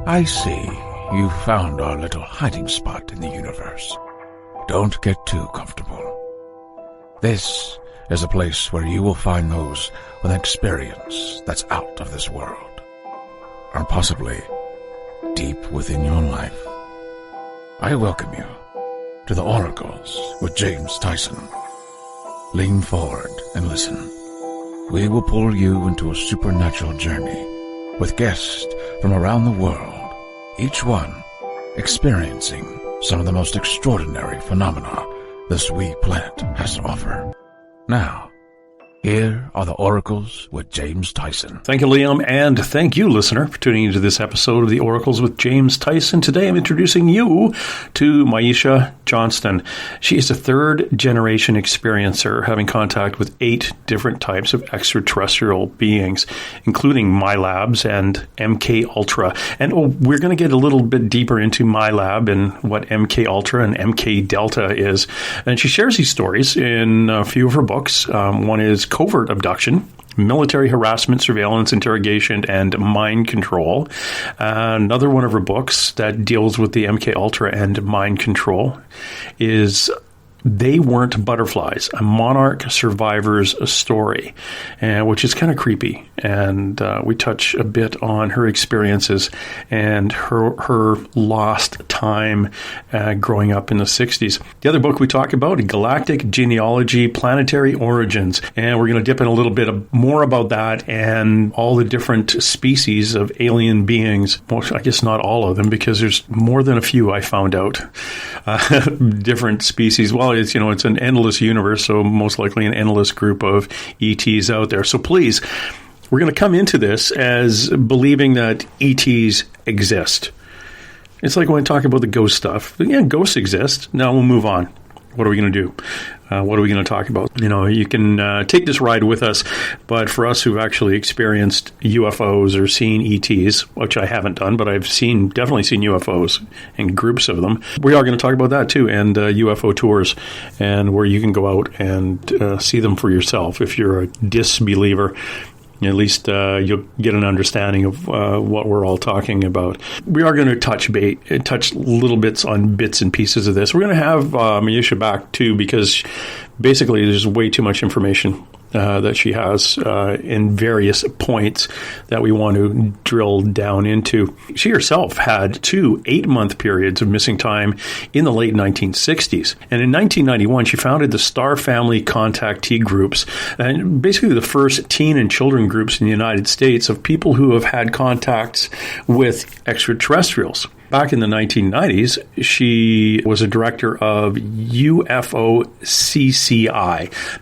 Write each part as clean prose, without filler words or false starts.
I see you found our little hiding spot in the universe. Don't get too comfortable. This is a place where you will find those with an experience that's out of this world, or possibly deep within your life. I welcome you to the Oracles with James Tyson. Lean forward and listen. We will pull you into a supernatural journey with guests from around the world, each one experiencing some of the most extraordinary phenomena this wee planet has to offer. Now, here are the Oracles with James Tyson. Thank you, Liam, and thank you, listener, for tuning into this episode of the Oracles with James Tyson. Today I'm introducing you to Miesha Johnston. She is a third-generation experiencer, having contact with 8 different types of extraterrestrial beings, including MyLabs and Mk-ultra. And we're going to get a little bit deeper into MyLab and what Mk-ultra and Mk-delta is. And she shares these stories in a few of her books. One is Covert Abduction, Military Harassment, Surveillance, Interrogation, and Mind Control. Another one of her books that deals with the Mk-ultra and mind control is They Weren't Butterflies, a monarch survivor's story, which is kind of creepy. And we touch a bit on her experiences and her lost time growing up in the 60s. The other book we talk about, Galactic, Genealogy, Planetary Origins. And we're going to dip in a little bit more about that and all the different species of alien beings. Well, I guess not all of them, because there's more than a few I found out. Different species. Well, it's an endless universe, so most likely an endless group of ETs out there. So please, we're going to come into this as believing that ETs exist. It's like when I talk about the ghost stuff. Yeah, ghosts exist. Now we'll move on. What are we going to do? What are we going to talk about? You can take this ride with us, but for us who've actually experienced UFOs or seen ETs, which I haven't done, but I've definitely seen UFOs and groups of them, we are going to talk about that too, and UFO tours, and where you can go out and see them for yourself. If you're a disbeliever, at least you'll get an understanding of what we're all talking about. We are going to touch little bits on bits and pieces of this. We're going to have Miesha back too, because basically there's way too much information that she has in various points that we want to drill down into. She herself had 2 8-month periods of missing time in the late 1960s. And in 1991, she founded the STAR Family Contactee Groups, and basically the first teen and children groups in the United States of people who have had contacts with extraterrestrials. Back in the 1990s, she was a director of U.F.O.C.C.I.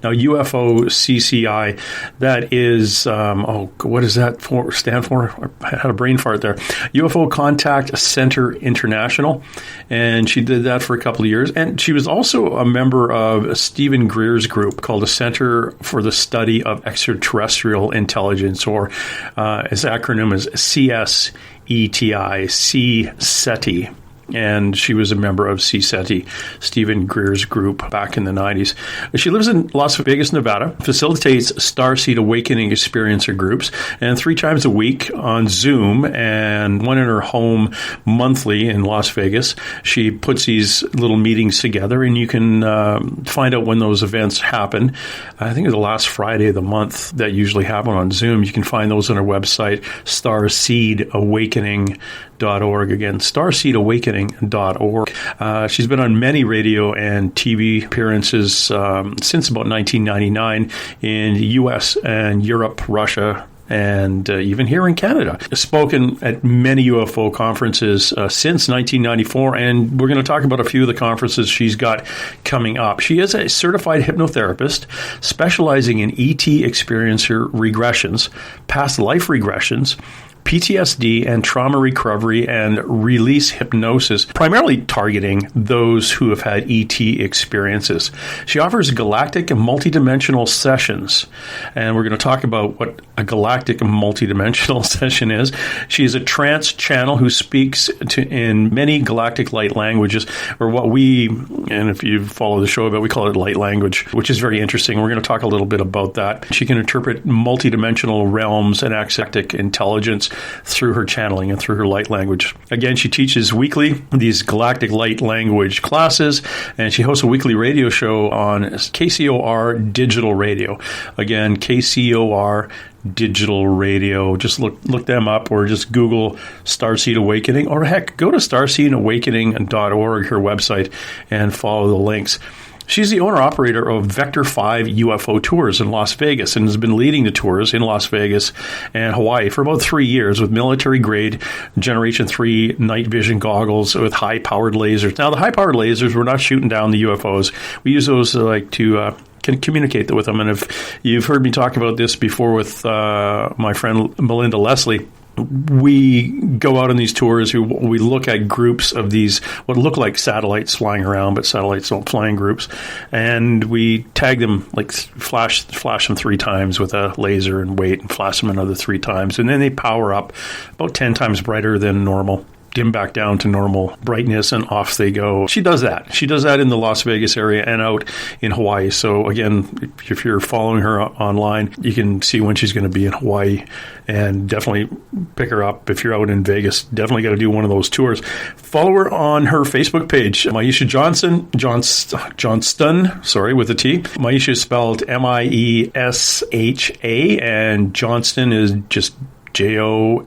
Now, U.F.O.C.C.I, that is, what does that stand for? I had a brain fart there. UFO Contact Center International. And she did that for a couple of years. And she was also a member of Stephen Greer's group called the Center for the Study of Extraterrestrial Intelligence, or its acronym is C.S.E.T.I, C.S.E.T.I. And she was a member of C.S.E.T.I, Stephen Greer's group, back in the 90s. She lives in Las Vegas, Nevada, facilitates Starseed Awakening Experiencer groups, and 3 times a week on Zoom, and one in her home monthly in Las Vegas. She puts these little meetings together, and you can find out when those events happen. I think it's the last Friday of the month that usually happen on Zoom. You can find those on her website, starseedawakening.org. Again, starseedawakening.org. She's been on many radio and TV appearances since about 1999 in the U.S. and Europe, Russia, and even here in Canada. Spoken at many UFO conferences since 1994, and we're going to talk about a few of the conferences she's got coming up. She is a certified hypnotherapist specializing in ET experiencer regressions, past life regressions, PTSD and trauma recovery and release hypnosis, primarily targeting those who have had ET experiences. She offers galactic and multidimensional sessions, and we're going to talk about what a galactic and multidimensional session is. She is a trance channel who speaks in many galactic light languages, or what we, and if you follow the show about, we call it light language, which is very interesting. We're going to talk a little bit about that. She can interpret multidimensional realms and galactic intelligence. through her channeling and through her light language. Again, she teaches weekly these galactic light language classes, and she hosts a weekly radio show on KCOR Digital Radio. Again, KCOR Digital Radio. Just look them up, or just Google Starseed Awakening, or heck, go to starseedawakening.org, her website, and follow the links. She's the owner-operator of Vector 5 UFO Tours in Las Vegas and has been leading the tours in Las Vegas and Hawaii for about 3 years with military-grade Generation 3 night vision goggles with high-powered lasers. Now, the high-powered lasers, we're not shooting down the UFOs. We use those to can communicate with them. And if you've heard me talk about this before with my friend Melinda Leslie, we go out on these tours. We look at groups of these, what look like satellites flying around, but satellites don't fly in groups. And we tag them, like flash them 3 times with a laser and wait and flash them another 3 times. And then they power up about 10 times brighter than normal, dim back down to normal brightness, and off they go. She does that. She does that in the Las Vegas area and out in Hawaii. So again, if you're following her online, you can see when she's going to be in Hawaii, and definitely pick her up. If you're out in Vegas, definitely got to do one of those tours. Follow her on her Facebook page, Miesha Johnston, sorry, with a T. Miesha is spelled Miesha, and Johnston is just Johnston.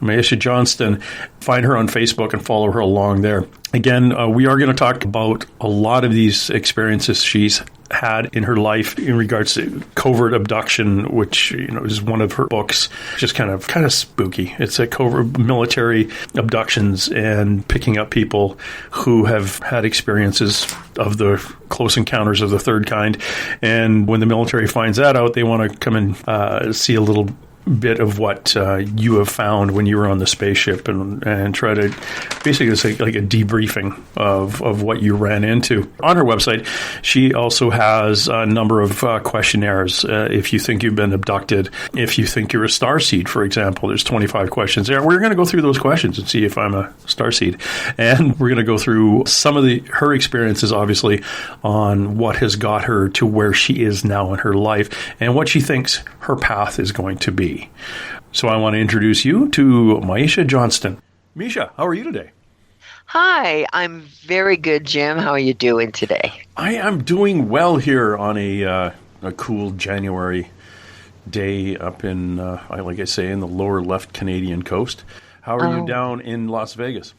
Miesha Johnston. Find her on Facebook and follow her along there. Again, we are going to talk about a lot of these experiences she's had in her life in regards to covert abduction, which is one of her books. Just kind of spooky. It's a covert military abductions and picking up people who have had experiences of the close encounters of the third kind. And when the military finds that out, they want to come and see a little bit of what you have found when you were on the spaceship, and try to basically say like a debriefing of what you ran into. On her website, she also has a number of questionnaires. If you think you've been abducted, if you think you're a starseed, for example, there's 25 questions there. We're going to go through those questions and see if I'm a starseed. And we're going to go through some of her experiences, obviously, on what has got her to where she is now in her life and what she thinks her path is going to be. So I want to introduce you to Miesha Johnston. Miesha, how are you today? Hi, I'm very good, Jim. How are you doing today? I am doing well here on a cool January day up in, like I say, in the lower left Canadian coast. How are you down in Las Vegas?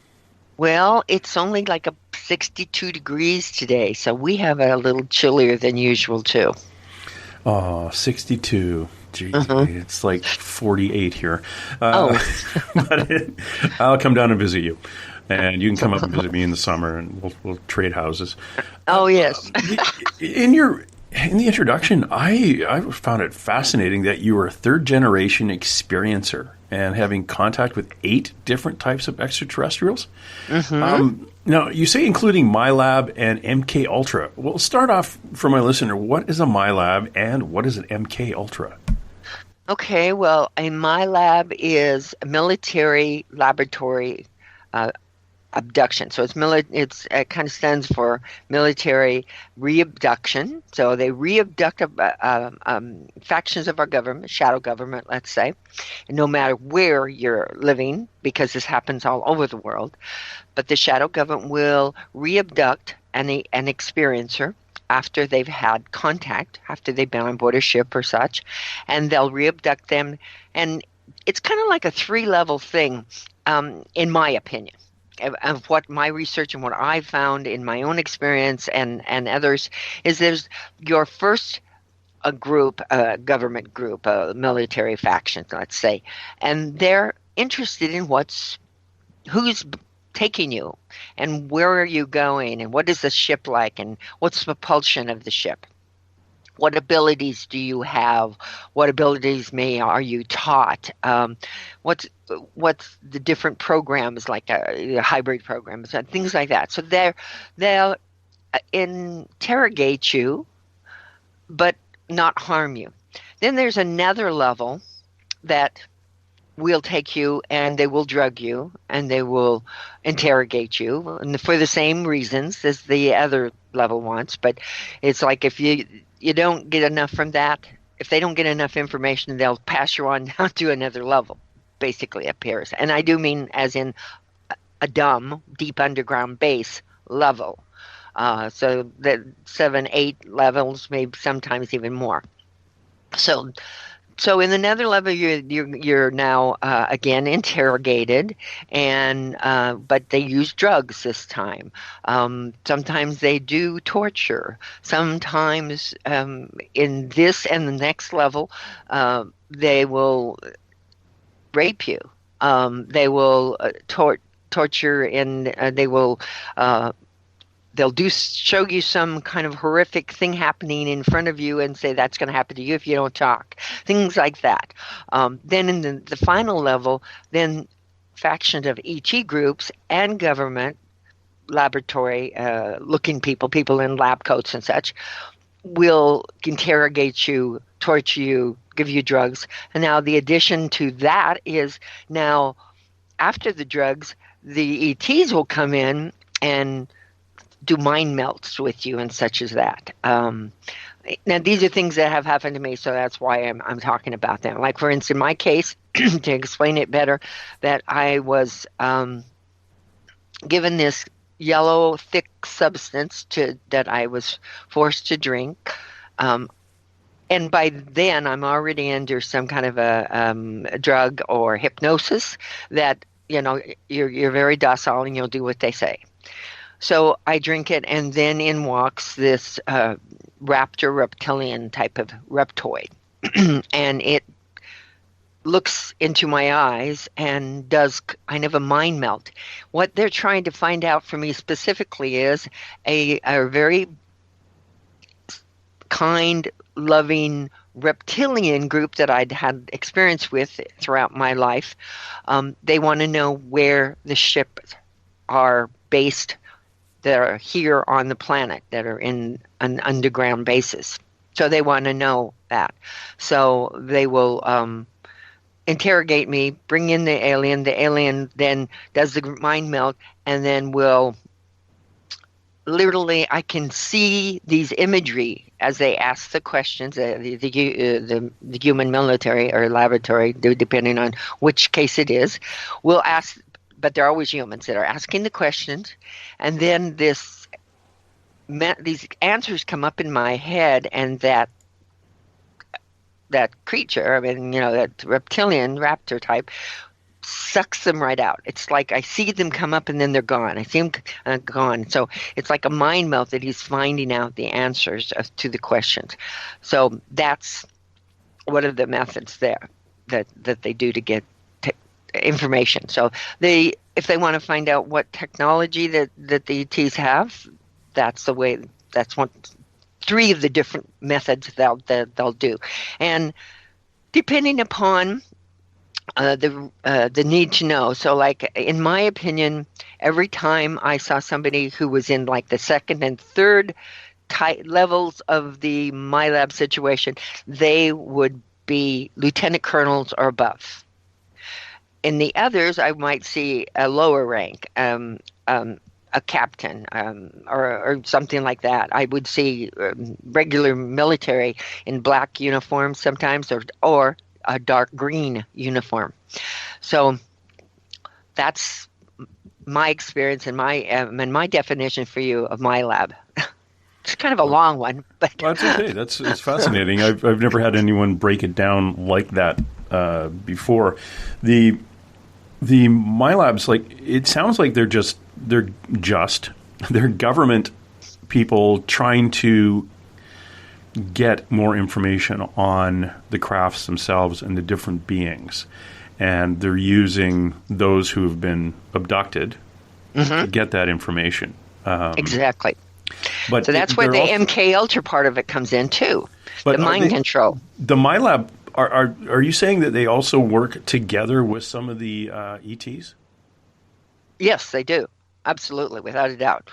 Well, it's only like 62 degrees today, so we have a little chillier than usual, too. Oh, 62. Gee, It's like 48 here. But I'll come down and visit you, and you can come up and visit me in the summer, and we'll trade houses. Oh, yes. In the introduction, I found it fascinating that you were a third-generation experiencer and having contact with 8 different types of extraterrestrials. Now, you say including MyLab and Mk-ultra. Well, start off for my listener. What is a MyLab and what is an Mk-ultra? Okay, well, a MyLab is a military laboratory abduction. So it kind of stands for military reabduction. So they reabduct factions of our government, shadow government, let's say, and no matter where you're living, because this happens all over the world. But the shadow government will reabduct an experiencer after they've had contact, after they've been on board a ship or such, and they'll reabduct them. And it's kind of like a 3-level thing, in my opinion, of what my research and what I've found in my own experience and others, is there's your first government group, a military faction, let's say, and they're interested in who's taking you and where are you going and what is the ship like and what's the propulsion of the ship. What abilities do you have? What abilities are you taught? What's the different programs, like the hybrid programs and things like that. So they'll interrogate you, but not harm you. Then there's another level that will take you and they will drug you and they will interrogate you, and for the same reasons as the other level wants. But it's like if you don't get enough from that, if they don't get enough information, they'll pass you on down to another level, basically appears. And I do mean as in a dumb, deep underground base level. So the 7, 8 levels, maybe sometimes even more. So in the nether level, you're now again interrogated, and but they use drugs this time. Sometimes they do torture. Sometimes in this and the next level, they will rape you. They will torture, and they will. They'll show you some kind of horrific thing happening in front of you and say that's going to happen to you if you don't talk. Things like that. Then in the final level, then factions of ET groups and government laboratory looking people in lab coats and such, will interrogate you, torture you, give you drugs. And now the addition to that is now after the drugs, the ETs will come in and do mind melts with you and such as that. Now, these are things that have happened to me, so that's why I'm talking about them. Like, for instance, in my case, to explain it better, that I was given this yellow, thick substance that I was forced to drink. And by then, I'm already under some kind of a drug or hypnosis that, you're very docile and you'll do what they say. So I drink it, and then in walks this reptilian type of reptoid. And it looks into my eyes and does kind of a mind melt. What they're trying to find out for me specifically is a very kind, loving reptilian group that I'd had experience with throughout my life. They want to know where the ships are based that are here on the planet, that are in an underground basis. So they want to know that. So they will interrogate me, bring in the alien. The alien then does the mind melt, and then will literally, I can see these imagery as they ask the questions. The human military or laboratory, depending on which case it is, will ask. But they're always humans that are asking the questions, and then these answers come up in my head, and that creature, that reptilian raptor type, sucks them right out. It's like I see them come up and then they're gone. I see them gone. So it's like a mind melt that he's finding out the answers to the questions. So that's one of the methods there that they do to get information. So if they want to find out what technology that the ETs have, that's the way. That's three of the different methods they'll do, and depending upon the need to know. So, like in my opinion, every time I saw somebody who was in like the second and third levels of the MyLab situation, they would be lieutenant colonels or above. In the others, I might see a lower rank, a captain, or something like that. I would see regular military in black uniform sometimes, or a dark green uniform. So that's my experience and my definition for you of MyLab. It's kind of a long one, but well, that's okay. It's fascinating. I've never had anyone break it down like that before. The MyLabs, like, it sounds like they're government people trying to get more information on the crafts themselves and the different beings, and they're using those who have been abducted to get that information. Exactly. But so that's where the MK-ultra part of it comes in too. The mind control. The MyLab. Are you saying that they also work together with some of the ETs? Yes, they do. Absolutely, without a doubt.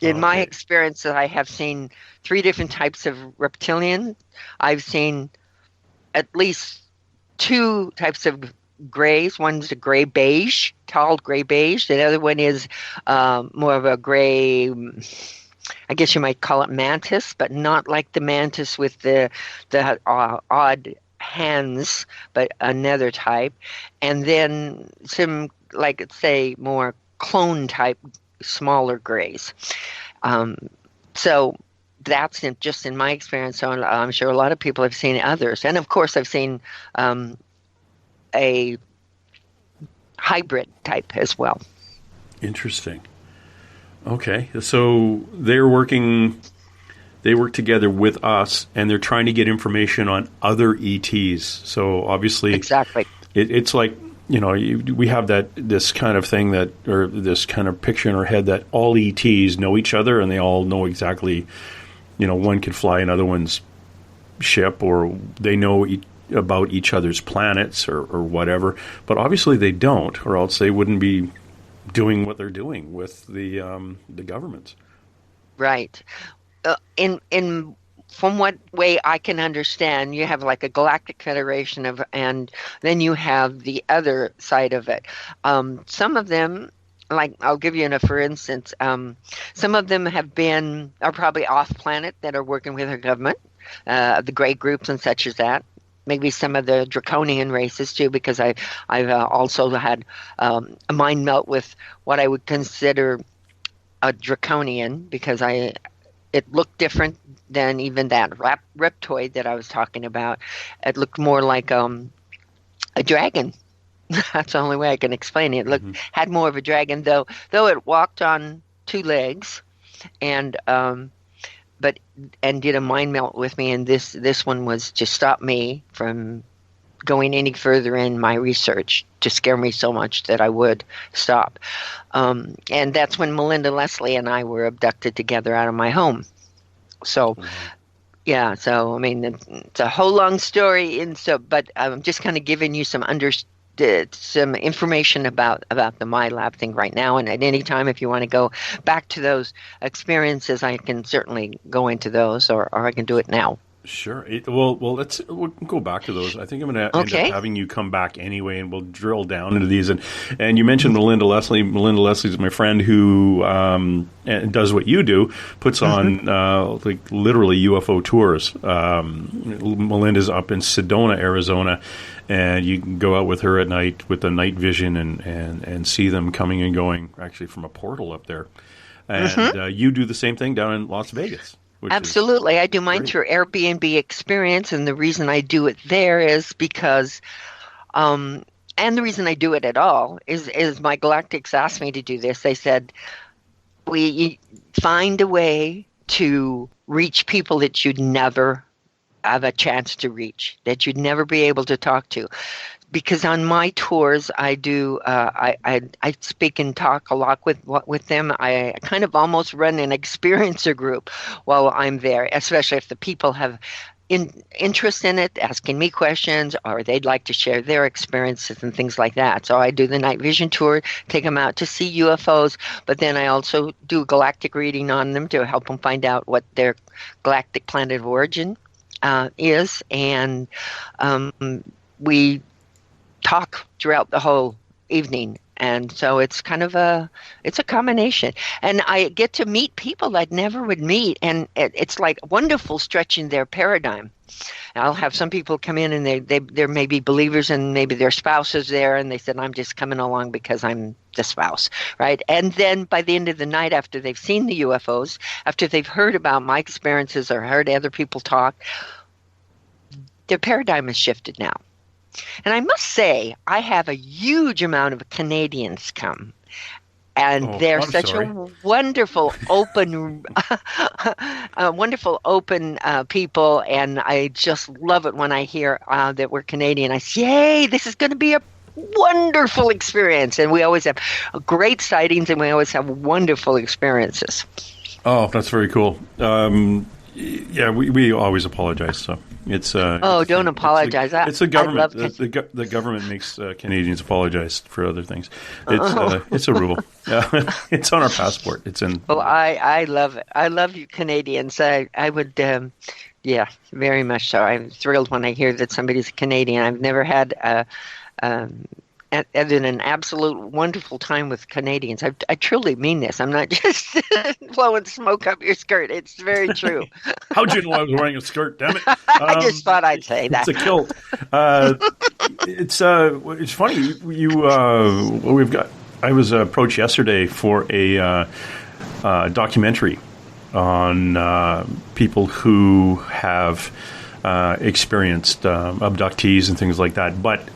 In my experience, I have seen 3 different types of reptilian. I've seen at least 2 types of grays. One's a gray beige, tall gray beige. The other one is more of a gray I guess you might call it mantis, but not like the mantis with the odd hands, but another type. And then some, like, say, more clone type, smaller grays. So that's just in my experience. So I'm sure a lot of people have seen others. And of course, I've seen a hybrid type as well. Interesting. Okay. So they work together with us, and they're trying to get information on other ETs. So obviously, exactly, it's like, we have this kind of thing or this kind of picture in our head that all ETs know each other, and they all know exactly, one could fly another one's ship, or they know about each other's planets or whatever. But obviously they don't, or else they wouldn't be doing what they're doing with the governments. Right. From what way I can understand, you have like a galactic federation and then you have the other side of it. Some of them, like, I'll give you for instance, some of them are probably off planet that are working with our government, the gray groups and such as that. Maybe some of the draconian races too, because I've also had a mind melt with what I would consider a draconian, because it looked different than even that reptoid that I was talking about. It looked more like a dragon. That's the only way I can explain it. It had more of a dragon, though it walked on two legs, and did a mind melt with me, and this one was to stop me from going any further in my research, to scare me so much that I would stop. And that's when Melinda Leslie and I were abducted together out of my home. So, yeah, so I mean, it's a whole long story, but I'm just kind of giving you some information about the MyLab thing right now. And at any time, if you want to go back to those experiences, I can certainly go into those, or I can do it now. Sure. We'll go back to those. I think I'm going to end up having you come back anyway, and we'll drill down into these. And you mentioned Melinda Leslie. Melinda Leslie is my friend who does what you do, puts on like literally UFO tours. Melinda's up in Sedona, Arizona, and you can go out with her at night with the night vision and see them coming and going, actually from a portal up there. And you do the same thing down in Las Vegas. Absolutely. I do mine through Airbnb Experience, and the reason I do it there is because, and the reason I do it at all is my galactics asked me to do this. They said, we find a way to reach people that you'd never have a chance to reach, that you'd never be able to talk to. Because on my tours, I do I speak and talk a lot with them. I kind of almost run an experiencer group while I'm there, especially if the people have interest in it, asking me questions, or they'd like to share their experiences and things like that. So I do the night vision tour, take them out to see UFOs, but then I also do a galactic reading on them to help them find out what their galactic planet of origin is, and we talk throughout the whole evening. And so it's kind of it's a combination. And I get to meet people I never would meet. And it's like wonderful stretching their paradigm. I'll have some people come in and they're maybe believers, and maybe their spouse is there, and they said, I'm just coming along because I'm the spouse, right? And then by the end of the night, after they've seen the UFOs, after they've heard about my experiences or heard other people talk, their paradigm has shifted now. And I must say, I have a huge amount of Canadians come. And they're a wonderful, open, people. And I just love it when I hear that we're Canadian. I say, yay, this is going to be a wonderful experience. And we always have great sightings, and we always have wonderful experiences. Oh, that's very cool. Yeah, we always apologize. So don't apologize. It's the government. The government makes Canadians apologize for other things. It's a rule. It's on our passport. It's in. Well, I love it. I love you Canadians. I would, yeah, very much so. I'm thrilled when I hear that somebody's a Canadian. I've never had had an absolute wonderful time with Canadians. I truly mean this. I'm not just blowing smoke up your skirt. It's very true. How'd you know I was wearing a skirt? Damn it! I just thought I'd say that. It's a kilt. It's funny. We've got. I was approached yesterday for a documentary on people who have experienced abductees and things like that, but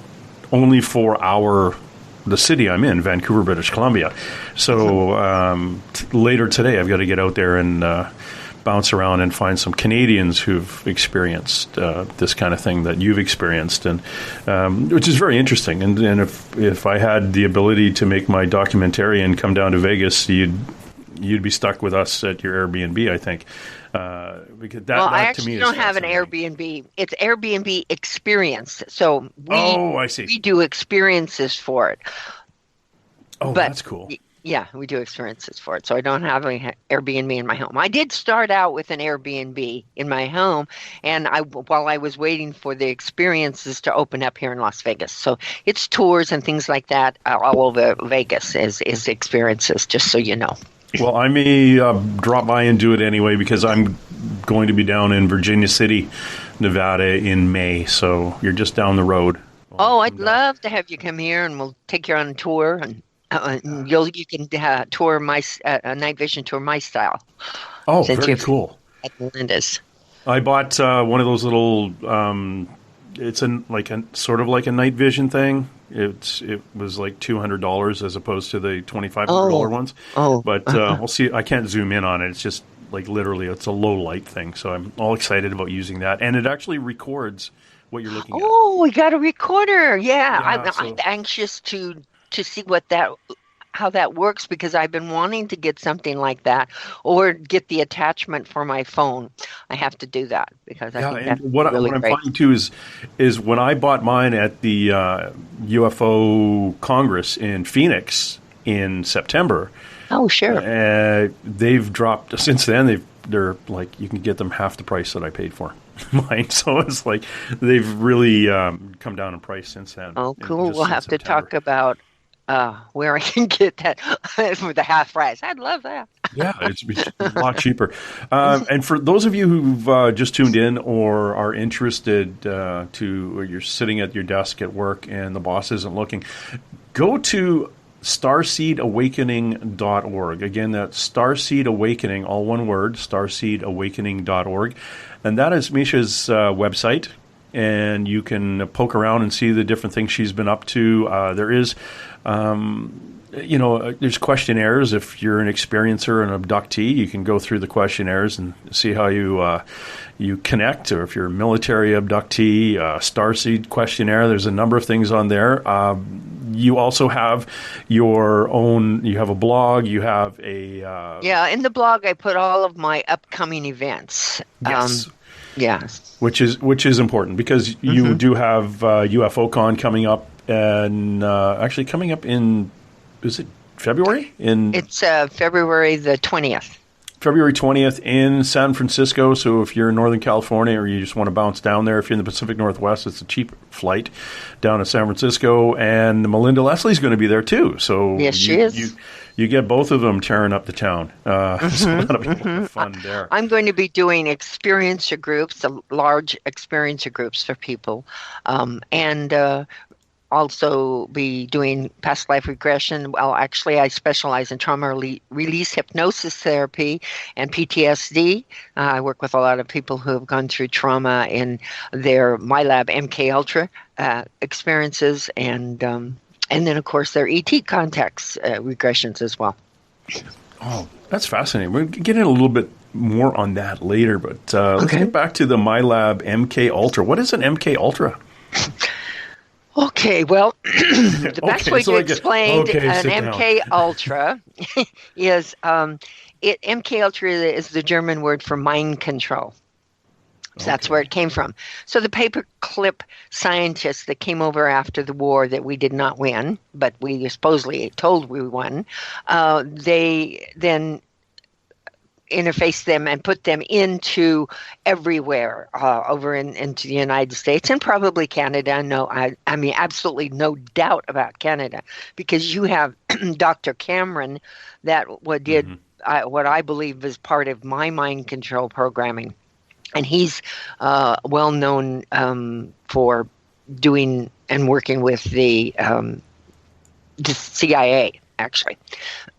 only for the city I'm in, Vancouver, British Columbia. So later today, I've got to get out there and bounce around and find some Canadians who've experienced this kind of thing that you've experienced, and which is very interesting. And if I had the ability to make my documentary and come down to Vegas, you'd be stuck with us at your Airbnb, I think. Because I actually don't have an Airbnb. It's Airbnb Experience. So I see. We do experiences for it. Oh, but that's cool. Yeah, we do experiences for it. So I don't have an Airbnb in my home. I did start out with an Airbnb in my home, and while I was waiting for the experiences to open up here in Las Vegas. So it's tours and things like that all over Vegas is experiences, just so you know. Well, I may drop by and do it anyway because I'm going to be down in Virginia City, Nevada in May. So you're just down the road. I'd love to have you come here, and we'll take you on a tour, and you can tour a night vision tour my style. Oh, very cool. At Melinda's. I bought one of those little. It's sort of like a night vision thing. It was like $200 as opposed to the $2,500 ones. But we'll see. I can't zoom in on it. It's just like literally, it's a low light thing. So I'm all excited about using that, and it actually records what you're looking at. Oh, we got a recorder. Yeah, I'm anxious to see how that works, because I've been wanting to get something like that or get the attachment for my phone. I have to do that because I think that's what I'm finding too is when I bought mine at the UFO Congress in Phoenix in September. Oh, sure. They've dropped since then. They're like, you can get them half the price that I paid for mine. So it's like they've really come down in price since then. Oh, cool. We'll have to talk about where I can get that for the half price. I'd love that. Yeah, it's a lot cheaper. And for those of you who've just tuned in or are interested or you're sitting at your desk at work and the boss isn't looking, go to starseedawakening.org. Again, that's Starseed Awakening, all one word, starseedawakening.org. And that is Miesha's website. And you can poke around and see the different things she's been up to. There is, there's questionnaires. If you're an experiencer, an abductee, you can go through the questionnaires and see how you connect. Or if you're a military abductee, Starseed questionnaire. There's a number of things on there. You also have your own. You have a blog. You have a in the blog I put all of my upcoming events. Yes. Yes. Which is important because you do have U.F.O.C.I coming up, and actually coming up in, is it February? It's February the 20th. February 20th in San Francisco. So if you're in Northern California or you just want to bounce down there, if you're in the Pacific Northwest, it's a cheap flight down to San Francisco. And Melinda Leslie's going to be there too. So yes, she is. You get both of them tearing up the town. So that'll be a lot of fun there. I'm going to be doing experiencer groups, large experiencer groups for people, and also be doing past life regression. Well, actually, I specialize in trauma release hypnosis therapy and PTSD. I work with a lot of people who have gone through trauma in their MILAB Mk-ultra experiences, and then, of course, their ET contacts regressions as well. Oh, that's fascinating. We'll get in a little bit more on that later, but let's get back to the MyLab Mk-ultra. What is an Mk-ultra? Okay, well, the best way to explain an Mk-ultra is Mk-ultra is the German word for mind control. So that's where it came from. So the paperclip scientists that came over after the war that we did not win, but we supposedly told we won, they then interface them and put them into everywhere over into the United States and probably Canada. No, I mean, absolutely no doubt about Canada, because you have Dr. Cameron that did what I believe is part of my mind control programming. And he's well known for doing and working with the CIA, actually,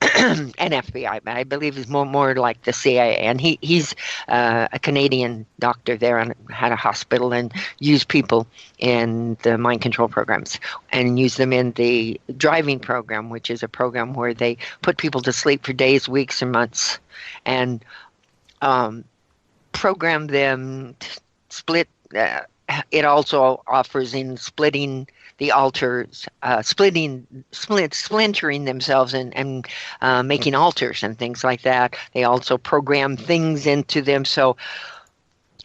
and FBI, but I believe he's more like the CIA. And he's a Canadian doctor there and had a hospital and used people in the mind control programs and used them in the driving program, which is a program where they put people to sleep for days, weeks, and months, and program them to split. It also offers in splitting the alters, splintering themselves and making alters and things like that. They also program things into them. So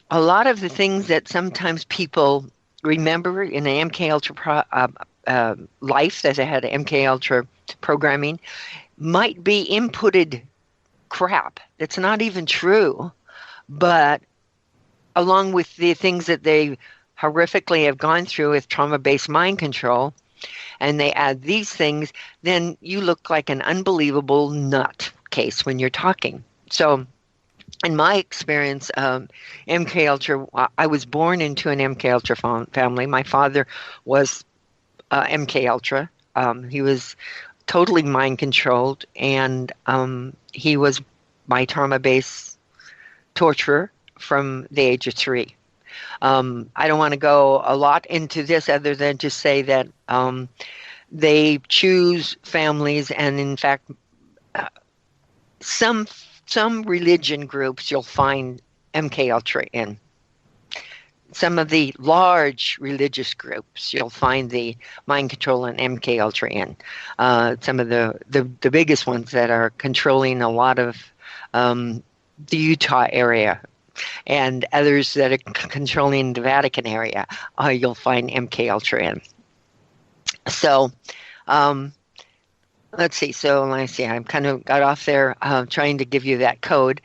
a lot of the things that sometimes people remember in the MK-ultra life, that they had MK-ultra programming, might be inputted crap that's not even true, but along with the things that they horrifically have gone through with trauma-based mind control, and they add these things, then you look like an unbelievable nut case when you're talking. So in my experience, MK-ultra, I was born into an MK-ultra family. My father was MK-ultra. He was totally mind controlled, and he was my trauma-based torturer from the age of 3. I don't want to go a lot into this other than to say that they choose families, and in fact, some religion groups you'll find MK-ultra in. Some of the large religious groups you'll find the mind control and MK-ultra in. Some of the biggest ones that are controlling a lot of the Utah area, and others that are controlling the Vatican area, you'll find MK-ultra in. So, let's see. So let see. I kind of got off there trying to give you that code,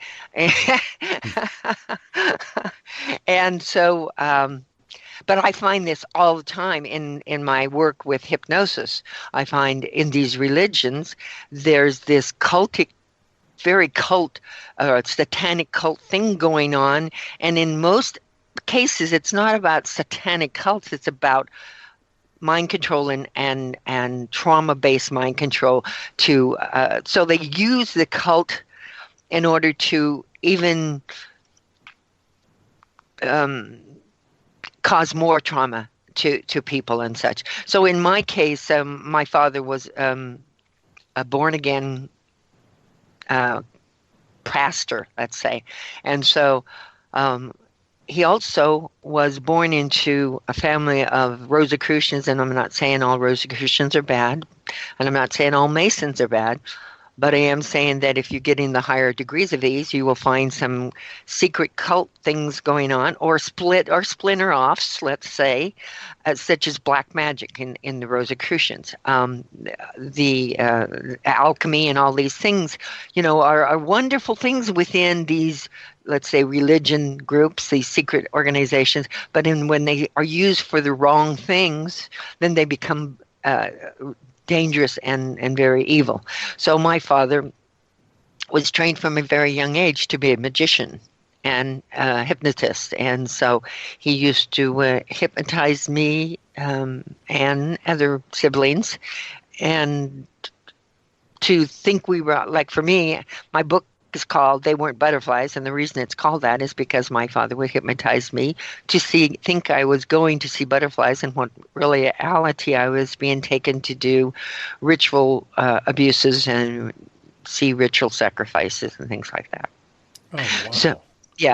and so. But I find this all the time in my work with hypnosis. I find in these religions, there's this cultic, very cult, satanic cult thing going on. And in most cases, it's not about satanic cults. It's about mind control and trauma-based mind control. So they use the cult in order to even cause more trauma to people and such. So in my case, my father was a born-again pastor, let's say. And so he also was born into a family of Rosicrucians, and I'm not saying all Rosicrucians are bad, and I'm not saying all Masons are bad, but I am saying that if you get in the higher degrees of these, you will find some secret cult things going on, or splinter offs, let's say, such as black magic in the Rosicrucians. The alchemy and all these things, are wonderful things within these, let's say, religion groups, these secret organizations. But when they are used for the wrong things, then they become dangerous and very evil. So my father was trained from a very young age to be a magician and hypnotist, and so he used to hypnotize me and other siblings, and to think we were, like, for me, my book is called They Weren't Butterflies, and the reason it's called that is because my father would hypnotize me to think I was going to see butterflies, and when reality I was being taken to do ritual abuses and see ritual sacrifices and things like that. Oh, wow.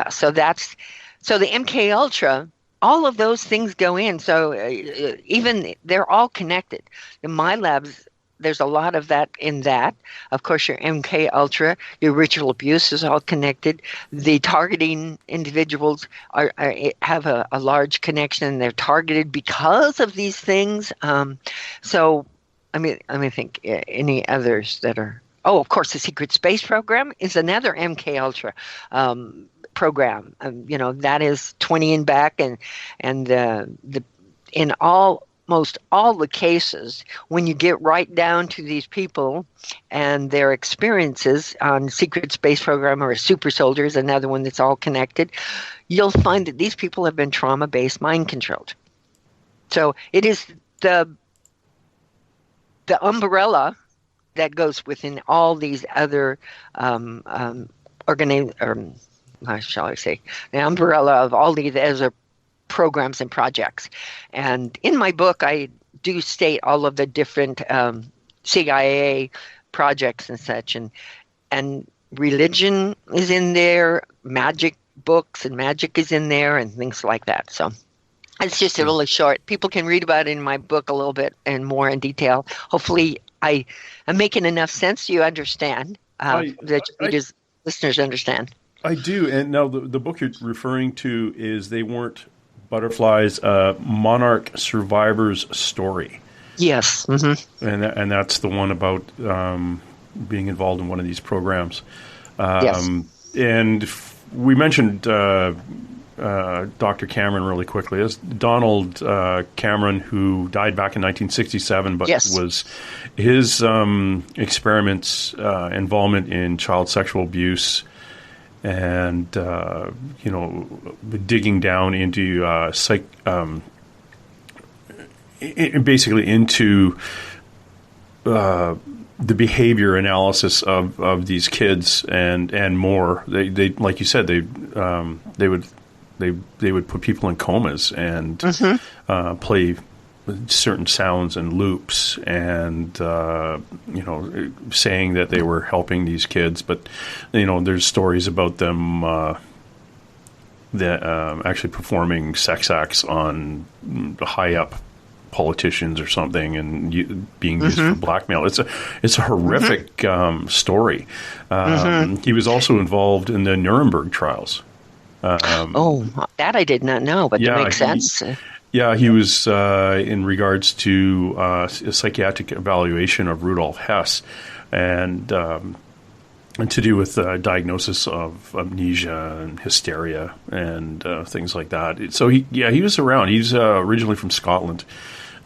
So the MK-ultra, all of those things go in. So even they're all connected. In MyLabs, there's a lot of that in that. Of course, your MK-ultra, your ritual abuse is all connected. The targeting individuals have a large connection. They're targeted because of these things. So, let me think. Any others that are Oh, of course, the Secret Space Program is another MK-ultra program. That is 20 and back, and in almost all the cases, when you get right down to these people and their experiences on Secret Space Program or Super Soldiers, another one that's all connected, you'll find that these people have been trauma-based mind controlled. So it is the umbrella that goes within all these other how shall I say, the umbrella of all these other programs and projects. And in my book, I do state all of the different CIA projects and such, and religion is in there, magic books and magic is in there, and things like that. So it's just a really short. People can read about it in my book a little bit and more in detail. Hopefully, I'm making enough sense. You understand that listeners understand. I do. And now the book you're referring to is They Weren't Butterflies, Monarch Survivor's Story. Yes. Mm-hmm. And that's the one about being involved in one of these programs. Yes. And we mentioned Dr. Cameron really quickly. As Donald Cameron, who died back in 1967, but was his experiments, involvement in child sexual abuse, and digging down into basically into the behavior analysis of these kids and more. They like you said, they would put people in comas and play certain sounds and loops and saying that they were helping these kids, but there's stories about them that actually performing sex acts on high up politicians or something and being used for blackmail. It's a horrific story. He was also involved in the Nuremberg trials. That I did not know, but that makes sense. He was in regards to a psychiatric evaluation of Rudolf Hess, and to do with diagnosis of amnesia and hysteria and things like that. So he was around. He's originally from Scotland.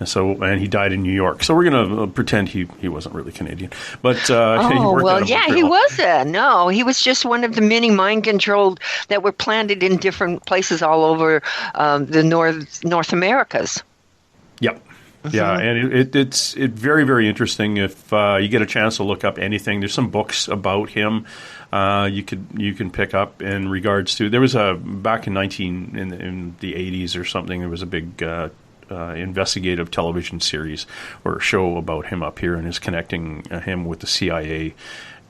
And he died in New York. So we're going to pretend he wasn't really Canadian. But he wasn't. No, he was just one of the many mind controlled that were planted in different places all over the North Americas. Yep. Yeah, and it's very, very interesting. If you get a chance to look up anything, there's some books about him you can pick up in regards to. There was back in the 80s or something. There was a big investigative television series or show about him up here, and is connecting him with the CIA.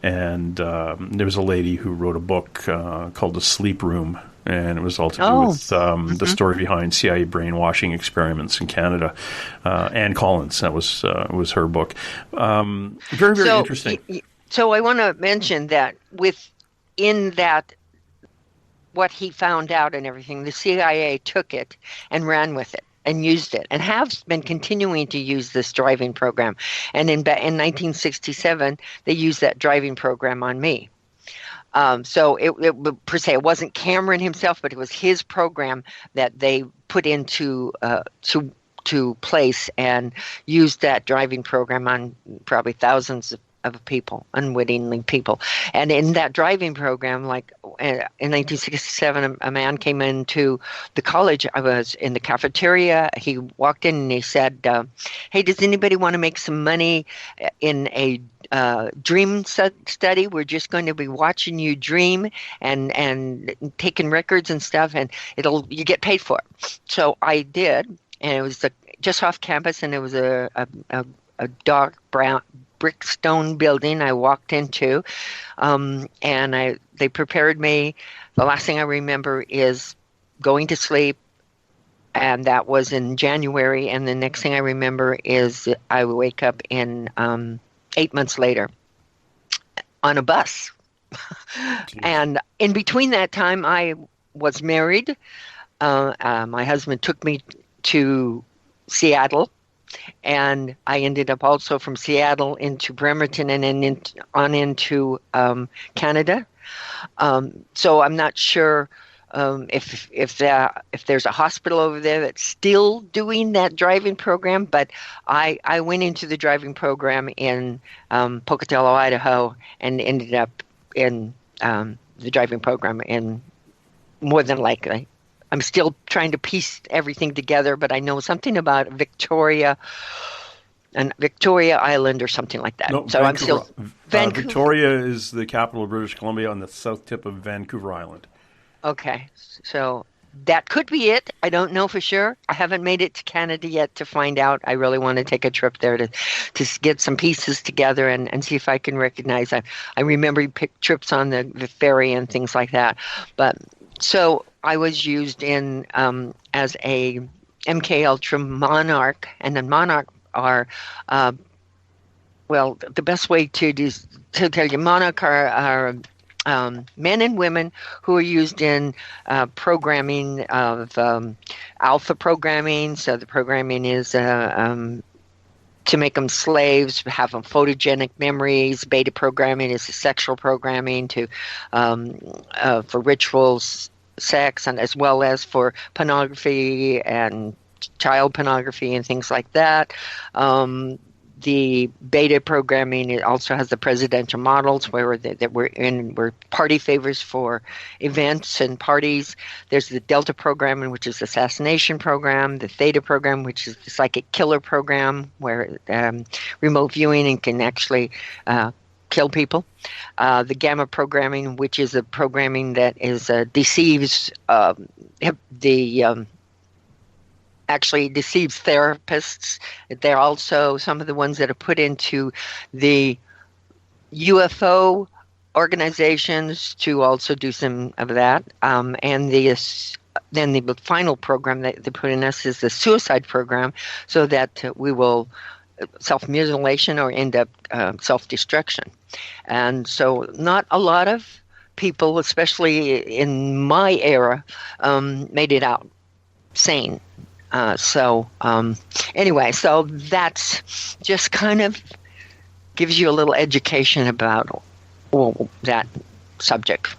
And there was a lady who wrote a book called The Sleep Room, and it was all to do with the story behind CIA brainwashing experiments in Canada. Ann Collins, that was her book. Very, very interesting. So I want to mention that within that, what he found out and everything, the CIA took it and ran with it and used it, and have been continuing to use this driving program. And in 1967, they used that driving program on me. So it per se, it wasn't Cameron himself, but it was his program that they put into to place and used that driving program on probably thousands of people, unwittingly people. And in that driving program, like in 1967, a man came into the college. I was in the cafeteria. He walked in and he said, hey, does anybody want to make some money in a dream study? We're just going to be watching you dream and taking records and stuff, and you get paid for it. So I did, and it was just off campus, and it was a dark brown brickstone building I walked into, and they prepared me. The last thing I remember is going to sleep, and that was in January, and the next thing I remember is I wake up in 8 months later on a bus. And in between that time, I was married. My husband took me to Seattle, and I ended up also from Seattle into Bremerton and then on into Canada. So I'm not sure if there's a hospital over there that's still doing that driving program, but I went into the driving program in Pocatello, Idaho, and ended up in the driving program in more than likely. I'm still trying to piece everything together, but I know something about Victoria Island or something like that. No, so Vancouver. I'm still Vancouver. Victoria is the capital of British Columbia on the south tip of Vancouver Island. Okay, so that could be it. I don't know for sure. I haven't made it to Canada yet to find out. I really want to take a trip there to get some pieces together and see if I can recognize. I remember trips on the ferry and things like that. But so I was used in as a MK-ultra monarch, and the monarch are well, the best way to tell you, monarch are men and women who are used in programming of alpha programming. So the programming is to make them slaves, have them photogenic memories. Beta programming is the sexual programming for rituals, sex, and as well as for pornography and child pornography and things like that. The beta programming, it also has the presidential models where we're party favors for events and parties. There's the delta programming, which is the assassination program, the theta program, which is the psychic killer program, where remote viewing and can actually kill people. The gamma programming, which is a programming that deceives actually deceives therapists. They're also some of the ones that are put into the UFO organizations to also do some of that. And then the final program that they put in us is the suicide program, so that we will self-mutilation or end up self-destruction. And so not a lot of people, especially in my era, made it out sane. Anyway, so that's just kind of gives you a little education about that subject.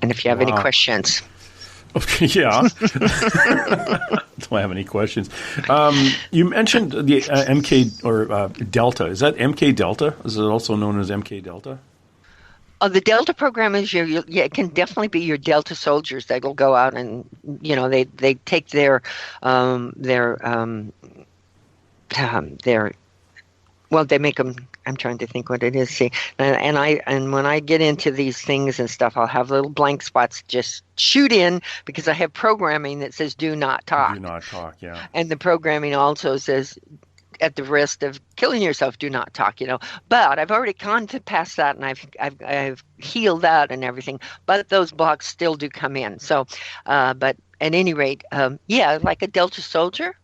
And if you have any questions. Okay, yeah. Do I have any questions? You mentioned the MK or Delta. Is that MK Delta? Is it also known as MK Delta? The Delta program is it can definitely be your Delta soldiers that will go out and, they take their they make them, I'm trying to think what it is. See, and when I get into these things and stuff, I'll have little blank spots just shoot in because I have programming that says do not talk. Do not talk, yeah. And the programming also says, at the risk of killing yourself, do not talk, But I've already gone past that, and I've healed that and everything. But those blocks still do come in. So, but at any rate, like a Delta soldier,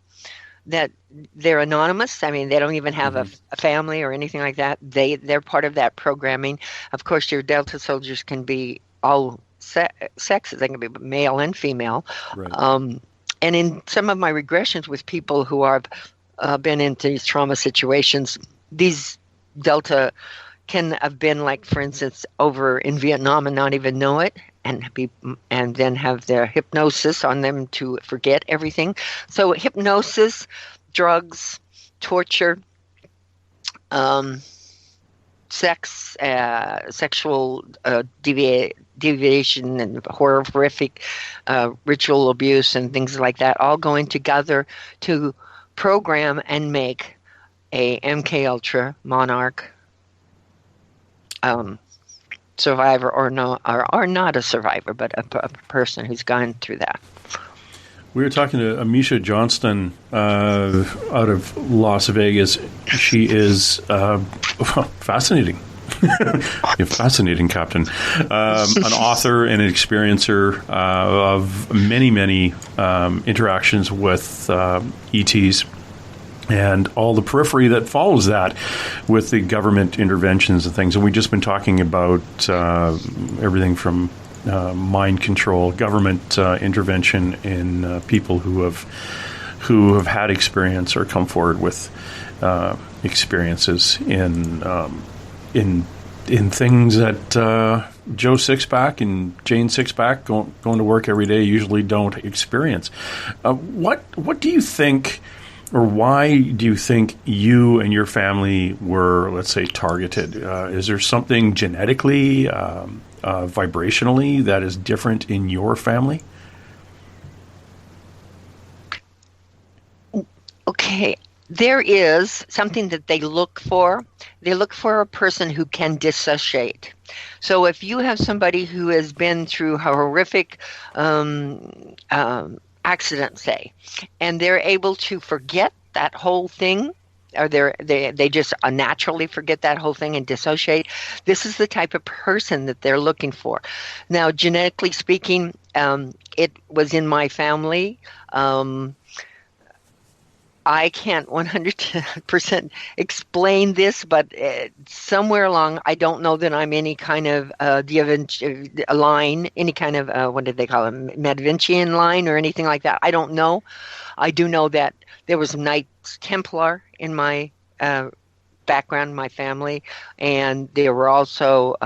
that they're anonymous. I mean, they don't even have a family or anything like that. They're part of that programming. Of course, your Delta soldiers can be all sexes. They can be male and female. Right. And in some of my regressions with people who are been into these trauma situations, these Delta can have been, like, for instance, over in Vietnam and not even know it, and then have their hypnosis on them to forget everything. So hypnosis, drugs, torture, sex, sexual deviation, and horrific ritual abuse and things like that, all going together to program and make a MK-ultra monarch survivor or not a survivor, but a person who's gone through that. We were talking to Miesha Johnston out of Las Vegas. She is fascinating. You're fascinating, Captain. An author and an experiencer of many, many interactions with ETs and all the periphery that follows that with the government interventions and things. And we've just been talking about everything from mind control, government intervention in people who who have had experience or come forward with experiences in things that Joe Sixpack and Jane Sixpack going to work every day usually don't experience. What do you think, or why do you think you and your family were, let's say, targeted? Is there something genetically, vibrationally that is different in your family? Okay. There is something that they look for. They look for a person who can dissociate. So if you have somebody who has been through a horrific accident, say, and they're able to forget that whole thing, or they just naturally forget that whole thing and dissociate, this is the type of person that they're looking for. Now, genetically speaking, it was in my family. I can't 100% explain this, but somewhere along, I don't know that I'm any kind of line, any kind of, what did they call it, Medvincian line or anything like that. I don't know. I do know that there was Knights Templar in my background, my family, and there were also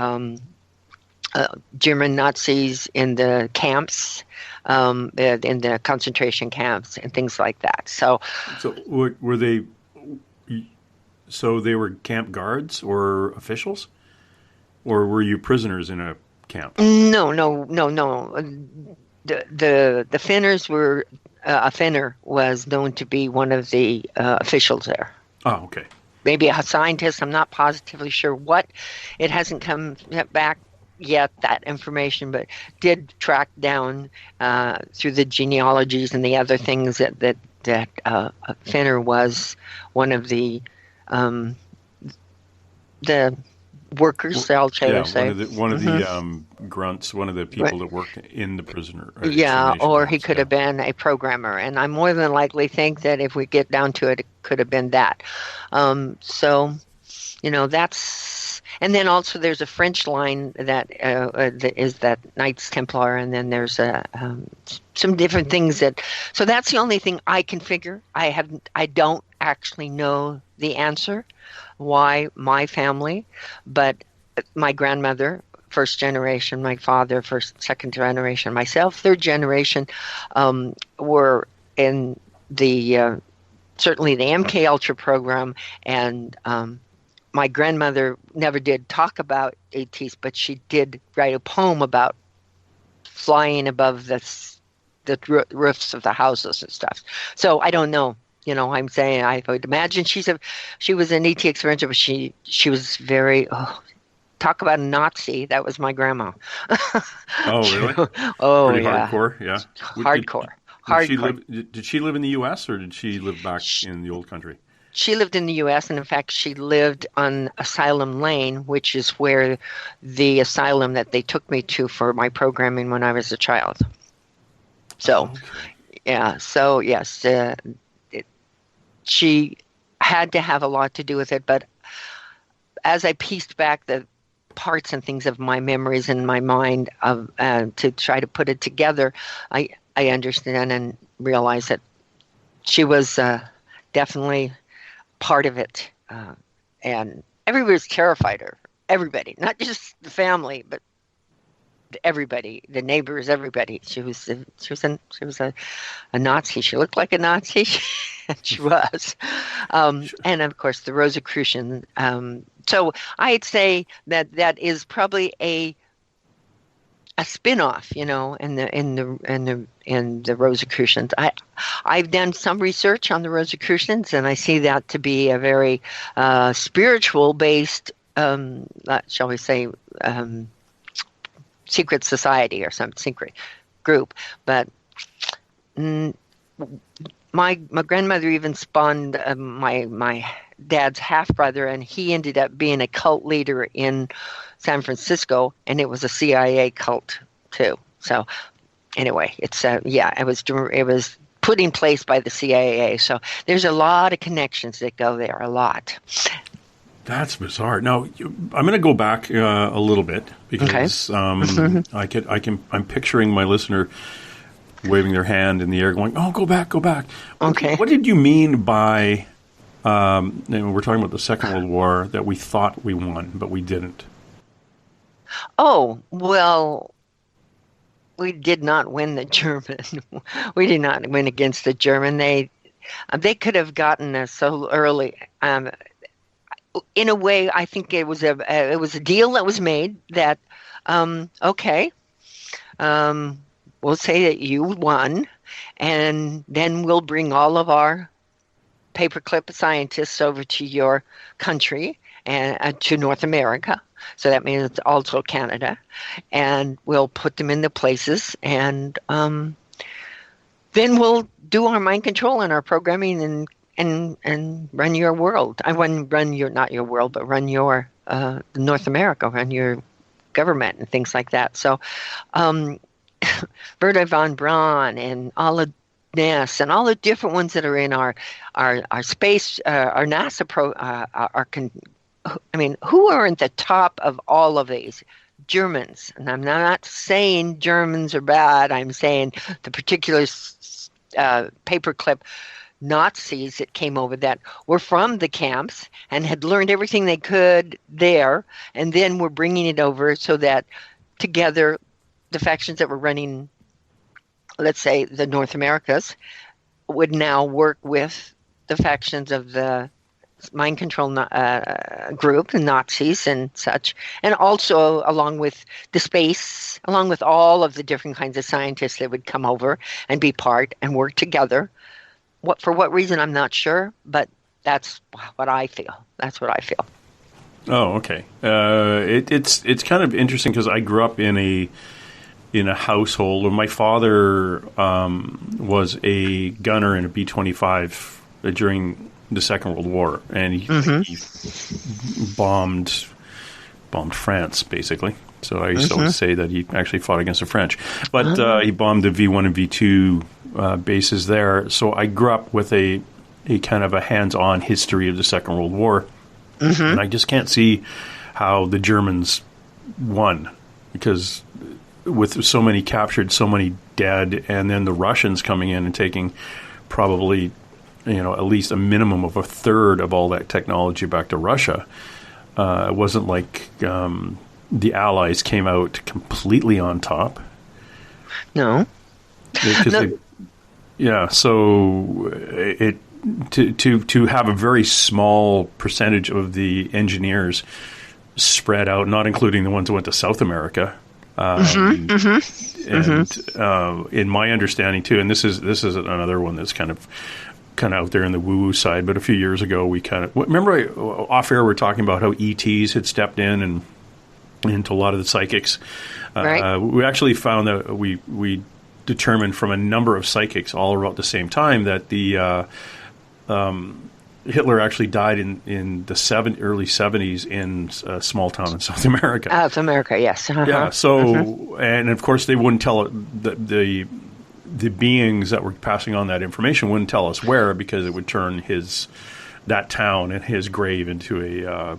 German Nazis in the camps, in the concentration camps and things like that. So were they? So they were camp guards or officials, or were you prisoners in a camp? No. The Finners were. A Finner was known to be one of the officials there. Oh, okay. Maybe a scientist. I'm not positively sure what. It hasn't come back yet, that information, but did track down through the genealogies and the other things that Finner was one of the workers, shall I say. One of the grunts, one of the people that worked in the prisoner. Or he could have been a programmer, and I more than likely think that if we get down to it, it could have been that. So, that's, and then also there's a French line that is that Knights Templar, and then there's some different things so that's the only thing I can figure. I don't actually know the answer why my family, but my grandmother, first generation, my father, second generation, myself, third generation, were in the certainly the MK-ultra program, and my grandmother never did talk about ATs, but she did write a poem about flying above the roofs of the houses and stuff. So I don't know. I'm saying I would imagine she was an ET experiencer, but she was very talk about a Nazi. That was my grandma. Oh, really? Pretty hardcore, yeah. Hardcore. Did she live in the U.S. or did she live back in the old country? She lived in the U.S., and in fact, she lived on Asylum Lane, which is where the asylum that they took me to for my programming when I was a child. So, So yes. She had to have a lot to do with it, but as I pieced back the parts and things of my memories in my mind to try to put it together, I understand and realize that she was definitely part of it, and everybody was terrified of her. Everybody, not just the family, but everybody, the neighbors, everybody. She was a Nazi. She looked like a Nazi. She was. And of course the Rosicrucian. So I'd say that is probably a spin-off, in the Rosicrucians. I've done some research on the Rosicrucians, and I see that to be a very spiritual based, shall we say, secret society or some secret group. But my grandmother even spawned my dad's half-brother, and he ended up being a cult leader in San Francisco, and it was a CIA cult too. So anyway, it's it was put in place by the CIA. So there's a lot of connections that go there, a lot. That's bizarre. Now, I'm going to go back a little bit because I'm picturing my listener waving their hand in the air, going, "Oh, go back, go back." Okay. What did you mean by? And we're talking about the Second World War, that we thought we won, but we didn't. Oh, well, we did not win the German. We did not win against the German. They could have gotten us so early. In a way, I think it was a deal that was made that, okay, we'll say that you won, and then we'll bring all of our paperclip scientists over to your country and to North America. So that means it's also Canada, and we'll put them in the places, and then we'll do our mind control and our programming and run your world. I wouldn't run your, not your world, but run your North America, run your government and things like that. So Werner von Braun and all of Ness and all the different ones that are in our space, our NASA who are at the top of all of these? Germans. And I'm not saying Germans are bad. I'm saying the particular paperclip Nazis that came over that were from the camps and had learned everything they could there, and then were bringing it over so that together the factions that were running, let's say, the North Americas, would now work with the factions of the mind control group, the Nazis and such, and also along with the space, along with all of the different kinds of scientists that would come over and be part and work together. For what reason, I'm not sure, but that's what I feel. That's what I feel. Oh, okay. It's kind of interesting because I grew up in a household where my father was a gunner in a B-25 during the Second World War, and he bombed France, basically. So I used to always say that he actually fought against the French. But he bombed the V1 and V2 bases there. So I grew up with a kind of a hands-on history of the Second World War. And I just can't see how the Germans won, because with so many captured, so many dead, and then the Russians coming in and taking probably, at least a minimum of a third of all that technology back to Russia. It wasn't like the Allies came out completely on top. No. So to have a very small percentage of the engineers spread out, not including the ones who went to South America. And in my understanding too, and this is another one that's kind of out there in the woo-woo side, but a few years ago we remember off air we were talking about how ETs had stepped in and into a lot of the psychics. Right. We actually found that we determined from a number of psychics all around the same time that the Hitler actually died in the early 70s in a small town in South America. South America, yes. Yeah. So, and of course, they wouldn't tell the beings that were passing on that information wouldn't tell us where, because it would turn that town and his grave into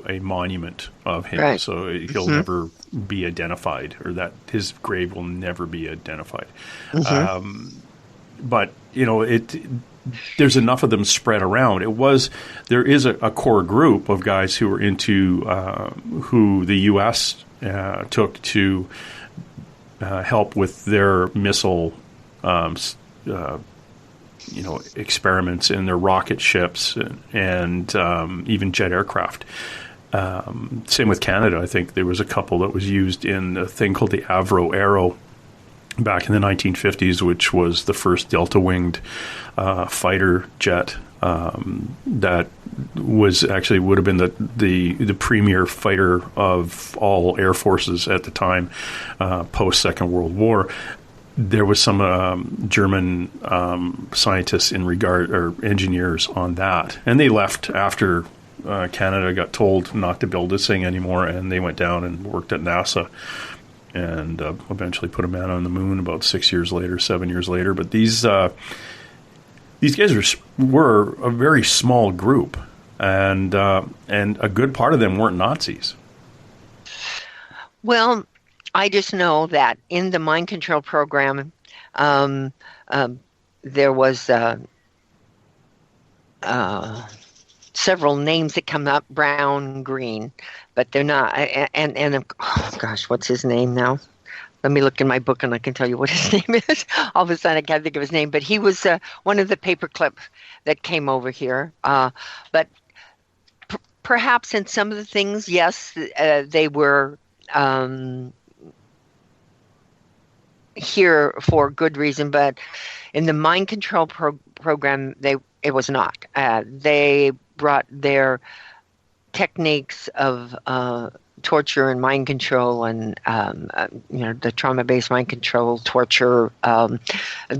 a monument of him. Right. So he'll never be identified, or that his grave will never be identified. But there's enough of them spread around. There is a core group of guys who were into who the U.S. Took to help with their missile experiments in their rocket ships and even jet aircraft. Same with Canada. I think there was a couple that was used in a thing called the Avro Arrow back in the 1950s, which was the first delta-winged fighter jet that would have been the premier fighter of all air forces at the time, post Second World War. There was some German scientists or engineers on that, and they left after Canada got told not to build this thing anymore, and they went down and worked at NASA and eventually put a man on the moon about 7 years later. But these guys were a very small group, and a good part of them weren't Nazis. Well, I just know that in the mind control program, there was several names that come up, brown, green, but they're not. And oh gosh, what's his name now? Let me look in my book and I can tell you what his name is. All of a sudden I can't think of his name, but he was one of the paperclip that came over here. But perhaps in some of the things, yes, they were here for good reason, but in the mind control program, it was not. They brought their techniques of torture and mind control and the trauma-based mind control, torture,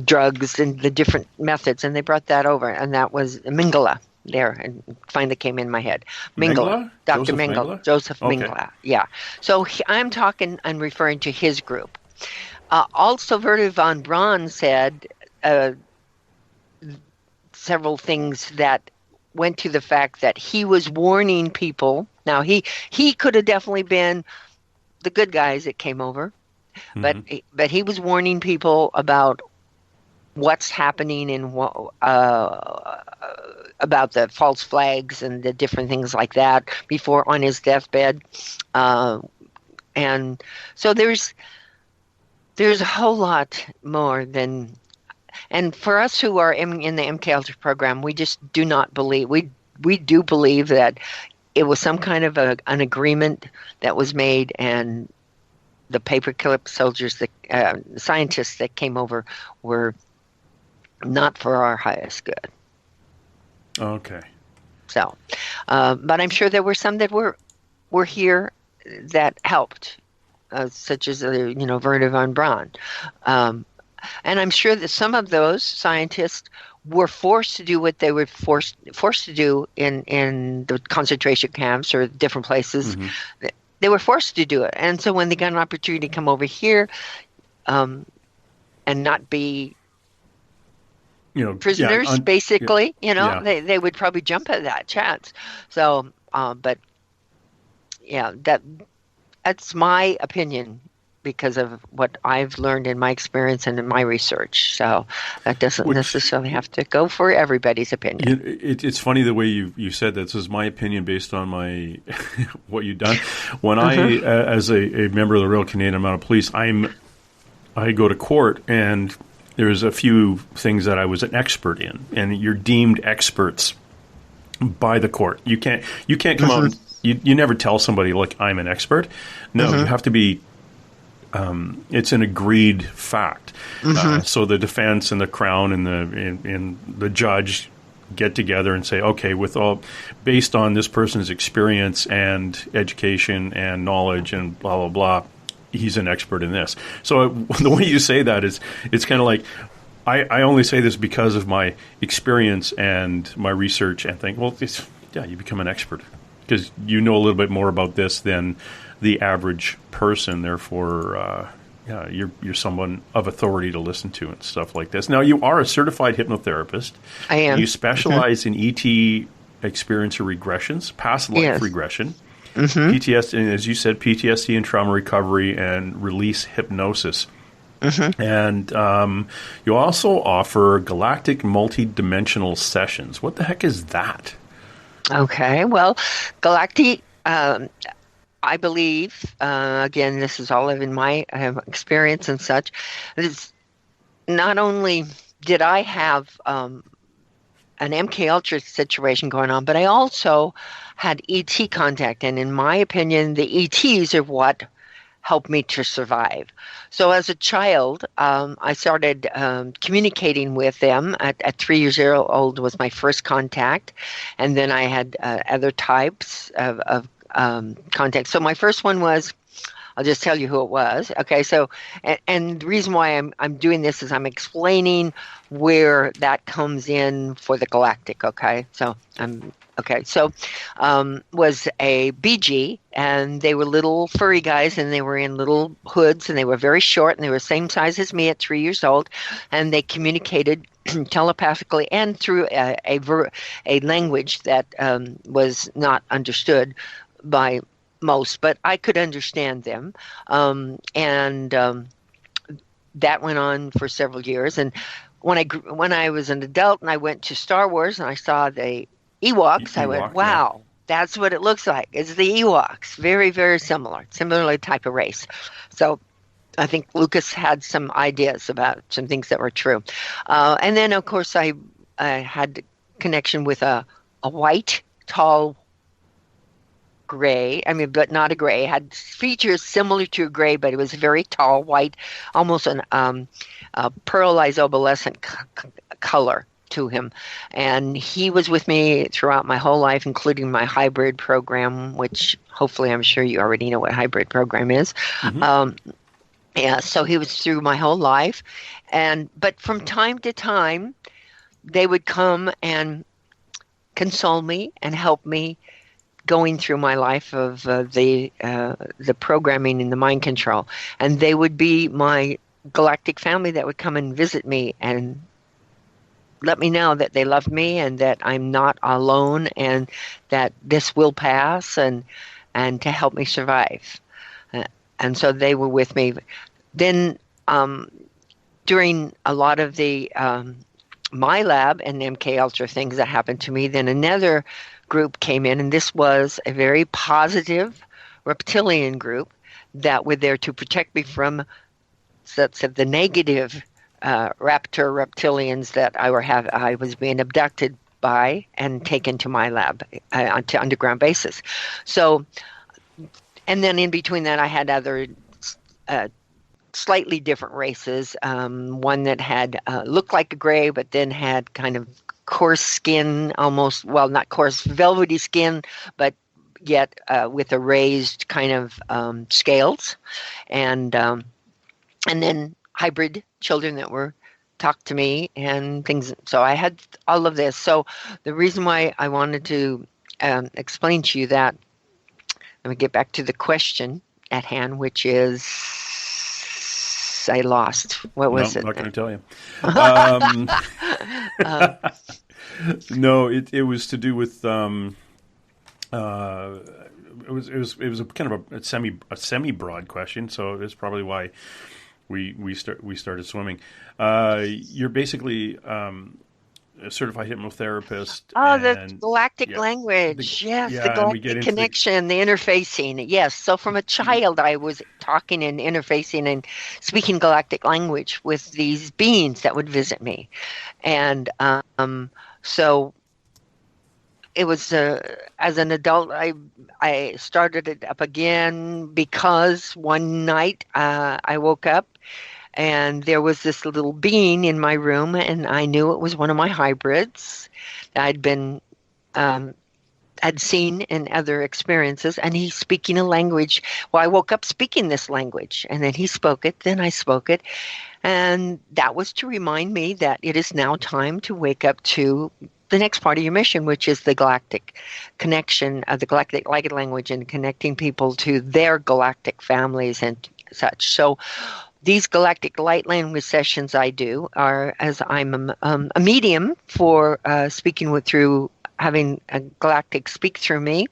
drugs, and the different methods, and they brought that over, and that was Mingala there, and finally came in my head. Mingala, Dr. Mingala, Joseph Mingala, yeah. So I'm talking and referring to his group. Also, Werner von Braun said several things that went to the fact that he was warning people. Now, he could have definitely been the good guys that came over, but he was warning people about what's happening and about the false flags and the different things like that before on his deathbed. And so there's a whole lot more than, and for us who are in the MK-ultra program, we just do not believe, we do believe that it was some kind of an agreement that was made, and the paperclip soldiers, the scientists that came over were not for our highest good. Okay. So, but I'm sure there were some that were here that helped. Such as Werner von Braun, and I'm sure that some of those scientists were forced to do what they were forced to do in the concentration camps or different places. Mm-hmm. They were forced to do it, and so when they got an opportunity to come over here, and not be prisoners, basically, they would probably jump at that chance. So, but yeah, that's my opinion because of what I've learned in my experience and in my research. So that doesn't necessarily have to go for everybody's opinion. It's funny the way you said that. This is my opinion based on my what you've done. When I, as a member of the Royal Canadian Mounted Police, I go to court and there's a few things that I was an expert in, and you're deemed experts by the court. You can't come out. You never tell somebody, like, I'm an expert. No, you have to be it's an agreed fact. So the defense and the Crown and the judge get together and say, okay, based on this person's experience and education and knowledge and blah, blah, blah, he's an expert in this. So the way you say that is, it's kind of like, I only say this because of my experience and my research, and think, well, you become an expert. Because you know a little bit more about this than the average person, therefore, you're someone of authority to listen to and stuff like this. Now, you are a certified hypnotherapist. I am. You specialize in ET experiencer regressions, past life regression, PTSD, and as you said, PTSD and trauma recovery and release hypnosis. And you also offer galactic multi-dimensional sessions. What the heck is that? Okay, well, galactic, I believe, again, this is all in my experience and such, is not only did I have an MK-ultra situation going on, but I also had ET contact, and in my opinion, the ETs are what helped me to survive. So as a child, I started communicating with them. At 3 years old was my first contact, and then I had other types of contact. So my first one was, I'll just tell you who it was. Okay, so and the reason why I'm doing this is I'm explaining where that comes in for the galactic. Okay, so was a BG, and they were little furry guys, and they were in little hoods, and they were very short, and they were the same size as me at 3 years old, and they communicated telepathically and through a language that was not understood by most, but I could understand them. That went on for several years. And when I was an adult and I went to Star Wars and I saw the Ewoks, I went, wow, that's what it looks like. It's the Ewoks. Very, very similar type of race. So I think Lucas had some ideas about some things that were true. And then, of course, I had connection with a white, tall gray, but not a gray. It had features similar to a gray, but it was very tall, white, almost a pearlized opalescent color to him. And he was with me throughout my whole life, including my hybrid program, which hopefully I'm sure you already know what hybrid program is. Mm-hmm. So he was through my whole life. But from time to time, they would come and console me and help me going through my life of the programming and the mind control. And they would be my galactic family that would come and visit me and let me know that they loved me and that I'm not alone and that this will pass and to help me survive. And so they were with me. Then during a lot of the MyLab and Mk-ultra things that happened to me, then another group came in, and this was a very positive reptilian group that were there to protect me from the negative raptor reptilians that I was being abducted by and taken to MyLab to underground bases. So, and then in between that, I had other slightly different races. One that had looked like a gray, but then had kind of coarse skin, almost, well, not coarse, velvety skin, but yet with a raised kind of scales, and then hybrid children that were talked to me and things. So I had all of this. So the reason why I wanted to explain to you that, let me get back to the question at hand, which is, I lost. What was it? I'm not going to tell you. No, it was to do with it was a kind of a semi broad question, so it's probably why we started swimming. You're basically a certified hypnotherapist. Oh, the galactic language. The galactic connection, the interfacing. Yes. So from a child, I was talking and interfacing and speaking galactic language with these beings that would visit me. And so it was, as an adult, I started it up again because one night I woke up and there was this little being in my room, and I knew it was one of my hybrids I'd been I'd seen in other experiences, and he's speaking a language. Well, I woke up speaking this language, and then he spoke it, then I spoke it, and that was to remind me that it is now time to wake up to the next part of your mission, which is the galactic connection of the galactic light language and connecting people to their galactic families and such. So these galactic light language sessions I do are, as I'm a medium for speaking through having a galactic speak through me.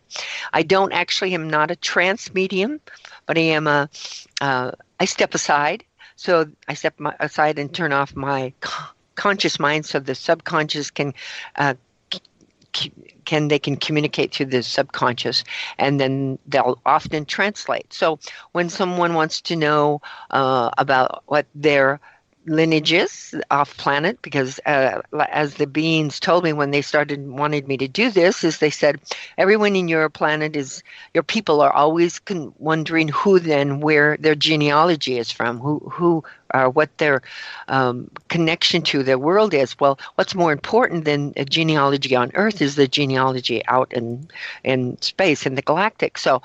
I am not a trance medium, but I am I step aside. So I step aside and turn off my conscious mind so the subconscious can communicate through the subconscious, and then they'll often translate. So when someone wants to know about what their lineage is off planet, because as the beings told me when they wanted me to do this, is they said everyone in your planet your people are always wondering where their genealogy is from, what their connection to their world is. Well, what's more important than a genealogy on Earth is the genealogy out in space, in the galactic. So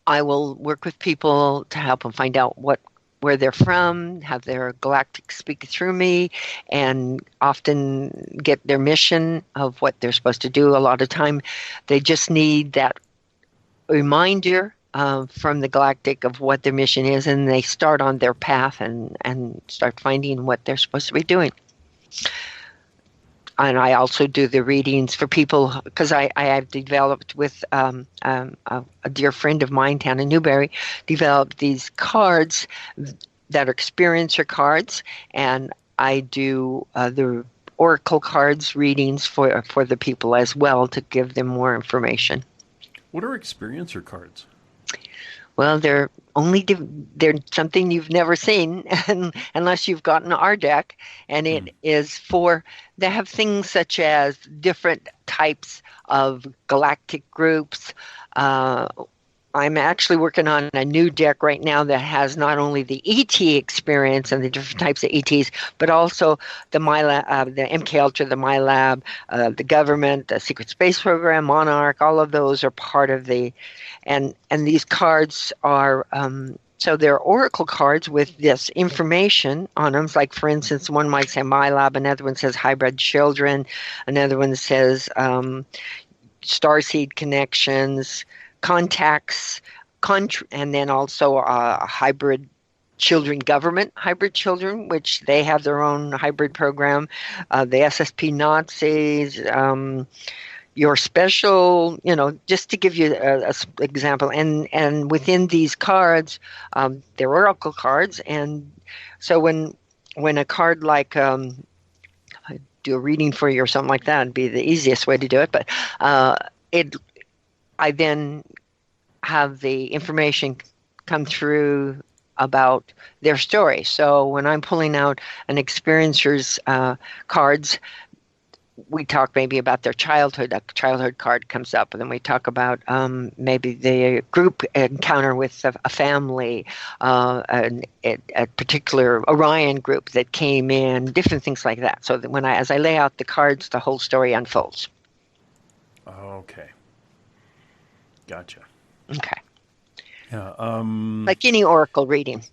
I will work with people to help them find out where they're from, have their galactic speak through me, and often get their mission of what they're supposed to do. A lot of time they just need that reminder from the galactic of what their mission is, and they start on their path and start finding what they're supposed to be doing. I also do the readings for people because I have developed with a dear friend of mine, Tana Newberry, developed these cards that are experiencer cards, and I do the oracle cards readings for the people as well to give them more information. What are experiencer cards? Well, they're something you've never seen unless you've gotten our deck, and it is they have things such as different types of galactic groups. I'm actually working on a new deck right now that has not only the ET experience and the different types of ETs, but also the MyLab, the MK-ultra, the MyLab, the government, the secret space program, Monarch. All of those are part of the, and these cards are. So they're oracle cards with this information on them. Like, for instance, one might say MyLab, another one says hybrid children, another one says starseed connections, contacts, and then also hybrid children, government hybrid children, which they have their own hybrid program, the SSP Nazis, your special, just to give you a example. And within these cards, they're oracle cards. And so when a card like, I do a reading for you or something like that, would be the easiest way to do it. But I then have the information come through about their story. So when I'm pulling out an experiencer's cards, we talk maybe about their childhood. A childhood card comes up, and then we talk about maybe the group encounter with a family, a particular Orion group that came in, different things like that. So that as I lay out the cards, the whole story unfolds. Okay. Gotcha. Okay. Yeah. Like any oracle reading,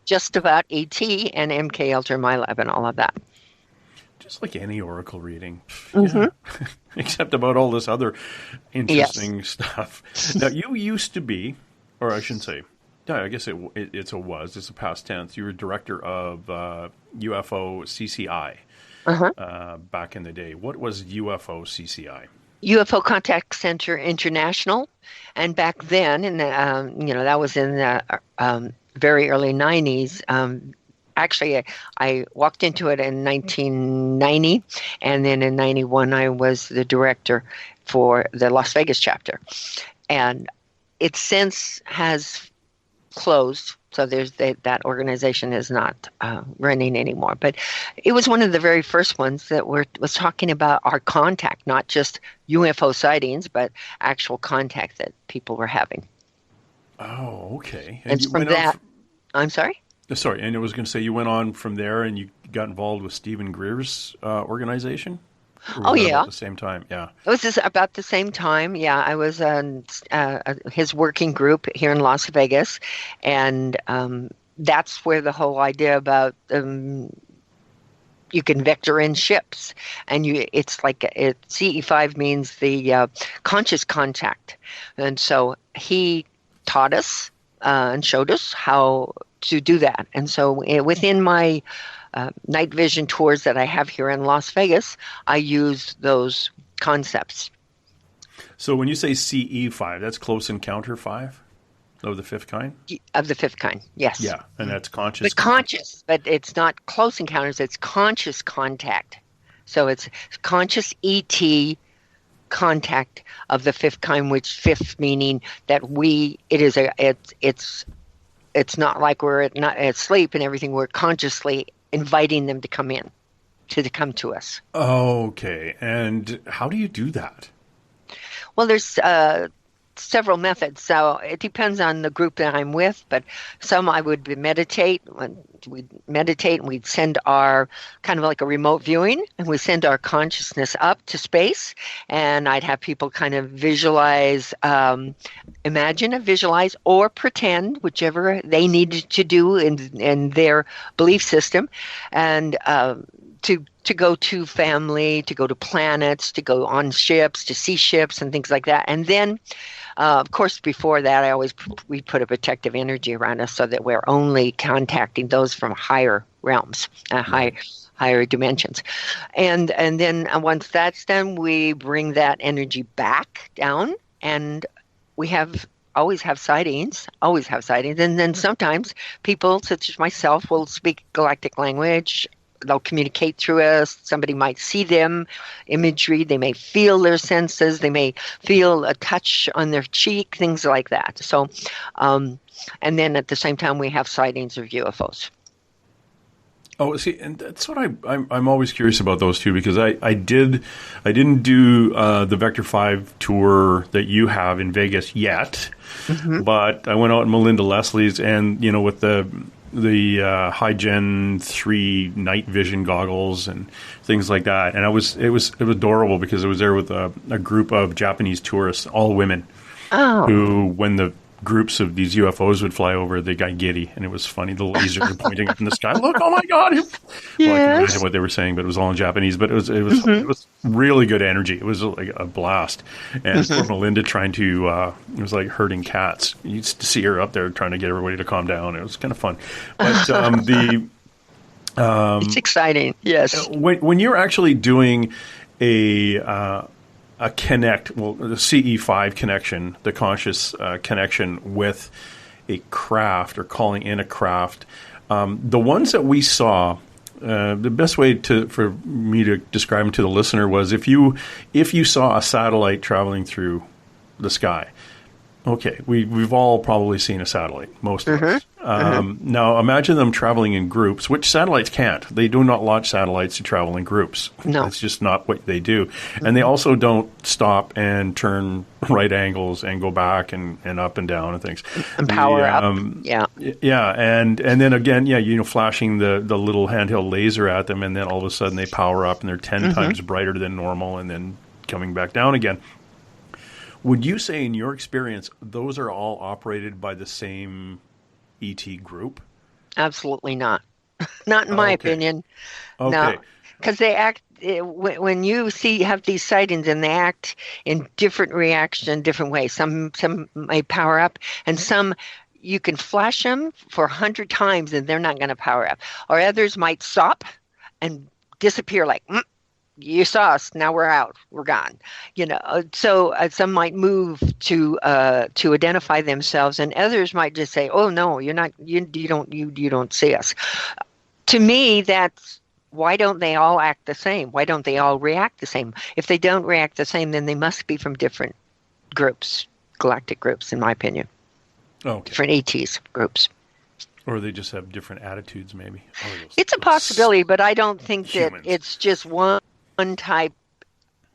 just about ET and MK-ultra, MyLab, and all of that. Just like any oracle reading, yeah. Except about all this other interesting stuff. Now, you used to be, or I shouldn't say, yeah, I guess it's a past tense. You were director of U.F.O.C.C.I. Back in the day. What was U.F.O.C.C.I.? UFO Contact Center International, and back then, that was in the very early 90s. Actually, I walked into it in 1990, and then in 91 I was the director for the Las Vegas chapter. And it since has closed, so that organization is not running anymore. But it was one of the very first ones that was talking about our contact, not just UFO sightings, but actual contact that people were having. Oh, okay. And from that, I'm sorry? Sorry, and I was going to say you went on from there and you got involved with Stephen Greer's organization? About the same time, yeah. It was about the same time, yeah. I was on his working group here in Las Vegas, and that's where the whole idea about you can vector in ships, and it's like CE5 means the conscious contact, and so he taught us and showed us how to do that. And so within my night vision tours that I have here in Las Vegas, I use those concepts. So when you say CE5, that's close encounter 5 of the fifth kind? Of the fifth kind, yes. Yeah, and that's conscious. But it's not close encounters, it's conscious contact. So it's conscious ET contact of the fifth kind, which fifth meaning that it's not like we're at sleep and everything. We're consciously inviting them to come in, to come to us. Okay. And how do you do that? Well, there's several methods. So it depends on the group that I'm with, but some I would meditate. We'd meditate and we'd send our kind of like a remote viewing, and we send our consciousness up to space, and I'd have people kind of visualize, visualize or pretend, whichever they needed to do in their belief system, and to go to family, to go to planets, to go on ships, to see ships and things like that. And then, of course, before that, we put a protective energy around us so that we're only contacting those from higher realms, higher dimensions. And then once that's done, we bring that energy back down, and we always have sightings. And then sometimes people such as myself will speak galactic language. They'll communicate through us. Somebody might see them, imagery. They may feel their senses. They may feel a touch on their cheek, things like that. So, and then at the same time, we have sightings of UFOs. Oh, see, and that's what I'm always curious about those two, because I didn't do the Vector 5 tour that you have in Vegas yet, but I went out in Melinda Leslie's, and with the high gen 3 night vision goggles and things like that, and it was adorable because I was there with a group of Japanese tourists, all women, who, when the groups of these UFOs would fly over, they got giddy, and it was funny. The lasers were pointing up in the sky. Look! Oh my God! Yes. Well, I can imagine what they were saying, but it was all in Japanese. But it was really good energy. It was like a blast. And poor Melinda trying to it was like herding cats. You used to see her up there trying to get everybody to calm down. It was kind of fun. But it's exciting. Yes. When you're actually doing a connect, well, the CE5 connection, the conscious connection with a craft, or calling in a craft. The ones that we saw, the best way for me to describe them to the listener was if you saw a satellite traveling through the sky. Okay, we've all probably seen a satellite, most of us. Now, imagine them traveling in groups, which satellites can't. They do not launch satellites to travel in groups. No. That's just not what they do. And they also don't stop and turn right angles and go back and up and down and things. And power up. Yeah. Yeah, and then again, flashing the little handheld laser at them, and then all of a sudden they power up and they're 10 times brighter than normal, and then coming back down again. Would you say, in your experience, those are all operated by the same ET group? Absolutely not. Not in my opinion. Okay. No, because they act, when you have these sightings, and they act in different reaction, different ways. Some may power up, and some you can flash them for 100 times and they're not going to power up. Or others might stop and disappear like, you saw us, now we're out, we're gone. So some might move to identify themselves, and others might just say, "Oh no, you're not. You don't see us." To me, that's why don't they all act the same? Why don't they all react the same? If they don't react the same, then they must be from different groups, galactic groups, in my opinion. Okay. Different ETs groups. Or they just have different attitudes, maybe. It's a possibility, but I don't think humans. that it's just one type,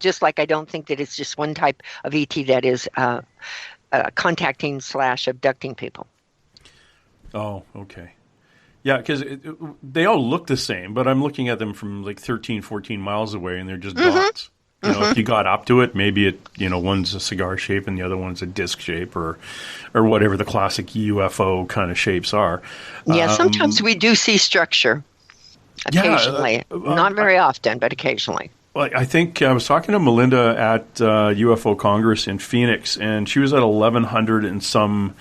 just like I don't think that it's just one type of ET that is contacting / abducting people. Oh, okay. Yeah, because they all look the same, but I'm looking at them from like 13, 14 miles away, and they're just dots. If you got up to it, maybe one's a cigar shape and the other one's a disc shape, or whatever the classic UFO kind of shapes are. Yeah, sometimes we do see structure. Occasionally. Not very often, but occasionally. Well, I think I was talking to Melinda at UFO Congress in Phoenix, and she was at 1,100 and some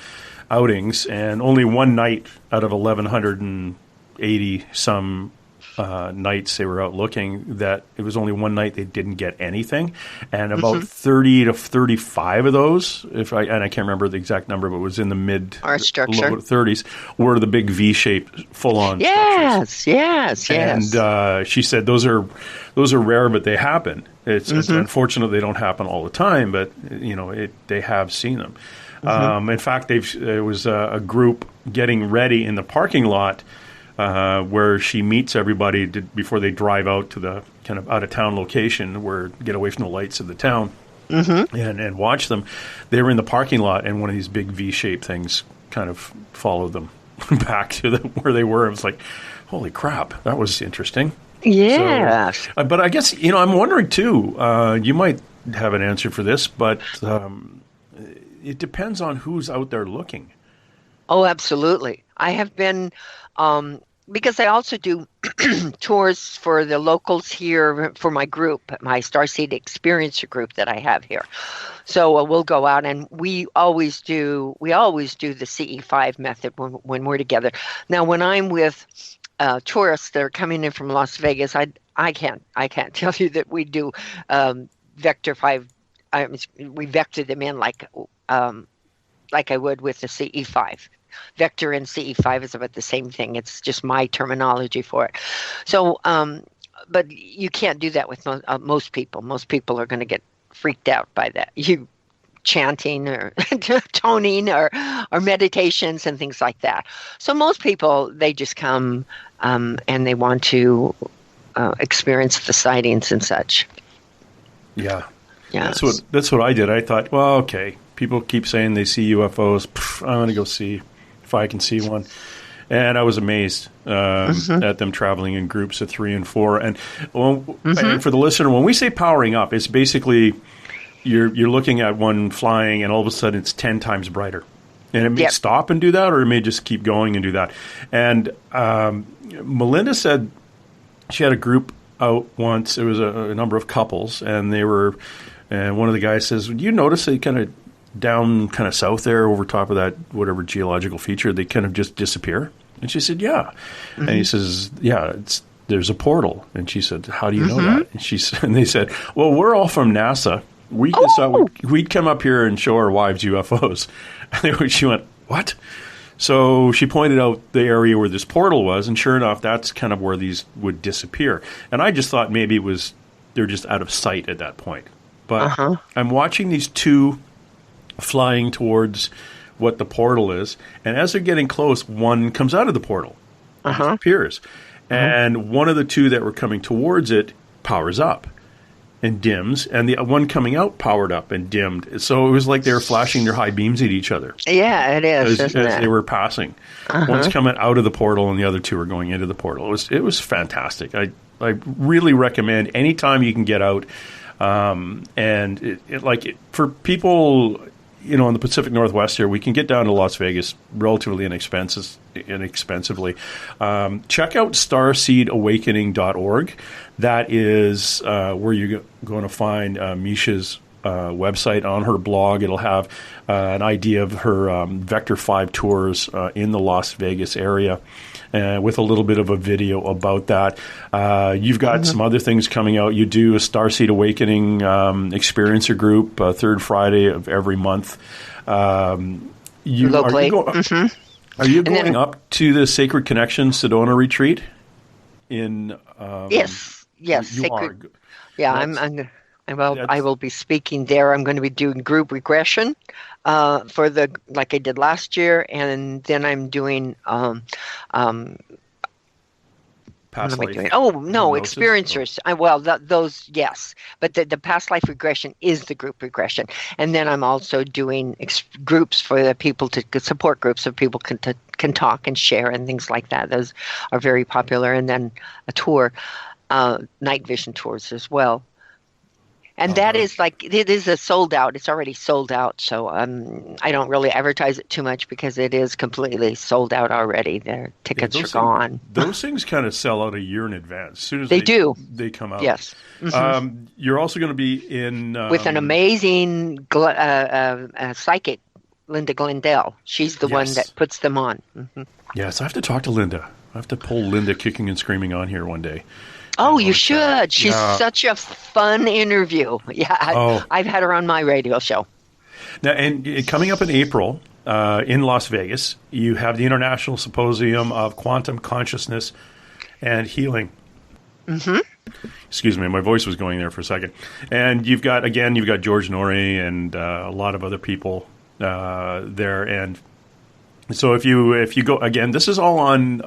outings, and only one night out of 1,180 some nights they were out looking, that it was only one night they didn't get anything, and about 30 to 35 of those, and I can't remember the exact number, but it was in the mid low 30s, were the big V-shaped full-on structures. Yes. And she said those are rare, but they happen. It's unfortunate they don't happen all the time, but they have seen them. In fact, there was a group getting ready in the parking lot where she meets everybody before they drive out to the kind of out-of-town location where get away from the lights of the town and watch them. They were in the parking lot, and one of these big V-shaped things kind of followed them back to where they were. It was like, holy crap, that was interesting. Yeah. So, but I guess, I'm wondering, too, you might have an answer for this, but it depends on who's out there looking. Oh, absolutely. I have been... because I also do tours for the locals here for my group, my Starseed Experiencer group that I have here. So we'll go out, and we always do the CE5 method when we're together. Now, when I'm with tourists that are coming in from Las Vegas, I can't tell you that we do vector 5. We vector them in like I would with the CE5. Vector and CE5 is about the same thing. It's just my terminology for it. So, but you can't do that with most people. Most people are going to get freaked out by that. You chanting or toning or meditations and things like that. So most people, they just come and they want to experience the sightings and such. Yeah. Yeah. That's what I did. I thought, well, okay, people keep saying they see UFOs. I'm going to go see if I can see one. And I was amazed at them traveling in groups of 3 and 4. And for the listener, when we say powering up, it's basically you're looking at one flying, and all of a sudden it's 10 times brighter. And it may stop and do that, or it may just keep going and do that. And Melinda said she had a group out once. It was a number of couples, and they were. And one of the guys says, "Do you notice they kind of down, kind of south there, over top of that whatever geological feature, they kind of just disappear?" And she said, "Yeah." And he says, "Yeah, there's a portal." And she said, "How do you know that?" And they said, "Well, we're all from NASA. We just thought we'd come up here and show our wives UFOs." And she went, "What?" So she pointed out the area where this portal was, and sure enough, that's kind of where these would disappear. And I just thought maybe they're just out of sight at that point. But I'm watching these two flying towards what the portal is, and as they're getting close, one comes out of the portal, disappears, and one of the two that were coming towards it powers up and dims, and the one coming out powered up and dimmed. So it was like they were flashing their high beams at each other. Yeah, it is. As they were passing. One's coming out of the portal, and the other two were going into the portal. It was fantastic. I really recommend anytime you can get out. And for people, in the Pacific Northwest here, we can get down to Las Vegas relatively inexpensively. Check out starseedawakening.org. That is where you're going to find Miesha's website. On her blog, it'll have an idea of her Vector 5 tours in the Las Vegas area. With a little bit of a video about that. You've got some other things coming out. You do a Starseed Awakening Experiencer group, third Friday of every month. Locally. Are you going up to the Sacred Connection Sedona retreat? Yes. Sacred. Yeah, I will be speaking there. I'm going to be doing group regression like I did last year, and then I'm doing past life. Experiencers. Those, yes, but the past life regression is the group regression, and then I'm also doing groups for the people support groups so people can talk and share and things like that. Those are very popular, and then a tour, night vision tours as well. And that is it is a sold out. It's already sold out. So I don't really advertise it too much because it is completely sold out already. Their tickets are gone. Those things kind of sell out a year in advance. As soon as they do, they come out. Yes. You're also going to be in with an amazing psychic, Linda Glendale. She's the one that puts them on. Yes, I have to talk to Linda. I have to pull Linda kicking and screaming on here one day. Oh, you should. She's such a fun interview. Yeah, I've had her on my radio show. Now, and coming up in April in Las Vegas, you have the International Symposium of Quantum Consciousness and Healing. Excuse me, my voice was going there for a second. And you've got George Norrie and a lot of other people there. And so if you go, again, this is all on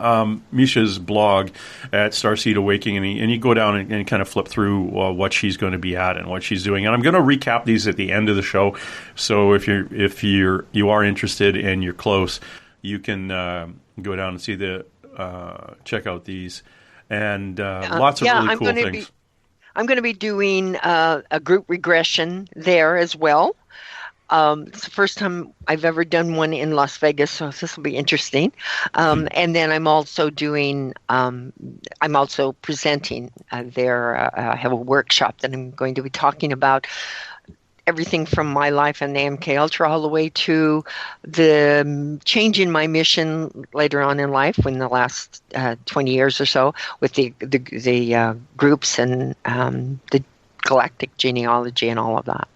Miesha's blog at Starseed Awakening, and you go down and kind of flip through what she's going to be at and what she's doing. And I'm going to recap these at the end of the show. So if you are interested and you're close, you can go down and see check out these and lots of really cool things. I'm going to be doing a group regression there as well. It's the first time I've ever done one in Las Vegas, so this will be interesting. And then I'm also doing, I'm also presenting there. I have a workshop that I'm going to be talking about everything from my life and the MK-ultra all the way to the change in my mission later on in life in the last 20 years or so with the groups and the galactic genealogy and all of that.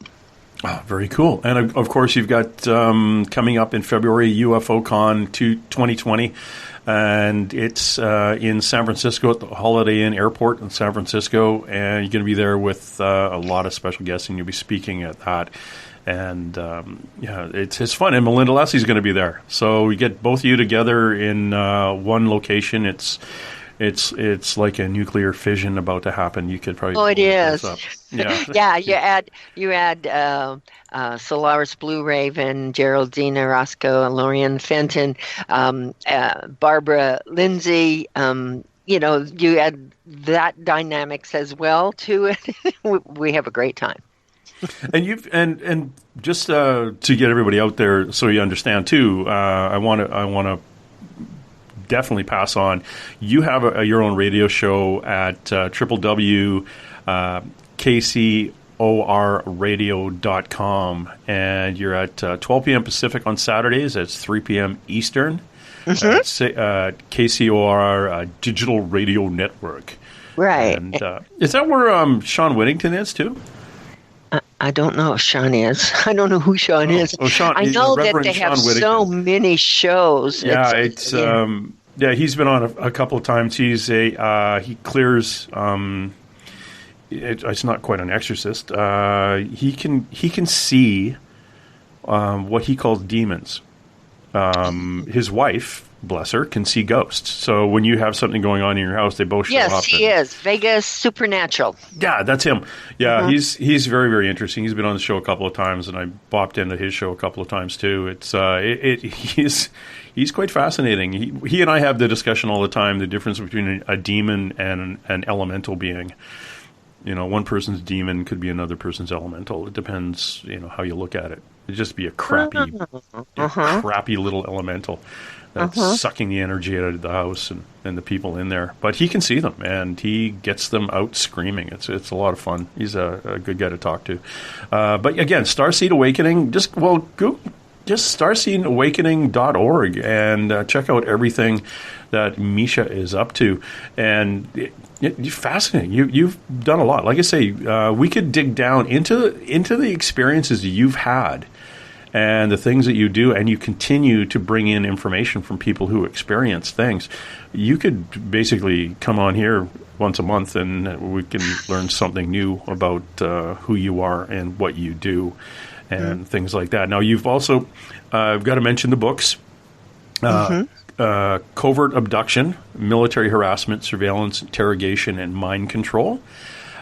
Oh, very cool. And of course, you've got coming up in February, UFO.Con 2020. And it's in San Francisco at the Holiday Inn Airport in San Francisco. And you're going to be there with a lot of special guests, and you'll be speaking at that. And, it's fun. And Melinda Leslie's going to be there. So we get both of you together in one location. It's like a nuclear fission about to happen. You could probably it is. Yeah. Yeah. You add Solaris Blue Raven, Geraldine Orozco, Lorian Fenton, Barbara Lindsay. You add that dynamics as well to it. We have a great time. And just to get everybody out there so you understand too, I want to definitely pass on. You have your own radio show at www.kcorradio.com, and you're at 12 p.m. Pacific on Saturdays. It's 3 p.m. Eastern. Mm-hmm. KCOR Digital Radio Network. Right. And is that where Sean Whittington is too? I don't know if Sean is. I don't know who Sean is. Oh, Sean, I know that Reverend they have Sean so many shows. Yeah, he's been on a couple of times. He clears. It's not quite an exorcist. He can see what he calls demons. His wife, bless her, can see ghosts. So when you have something going on in your house, they both show up. Yes, he is. Vegas Supernatural. Yeah, that's him. Yeah, he's very, very interesting. He's been on the show a couple of times, and I bopped into his show a couple of times too. He's quite fascinating. He and I have the discussion all the time, the difference between a demon and an elemental being. One person's demon could be another person's elemental. It depends, how you look at it. It'd just be a crappy little elemental that's sucking the energy out of the house and the people in there. But he can see them, and he gets them out screaming. It's a lot of fun. He's a good guy to talk to. But again, Starseed Awakening, just starseedawakening.org and check out everything that Miesha is up to. And you're fascinating. You've done a lot. Like I say, we could dig down into the experiences you've had and the things that you do, and you continue to bring in information from people who experience things. You could basically come on here once a month, and we can learn something new about who you are and what you do and things like that. Now, you've also I've got to mention the books. Covert Abduction, Military Harassment, Surveillance, Interrogation, and Mind Control.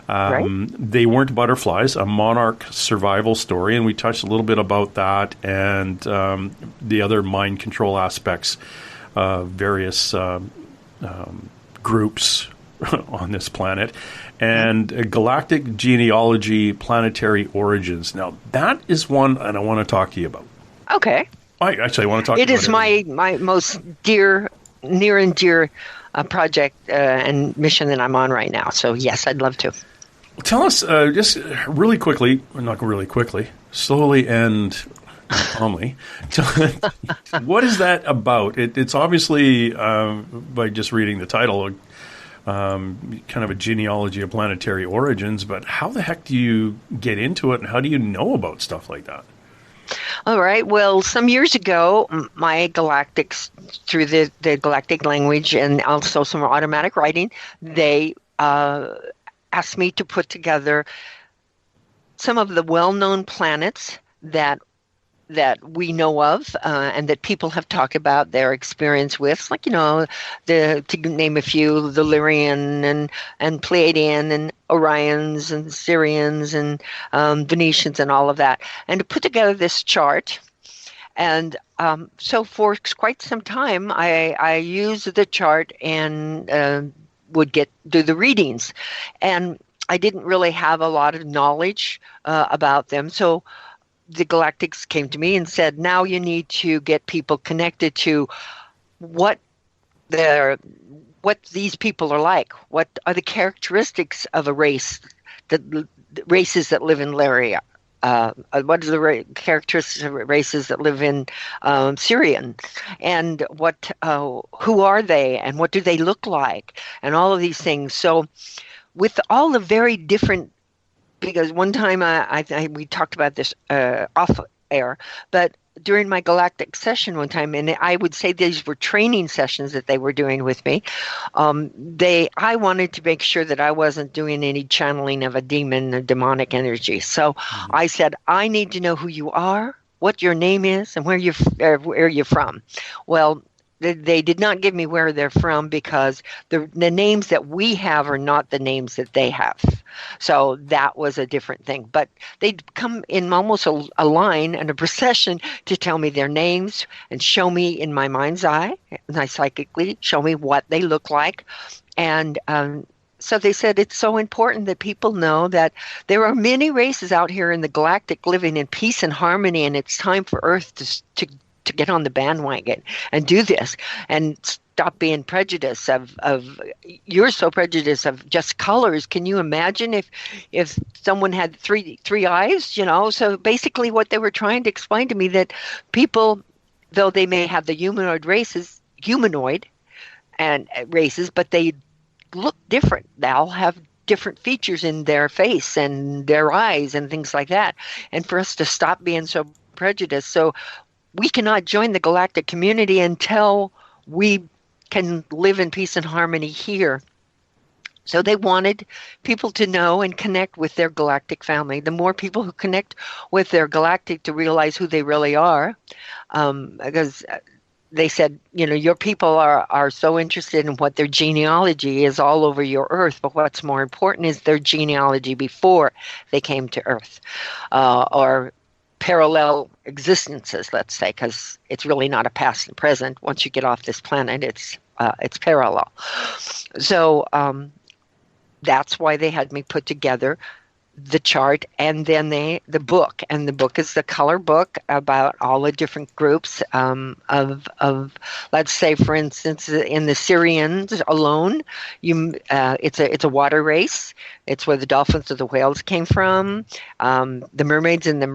They Weren't Butterflies, a monarch survival story, and we touched a little bit about that and the other mind control aspects of various groups on this planet. And Galactic Genealogy, Planetary Origins. Now, that is one that I want to talk to you about. Okay. I want to talk to you about it. It is my most near and dear project and mission that I'm on right now. So, yes, I'd love to. Tell us, just really quickly, not really quickly, slowly and calmly, what is that about? It's obviously, by just reading the title, kind of a genealogy of planetary origins, but how the heck do you get into it, and how do you know about stuff like that? All right. Well, some years ago, my galactics, through the galactic language and also some automatic writing, they asked me to put together some of the well-known planets that we know of and that people have talked about their experience with, like, to name a few, the Lyrian and Pleiadian and Orions and Sirians and Venetians and all of that, and to put together this chart. And so for quite some time, I used the chart and would do the readings. And I didn't really have a lot of knowledge about them. So the Galactics came to me and said, now you need to get people connected to what these people are like. What are the characteristics of a race, the races that live in Lyria? what are the characteristics of races that live in Syrian, and who are they, and what do they look like, and all of these things. So with all the very different, because one time we talked about this off air, but during my galactic session one time, and I would say these were training sessions that they were doing with me, I wanted to make sure that I wasn't doing any channeling of a demon or demonic energy. So I said, I need to know who you are, what your name is, and where you're from. Well, they did not give me where they're from, because the names that we have are not the names that they have. So that was a different thing. But they'd come in almost a line and a procession to tell me their names and show me in my mind's eye, and I psychically show me what they look like. And so they said it's so important that people know that there are many races out here in the galactic living in peace and harmony, and it's time for Earth to get on the bandwagon and do this and stop being prejudiced of you're so prejudiced of just colors. Can you imagine if someone had three eyes, So basically what they were trying to explain to me, that people, though they may have the humanoid and races, but they look different. They all have different features in their face and their eyes and things like that. And for us to stop being so prejudiced. So we cannot join the galactic community until we can live in peace and harmony here. So they wanted people to know and connect with their galactic family. The more people who connect with their galactic to realize who they really are, because they said, your people are so interested in what their genealogy is all over your Earth, but what's more important is their genealogy before they came to Earth, or parallel existences, let's say, because it's really not a past and present. Once you get off this planet, it's parallel. So that's why they had me put together the chart and then the book. And the book is the color book about all the different groups of let's say, for instance, in the Syrians alone, it's a water race. It's where the dolphins or the whales came from. The mermaids and the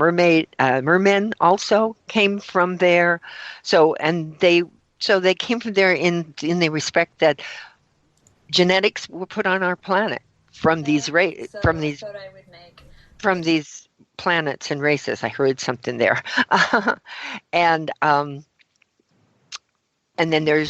mermen also came from there. So they came from there in the respect that genetics were put on our planet from these planets and races. I heard something there. And then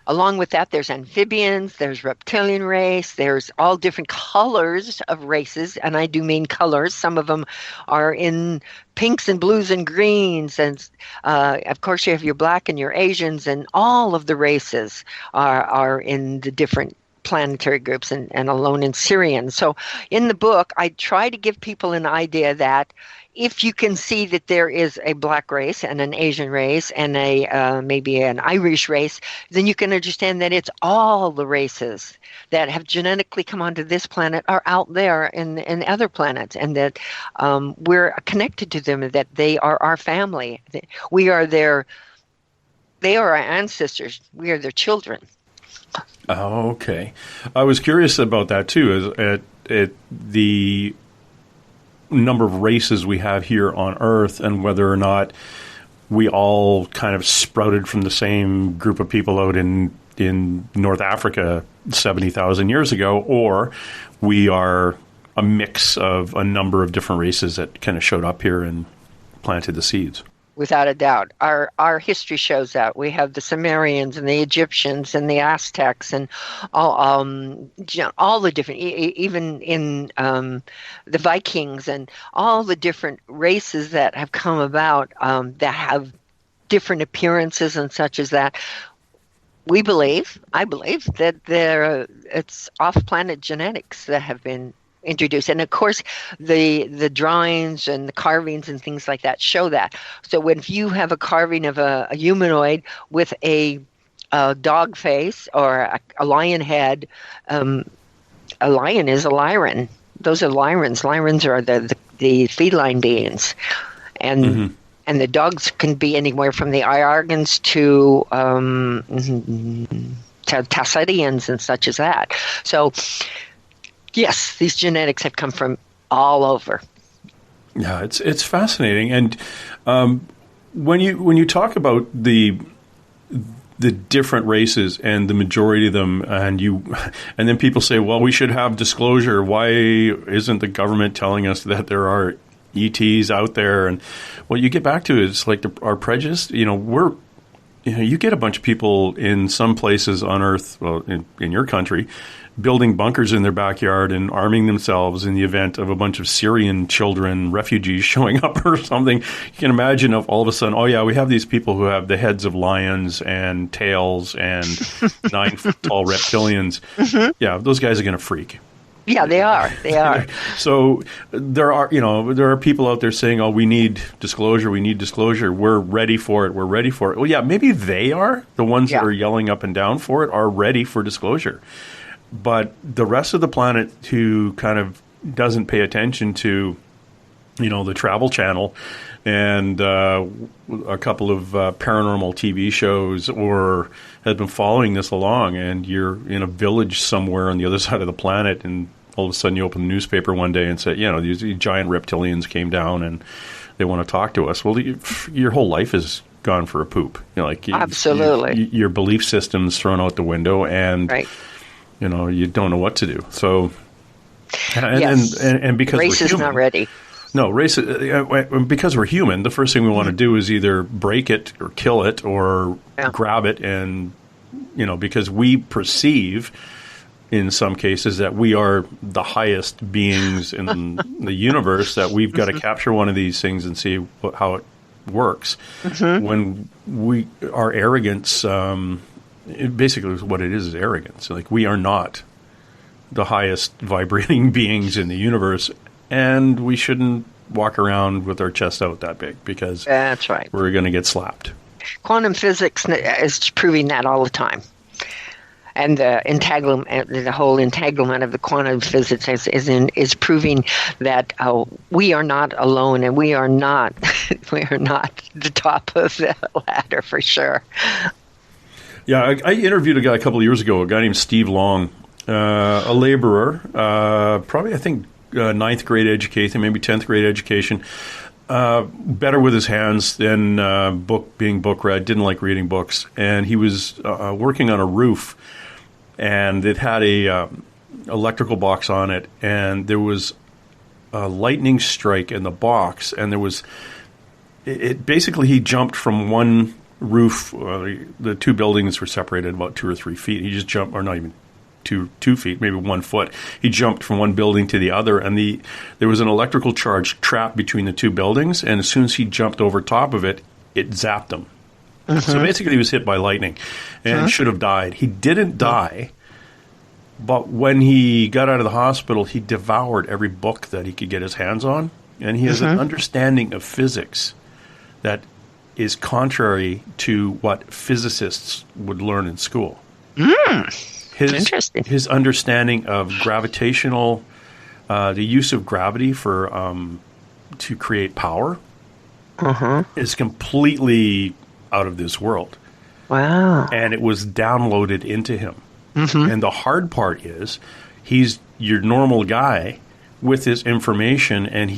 along with that, there's amphibians, there's reptilian race, there's all different colors of races, and I do mean colors. Some of them are in pinks and blues and greens, and of course you have your black and your Asians, and all of the races are in the different planetary groups and alone in Syrian. So in the book, I try to give people an idea that if you can see that there is a black race and an Asian race and a maybe an Irish race, then you can understand that it's all the races that have genetically come onto this planet are out there in other planets, and that we're connected to them, that they are our family. They are our ancestors. We are their children. Oh, okay. I was curious about that too, at the number of races we have here on Earth, and whether or not we all kind of sprouted from the same group of people out in North Africa 70,000 years ago, or we are a mix of a number of different races that kind of showed up here and planted the seeds. Without a doubt. Our history shows that. We have the Sumerians and the Egyptians and the Aztecs and all the different, even in the Vikings, and all the different races that have come about that have different appearances and such as that. I believe that it's off-planet genetics that have been introduced. And of course, the drawings and the carvings and things like that show that. So when you have a carving of a humanoid with a dog face or a lion head, a lion is a lyran. Those are lyrans. Lyrans are the feline beings. And and the dogs can be anywhere from the Iargans to Tassadians and such as that. So yes, these genetics have come from all over. Yeah, it's fascinating. And when you talk about the different races and the majority of them, and then people say, well, we should have disclosure. Why isn't the government telling us that there are ETs out there? And what you get back to is like our prejudice. You get a bunch of people in some places on Earth, well, in your country, building bunkers in their backyard and arming themselves in the event of a bunch of Syrian children, refugees showing up or something. You can imagine if all of a sudden, oh yeah, we have these people who have the heads of lions and tails and 9-foot-tall reptilians. Mm-hmm. Yeah, those guys are going to freak. Yeah, they are. They are. So there are people out there saying, "Oh, we need disclosure. We need disclosure. We're ready for it. We're ready for it." Well, yeah, maybe they are. The ones that are yelling up and down for it are ready for disclosure. But the rest of the planet who kind of doesn't pay attention to, the Travel Channel and a couple of paranormal TV shows, or has been following this along, and you're in a village somewhere on the other side of the planet, and all of a sudden you open the newspaper one day and say, these giant reptilians came down and they want to talk to us. Well, your whole life is gone for a poop. Absolutely. Your belief system's thrown out the window, and right. You don't know what to do. So, and because race we're human, is not ready. No, race because we're human. The first thing we want to do is either break it or kill it or grab it, and because we perceive, in some cases, that we are the highest beings in the universe. That we've got to capture one of these things and see how it works. Mm-hmm. When our arrogance. Basically, what it is arrogance. Like, we are not the highest vibrating beings in the universe, and we shouldn't walk around with our chest out that big, because that's right. We're going to get slapped. Quantum physics is proving that all the time. And the whole entanglement of the quantum physics is proving that we are not alone, and we are not the top of the ladder for sure. Yeah, I interviewed a guy a couple of years ago, a guy named Steve Long, a laborer, probably I think 9th grade education, maybe 10th grade education, better with his hands than being book read, didn't like reading books, and he was working on a roof, and it had a electrical box on it, and there was a lightning strike in the box, and there was basically he jumped from one roof. The two buildings were separated about 2 or 3 feet. He just jumped, or not even 2 feet, maybe 1 foot. He jumped from one building to the other, and there was an electrical charge trapped between the two buildings, and as soon as he jumped over top of it, it zapped him. Mm-hmm. So basically he was hit by lightning and should have died. He didn't die, but when he got out of the hospital, he devoured every book that he could get his hands on, and he has an understanding of physics that is contrary to what physicists would learn in school. Interesting. His understanding of gravitational, the use of gravity to create power, is completely out of this world. Wow! And it was downloaded into him. Mm-hmm. And the hard part is, he's your normal guy with this information, and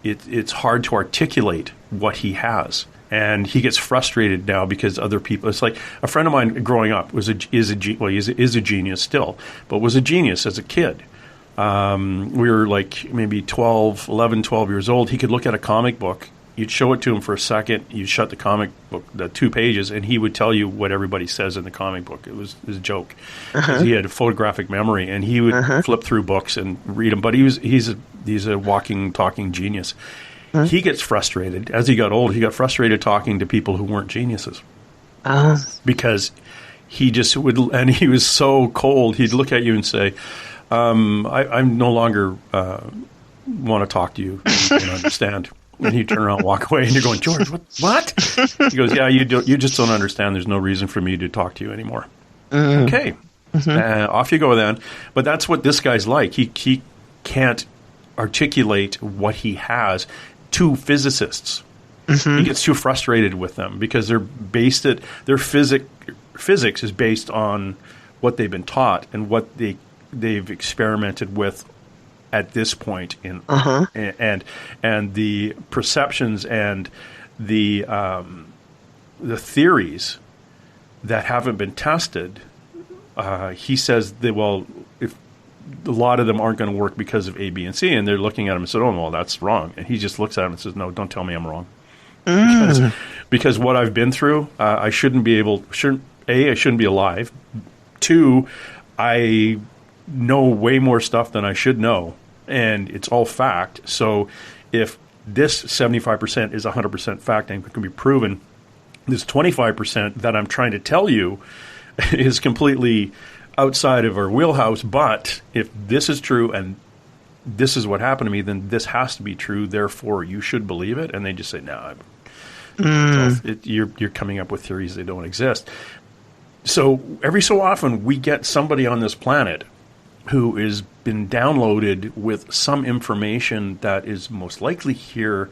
it's hard to articulate what he has. And he gets frustrated now because other people. It's like a friend of mine growing up is a genius still, but was a genius as a kid. We were like maybe 11, 12 years old. He could look at a comic book. You'd show it to him for a second. You'd shut the comic book, the 2 pages, and he would tell you what everybody says in the comic book. It was a joke. He had a photographic memory, and he would flip through books and read them. But he's a walking, talking genius. He gets frustrated. As he got old, he got frustrated talking to people who weren't geniuses. Because he just would, and he was so cold, he'd look at you and say, I no longer want to talk to you and understand. And he'd turn around and walk away, and you're going, George, what? He goes, yeah, you just don't understand. There's no reason for me to talk to you anymore. Okay. Off you go then. But that's what this guy's like. He can't articulate what he has to physicists. He gets too frustrated with them because their physics is based on what they've been taught and what they've experimented with at this point in and the perceptions and the theories that haven't been tested. He says that, well, if a lot of them aren't going to work because of A, B, and C, and they're looking at him and said, "Oh, well, that's wrong," and he just looks at him and says, "No, don't tell me I'm wrong." Because what I've been through, I shouldn't be alive. 2, I know way more stuff than I should know, and it's all fact. So if this 75% is 100% fact and can be proven, this 25% that I'm trying to tell you is completely outside of our wheelhouse. But if this is true and this is what happened to me, then this has to be true. Therefore, you should believe it. And they just say, "No, you're coming up with theories that don't exist." So every so often we get somebody on this planet who has been downloaded with some information that is most likely here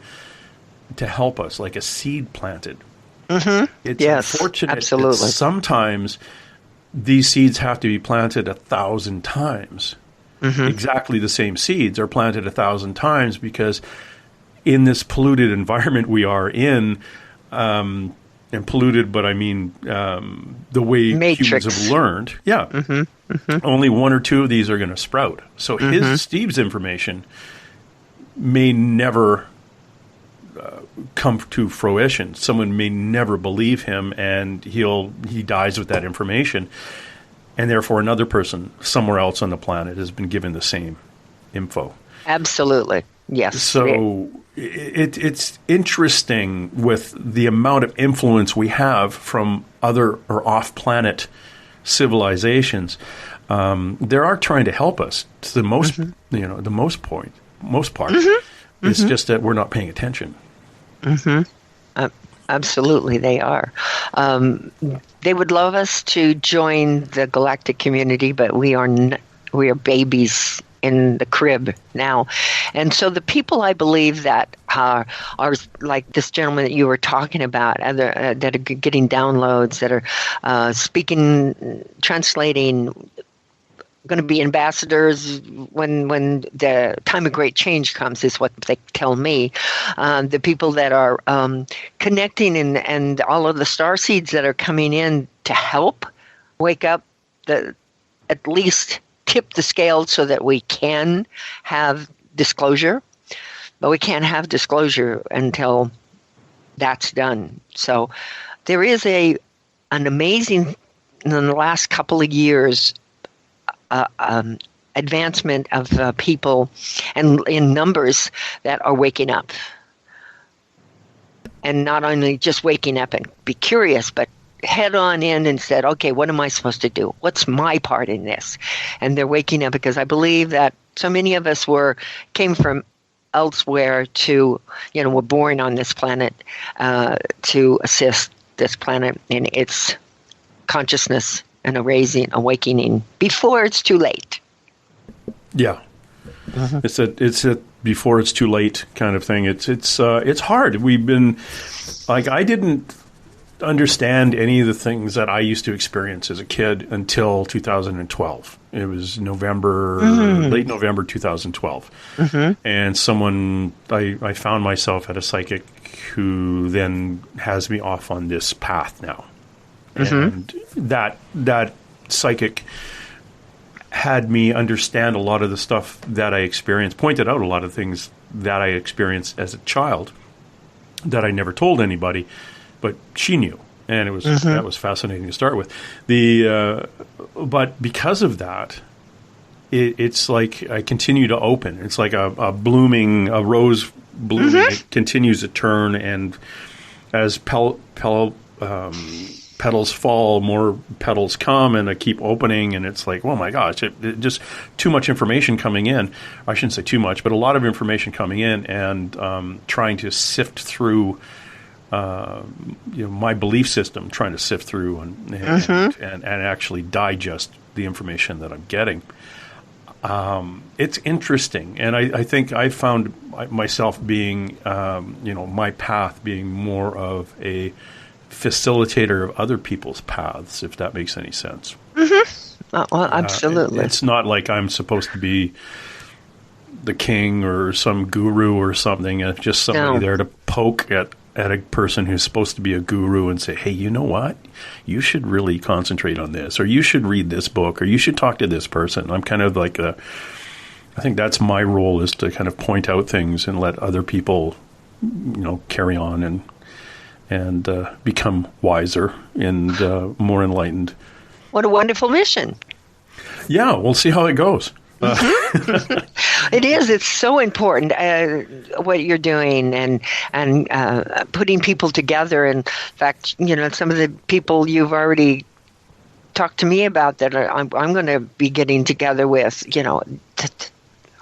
to help us, like a seed planted. It's unfortunate that sometimes these seeds have to be planted 1,000 times. Exactly the same seeds are planted 1,000 times because in this polluted environment we are in, and polluted, but I mean the way Matrix. humans have learned. Yeah. Only 1 or 2 of these are going to sprout. So Steve's information may never come to fruition. Someone may never believe him, and he dies with that information. And therefore another person somewhere else on the planet has been given the same info. Absolutely. Yes. So it's interesting with the amount of influence we have from other or off-planet civilizations. They are trying to help us to the most, the most part. It's just that we're not paying attention. Absolutely, they are. They would love us to join the galactic community, but we are babies in the crib now. And so the people I believe that are like this gentleman that you were talking about, that are getting downloads, that are speaking, translating, going to be ambassadors when the time of great change comes, is what they tell me. The people that are connecting and all of the starseeds that are coming in to help wake up, at least tip the scale so that we can have disclosure. But we can't have disclosure until that's done. So there is an amazing, in the last couple of years, advancement of people and in numbers that are waking up. And not only just waking up and be curious, but head on in and said, okay, what am I supposed to do? What's my part in this? And they're waking up because I believe that so many of us came from elsewhere to, were born on this planet to assist this planet in its consciousness and awakening before it's too late. Yeah. It's a before it's too late kind of thing. It's hard. We've been I didn't understand any of the things that I used to experience as a kid until 2012. It was late November 2012. And I found myself at a psychic who then has me off on this path now. And that psychic had me understand a lot of the stuff that I experienced, pointed out a lot of things that I experienced as a child that I never told anybody, but she knew, and it was that was fascinating to start with. But because of that, it's like I continue to open. It's like a rose blooming. It continues to turn, and as petals fall, more petals come, and I keep opening, and it's like, oh my gosh, it just too much information coming in. I shouldn't say too much, but a lot of information coming in, and trying to sift through my belief system, trying to sift through and actually digest the information that I'm getting. It's interesting, and I think I found myself being, my path being more of a facilitator of other people's paths, if that makes any sense. Well, absolutely. It's not like I'm supposed to be the king or some guru or something. It's just somebody there to poke at a person who's supposed to be a guru and say, hey, you know what? You should really concentrate on this, or you should read this book, or you should talk to this person. I'm kind of like I think that's my role, is to kind of point out things and let other people, carry on and become wiser and more enlightened. What a wonderful mission. Yeah, we'll see how it goes. It is. It's so important what you're doing and putting people together. In fact, some of the people you've already talked to me about that I'm going to be getting together with.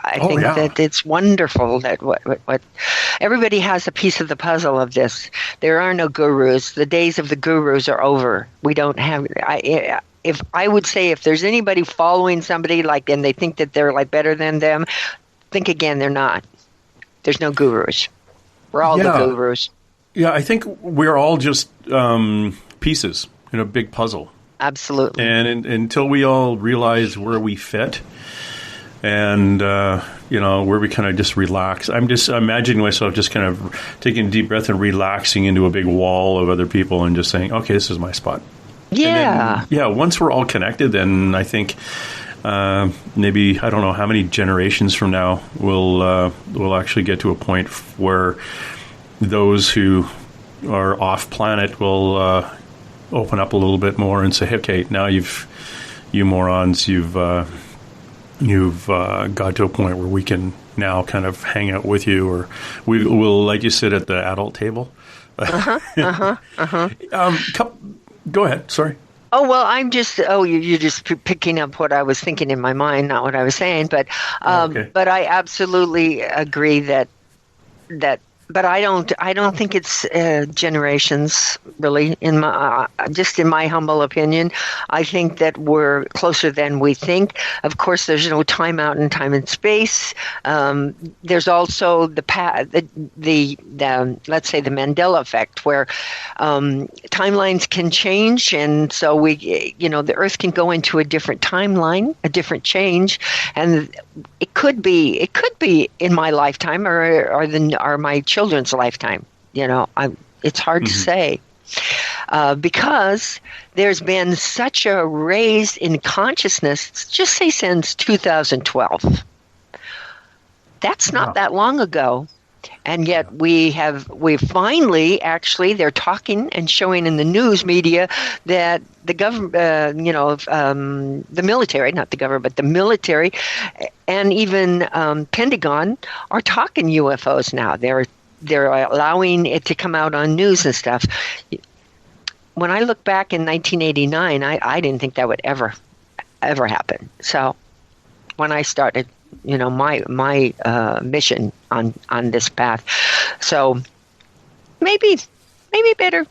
I think that it's wonderful that what everybody has a piece of the puzzle of this. There are no gurus. The days of the gurus are over. We don't have. If I would say, if there's anybody following somebody and they think that they're better than them, think again. They're not. There's no gurus. We're all the gurus. Yeah, I think we're all just pieces in a big puzzle. Absolutely. And until we all realize where we fit, and where we kind of just relax. I'm imagining myself just kind of taking a deep breath and relaxing into a big wall of other people and just saying, okay, this is my spot. Yeah. Then, once we're all connected, then I think maybe, I don't know how many generations from now we'll actually get to a point where those who are off planet will open up a little bit more and say, okay, now you morons, you've got to a point where we can now kind of hang out with you, or we'll let you sit at the adult table. Go ahead. Sorry. Oh, well, I'm just, you're just picking up what I was thinking in my mind, not what I was saying. But but I absolutely agree that but I don't think it's generations, really. In my humble opinion, I think that we're closer than we think. Of course, there's no time out in time and space. There's also the let's say the Mandela effect, where timelines can change, and so the Earth can go into a different timeline, a different change, and it could be in my lifetime or my children's lifetime. It's hard to say because there's been such a raise in consciousness, just say since 2012. That's not that long ago. And yet we finally, actually, they're talking and showing in the news media that the government, the military, not the government, but the military, and even Pentagon are talking UFOs now. They're allowing it to come out on news and stuff. When I look back in 1989, I didn't think that would ever happen. So when I started, my mission on this path. So maybe better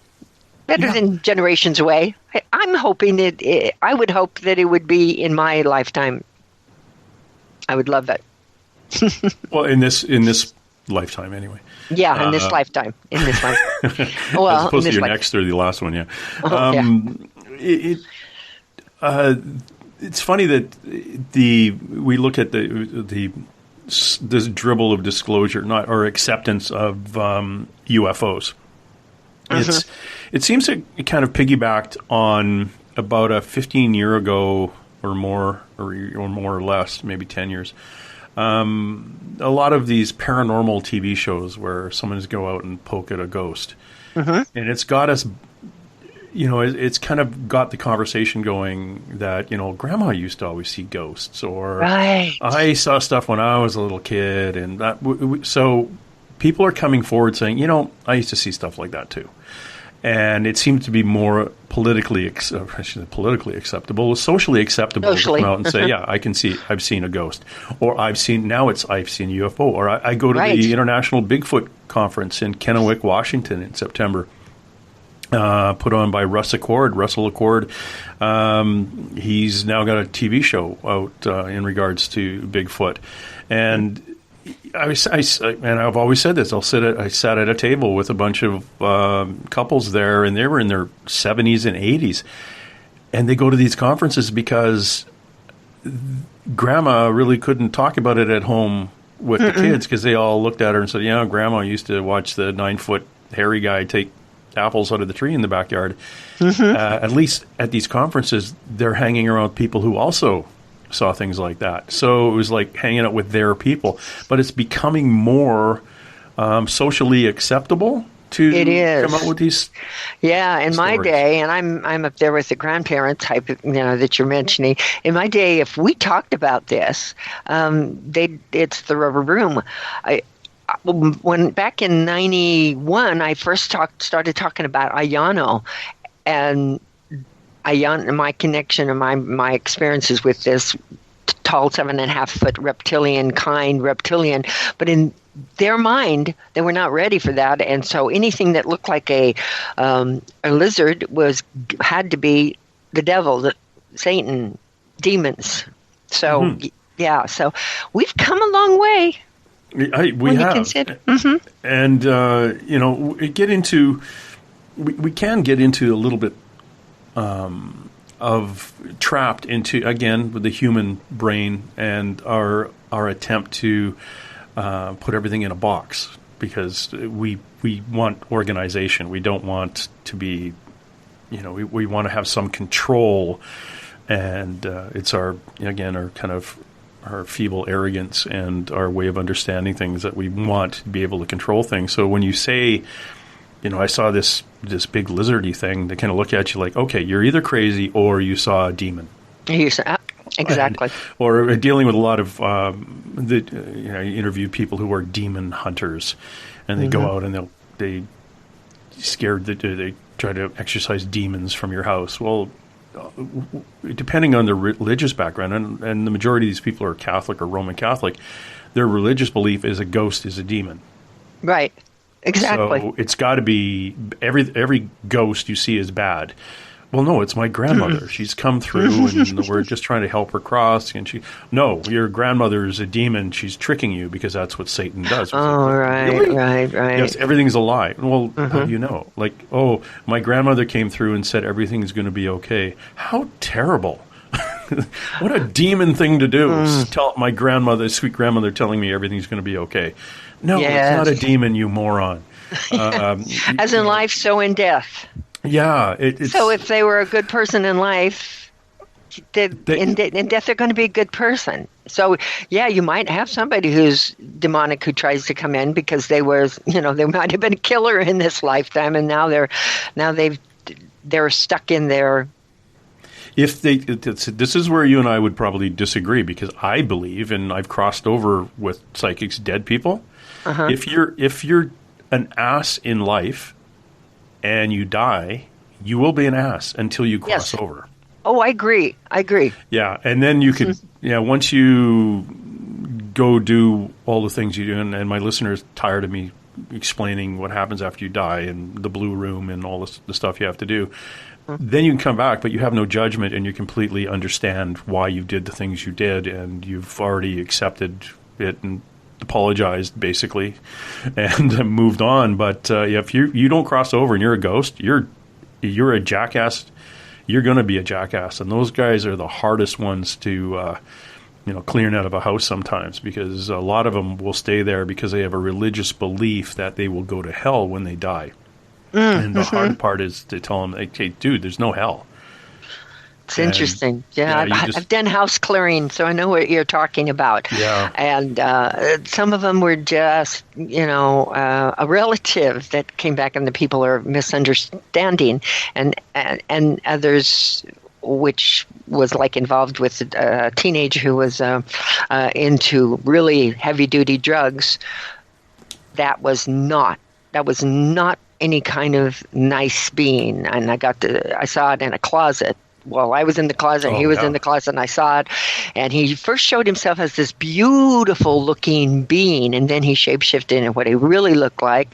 than generations away. I'm hoping I would hope that it would be in my lifetime. I would love that. Well, in this lifetime, anyway. Yeah, in this lifetime. In this lifetime. Well, as opposed to your next or the last one, It's funny that we look at this dribble of disclosure, or acceptance of UFOs. It seems to kind of piggybacked on about a 15-year ago or more, or more or less, maybe 10 years. A lot of these paranormal TV shows where someone's go out and poke at a ghost, and it's got us. It's kind of got the conversation going that, Grandma used to always see ghosts, or I saw stuff when I was a little kid. And that, so people are coming forward saying, I used to see stuff like that too. And it seems to be more politically acceptable, socially acceptable to come out and say, yeah, I've seen a ghost, or I've seen UFO, or I go to the International Bigfoot Conference in Kennewick, Washington in September. Put on by Russell Accord. He's now got a TV show out in regards to Bigfoot, and I've always said this. I sat at a table with a bunch of couples there, and they were in their 70s and 80s, and they go to these conferences because Grandma really couldn't talk about it at home with the kids because they all looked at her and said, "Yeah, Grandma used to watch the 9-foot hairy guy take apples out of the tree in the backyard." At least at these conferences, they're hanging around people who also saw things like that. So it was like hanging out with their people. But it's becoming more socially acceptable to come up with these. Yeah, in my day, and I'm up there with the grandparent type, that you're mentioning. In my day, if we talked about this, it's the rubber room. When back in '91, I first started talking about Ayano, and my connection and my experiences with this tall 7.5-foot reptilian, but in their mind, they were not ready for that, and so anything that looked like a lizard had to be the devil, Satan, demons. So so we've come a long way. We have, and we can get into a little bit of trapped into, again, with the human brain and our attempt to put everything in a box, because we want organization. We don't want to be, we want to have some control, and it's our feeble arrogance and our way of understanding things that we want to be able to control things. So when you say, I saw this big lizardy thing, they kind of look at you like, okay, you're either crazy or you saw a demon. Exactly. Or dealing with a lot of, you interview people who are demon hunters, and they go out and they try to exorcise demons from your house. Well, depending on their religious background, and the majority of these people are Catholic or Roman Catholic, their religious belief is a ghost is a demon. Right. Exactly. So it's got to be every ghost you see is bad. Well, no, it's my grandmother. She's come through, and we're just trying to help her cross. And no, your grandmother is a demon. She's tricking you because that's what Satan does. Right. Yes, everything's a lie. Well, how do you know? Like, oh, my grandmother came through and said everything's going to be okay. How terrible. What a demon thing to do. Tell my grandmother, sweet grandmother, telling me everything's going to be okay. No, it's not a demon, you moron. As in life, so in death. Yeah. So if they were a good person in life, in death they're going to be a good person. So, yeah, you might have somebody who's demonic who tries to come in because they might have been a killer in this lifetime, and now they're stuck in their. This is where you and I would probably disagree, because I believe, and I've crossed over with psychics, dead people. If you're an ass in life and you die, you will be an ass until you cross over. Oh, I agree. Yeah, and then you could, once you go do all the things you do, and my listeners tired of me explaining what happens after you die and the blue room and all the stuff you have to do, then you can come back, but you have no judgment, and you completely understand why you did the things you did, and you've already accepted it and apologized, basically, and moved on. But if you don't cross over and you're a ghost, you're a jackass. You're going to be a jackass, and those guys are the hardest ones to clearing out of a house sometimes, because a lot of them will stay there because they have a religious belief that they will go to hell when they die. And the hard part is to tell them, hey, dude, there's no hell. It's interesting. Yeah, I've done house clearing, so I know what you're talking about. Yeah. And some of them were just, a relative that came back, and the people are misunderstanding, and others, which was like involved with a teenager who was into really heavy-duty drugs. That was not any kind of nice being, and I saw it in a closet. Well, I was in the closet, he was in the closet, and I saw it. And he first showed himself as this beautiful-looking being, and then he shapeshifted into what he really looked like,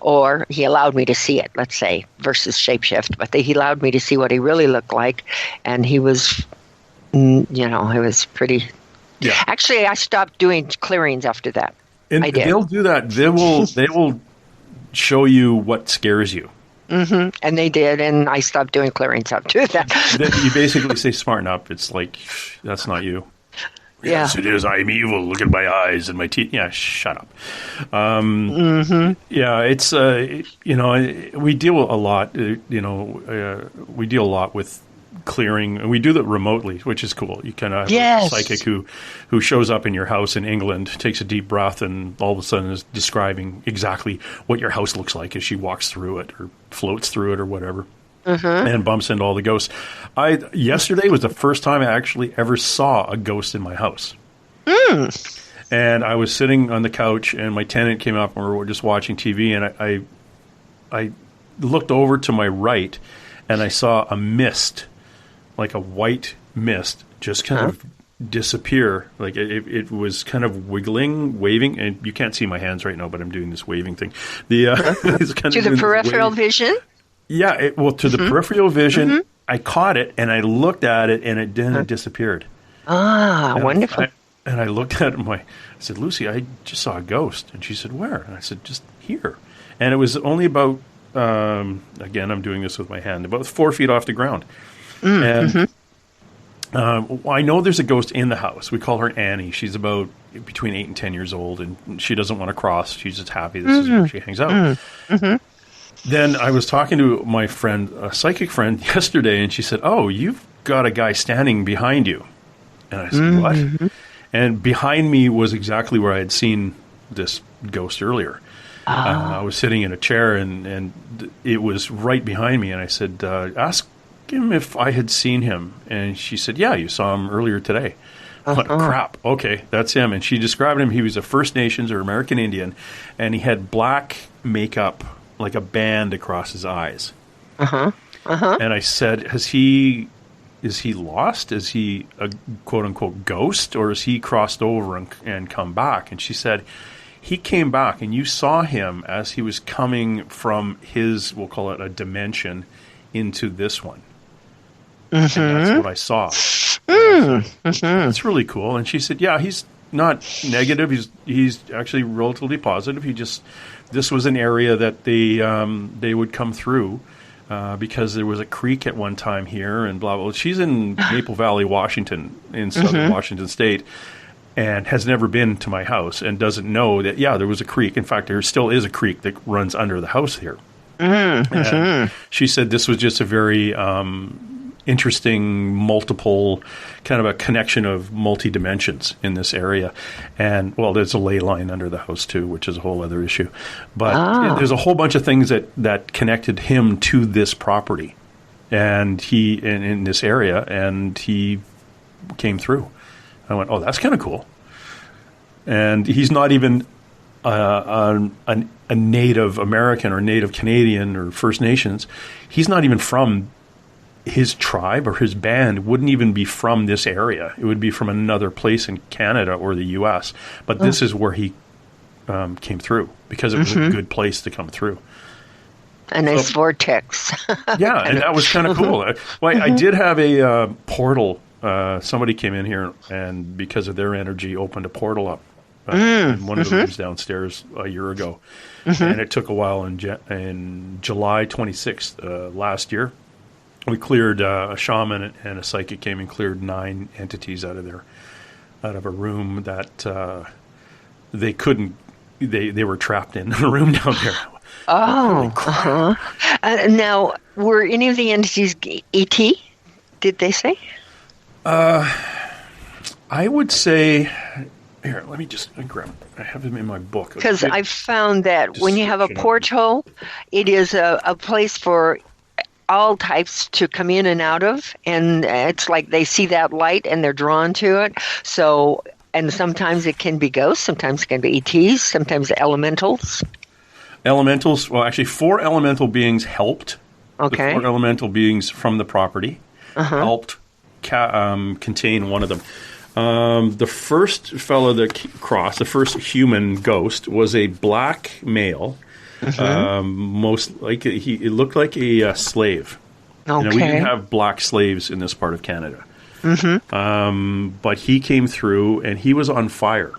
or he allowed me to see it, let's say, versus shapeshift. But he allowed me to see what he really looked like, and he was, it was pretty. Yeah. Actually, I stopped doing clearings after that. And I did. They'll do that. They will show you what scares you. Mm-hmm. And they did, and I stopped doing clearings after that. You basically say, smarten up. It's like, that's not you. Yes, it is. I'm evil. Look at my eyes and my teeth. Yeah, shut up. Yeah, it's, we deal a lot, we deal a lot with clearing, and we do that remotely, which is cool. You kind of have a psychic who shows up in your house in England, takes a deep breath, and all of a sudden is describing exactly what your house looks like as she walks through it or floats through it or whatever. And bumps into all the ghosts. Yesterday was the first time I actually ever saw a ghost in my house. And I was sitting on the couch, and my tenant came up, and we were just watching TV, and I looked over to my right, and I saw a mist, like a white mist, just kind of disappear. Like it was kind of wiggling, waving, and you can't see my hands right now, but I'm doing this waving thing. It's kind to the peripheral vision? Yeah, to the peripheral vision, I caught it, and I looked at it, and it disappeared. Ah, wonderful. And I looked at it, I said, Lucy, I just saw a ghost. And she said, where? And I said, just here. And it was only about, again, I'm doing this with my hand, about 4 feet off the ground. And I know there's a ghost in the house. We call her Annie. She's about between 8 and 10 years old, and she doesn't want to cross. She's just happy. This is where she hangs out. Then I was talking to my friend, a psychic friend, yesterday, and she said, oh, you've got a guy standing behind you. And I said, what? And behind me was exactly where I had seen this ghost earlier. I was sitting in a chair, and it was right behind me. And I said, ask him if I had seen him. And she said, yeah, you saw him earlier today. I went, crap, okay, that's him. And she described him. He was a First Nations or American Indian, and he had black makeup, like a band across his eyes. And I said, is he lost? Is he a quote-unquote ghost, or is he crossed over and come back? And she said, he came back, and you saw him as he was coming from his, we'll call it a dimension, into this one. And that's what I saw. That's really cool. And she said, yeah, he's not negative. He's actually relatively positive. This was an area that they would come through because there was a creek at one time here and blah, blah. She's in Maple Valley, Washington, in southern Washington State, and has never been to my house and doesn't know that, yeah, there was a creek. In fact, there still is a creek that runs under the house here. And she said this was just a very interesting, multiple, kind of a connection of multi-dimensions in this area. And, well, there's a ley line under the house, too, which is a whole other issue. But there's a whole bunch of things that connected him to this property and in this area, and he came through. I went, oh, that's kind of cool. And he's not even a Native American or Native Canadian or First Nations. He's not even from his tribe or his band wouldn't even be from this area. It would be from another place in Canada or the U.S. But this is where he came through because it was a good place to come through. A nice vortex. Yeah, and that was kind of cool. Well, I did have a portal. Somebody came in here and because of their energy opened a portal up in one of the rooms downstairs a year ago. And it took a while. In July 26th last year, we cleared a shaman and a psychic came and cleared 9 entities out of a room that they couldn't. They were trapped in a room down there. Oh, now were any of the entities ET? Did they say? I would say. Here, let me just grab. I have them in my book. Because I've found that when you have a portal, it is a place for all types to come in and out of, and it's like they see that light and they're drawn to it. So, and sometimes it can be ghosts, sometimes it can be ETs, sometimes elementals. Elementals, well, actually 4 elemental beings helped. Okay. The 4 elemental beings from the property helped contain one of them. The first fellow that crossed, the first human ghost, was a black male. Most like it looked like a slave. Okay. We didn't have black slaves in this part of Canada. But he came through and he was on fire.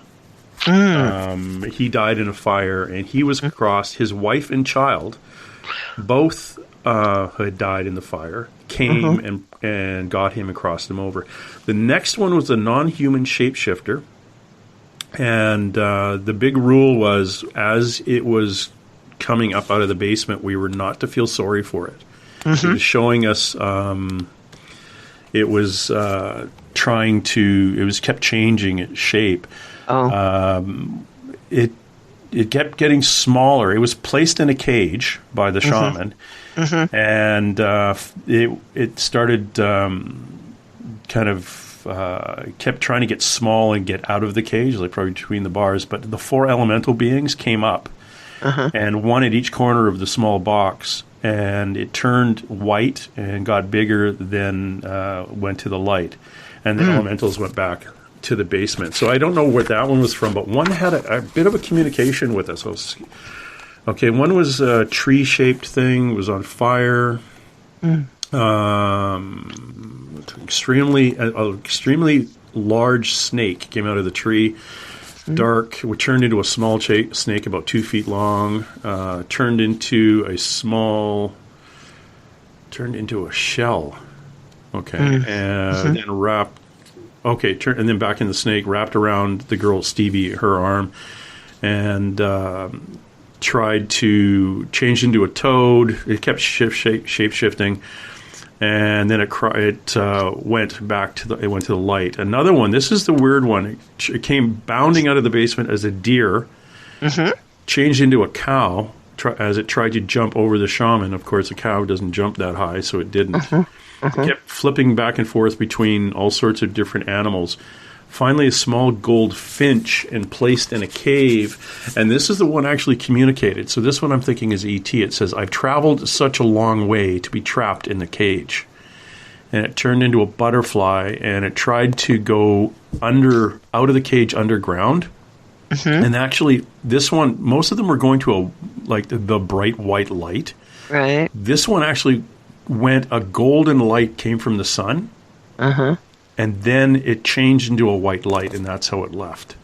He died in a fire and he was crossed. His wife and child both had died in the fire. came and got him and crossed him over. The next one was a non-human shapeshifter. And the big rule was, as it was coming up out of the basement, we were not to feel sorry for it. It was showing us, it was kept changing its shape. It kept getting smaller. It was placed in a cage by the shaman, and it started kept trying to get small and get out of the cage, like probably between the bars. But the 4 elemental beings came up, and one at each corner of the small box, and it turned white and got bigger, then went to the light. And the elementals went back to the basement. So I don't know where that one was from, but one had a bit of a communication with us. Okay, one was a tree-shaped thing, was on fire. Extremely large snake came out of the tree. Dark, which turned into a small snake about 2 feet long. Turned into a shell. Okay, and then wrapped. Okay, and then back in the snake, wrapped around the girl Stevie, her arm, and tried to change into a toad. It kept shape shifting. And then it went back to the light. Another one. This is the weird one. It came bounding out of the basement as a deer, changed into a cow as it tried to jump over the shaman. Of course, a cow doesn't jump that high, so it didn't. It kept flipping back and forth between all sorts of different animals. Finally, a small gold finch and placed in a cave. And this is the one actually communicated. So this one I'm thinking is E.T. It says, "I've traveled such a long way to be trapped in the cage." And it turned into a butterfly, and it tried to go out of the cage underground. And actually, this one, most of them were going to the bright white light. Right. This one actually a golden light came from the sun. And then it changed into a white light, and that's how it left.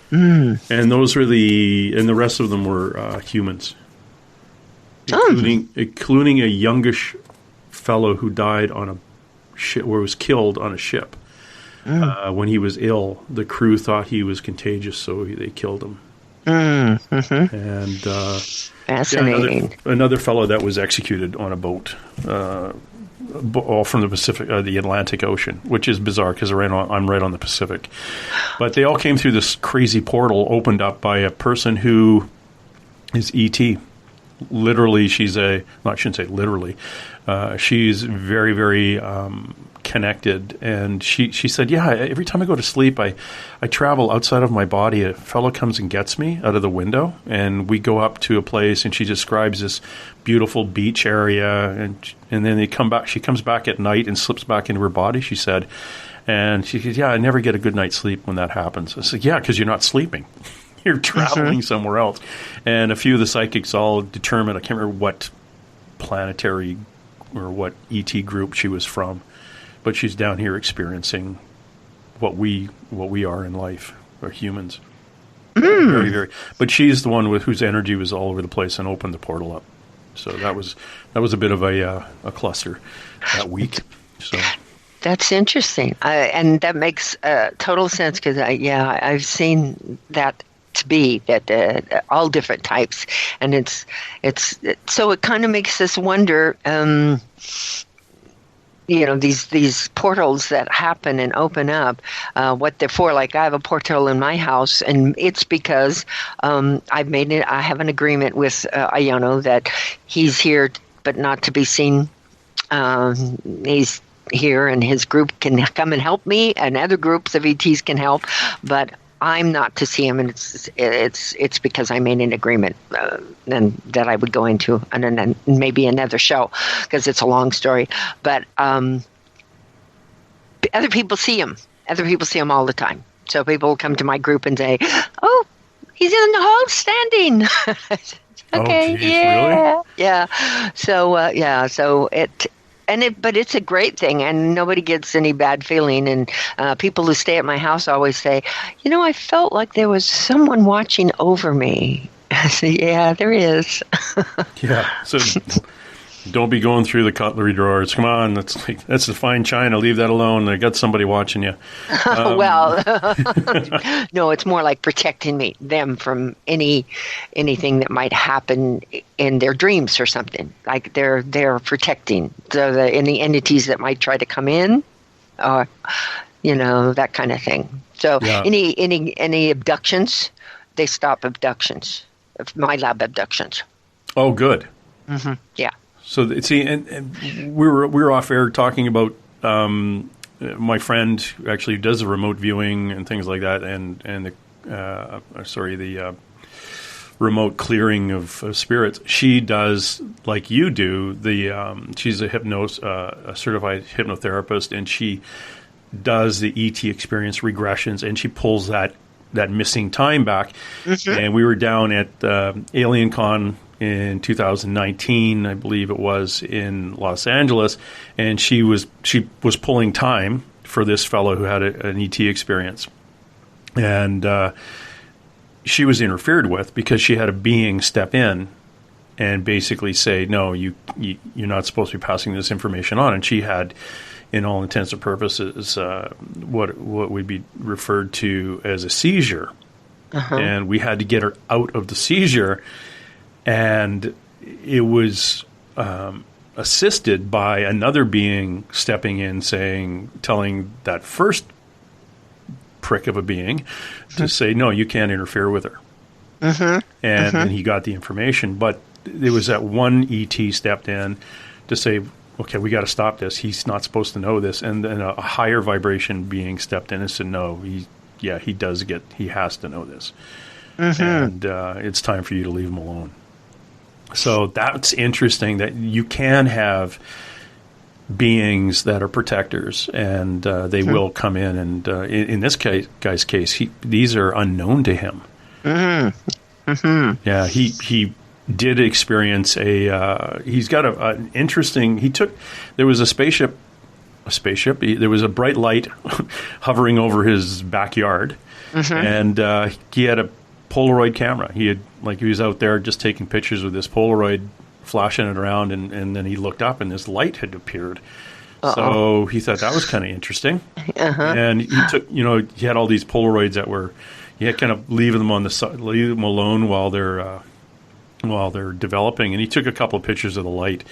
And those were and the rest of them were humans, including a youngish fellow who died on a ship, or was killed on a ship when he was ill. The crew thought he was contagious, so they killed him. And fascinating. Another fellow that was executed on a boat. All from the Pacific, the Atlantic Ocean, which is bizarre because I'm right on the Pacific. But they all came through this crazy portal opened up by a person who is E.T. Literally, I shouldn't say literally. She's very, very connected. And she said, yeah, every time I go to sleep, I travel outside of my body. A fellow comes and gets me out of the window, and we go up to a place, and she describes this beautiful beach area, and then they come back. She comes back at night and slips back into her body, she said. And she said, yeah, I never get a good night's sleep when that happens. I said, yeah, because you're not sleeping. You're traveling somewhere else. And a few of the psychics all determined, I can't remember what planetary or what ET group she was from, but she's down here experiencing what we are in life, or humans. Very, very. But she's the one whose energy was all over the place and opened the portal up. So that was a bit of a cluster that week. So that's interesting, and that makes total sense because I've seen that to be that all different types, and it's so it kind of makes us wonder. These portals that happen and open up, what they're for. Like I have a portal in my house, and it's because I have an agreement with Ayano that he's here, but not to be seen. He's here, and his group can come and help me, and other groups of ETs can help, but I'm not to see him, and it's because I made an agreement and that I would go into and maybe another show because it's a long story. But other people see him. Other people see him all the time. So people will come to my group and say, "Oh, he's in the hall standing." Okay, oh, geez, really? Yeah. So but it's a great thing, and nobody gets any bad feeling. And people who stay at my house always say, I felt like there was someone watching over me. I say, yeah, there is. Yeah. So Don't be going through the cutlery drawers. Come on, that's the fine china. Leave that alone. I got somebody watching you. Well, no, it's more like protecting them from anything that might happen in their dreams or something. Like they're protecting any entities that might try to come in, or that kind of thing. So any abductions, they stop abductions, MyLab abductions. Oh, good. Mm-hmm. Yeah. So see, and we were off air talking about my friend who actually does the remote viewing and things like that, and the remote clearing of spirits. She does like you do. She's a certified hypnotherapist, and she does the ET experience regressions, and she pulls that missing time back. Mm-hmm. And we were down at Alien Con in 2019, I believe it was, in Los Angeles, and she was pulling time for this fellow who had an ET experience, and she was interfered with because she had a being step in and basically say, no, you're not supposed to be passing this information on, and she had, in all intents and purposes, what would be referred to as a seizure. Uh-huh. And we had to get her out of the seizure, and it was assisted by another being stepping in, telling that first prick of a being to say, no, you can't interfere with her. Uh-huh. And he got the information, but there was that one ET stepped in to say, okay, we got to stop this. He's not supposed to know this. And then a higher vibration being stepped in and said, no, he has to know this. Mm-hmm. And it's time for you to leave him alone. So that's interesting that you can have beings that are protectors, and they will come in. And in this guy's case, these are unknown to him. Mm-hmm. Mm-hmm. Yeah, he did experience he's got an interesting, there was a spaceship, there was a bright light hovering over his backyard, mm-hmm. and he had a Polaroid camera. He was out there just taking pictures with this Polaroid, flashing it around, and then he looked up and this light had appeared. Uh-oh. So he thought that was kind of interesting. Uh-huh. And he took, he had all these Polaroids that were, he had kind of leave them alone while they're developing, and he took a couple of pictures of the light.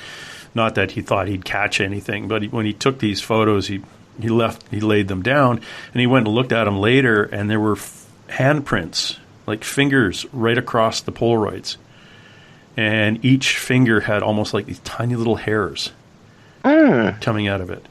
Not that he thought he'd catch anything, but when he took these photos, he laid them down, and he went and looked at them later, and there were handprints, like fingers, right across the Polaroids, and each finger had almost like these tiny little hairs coming out of it.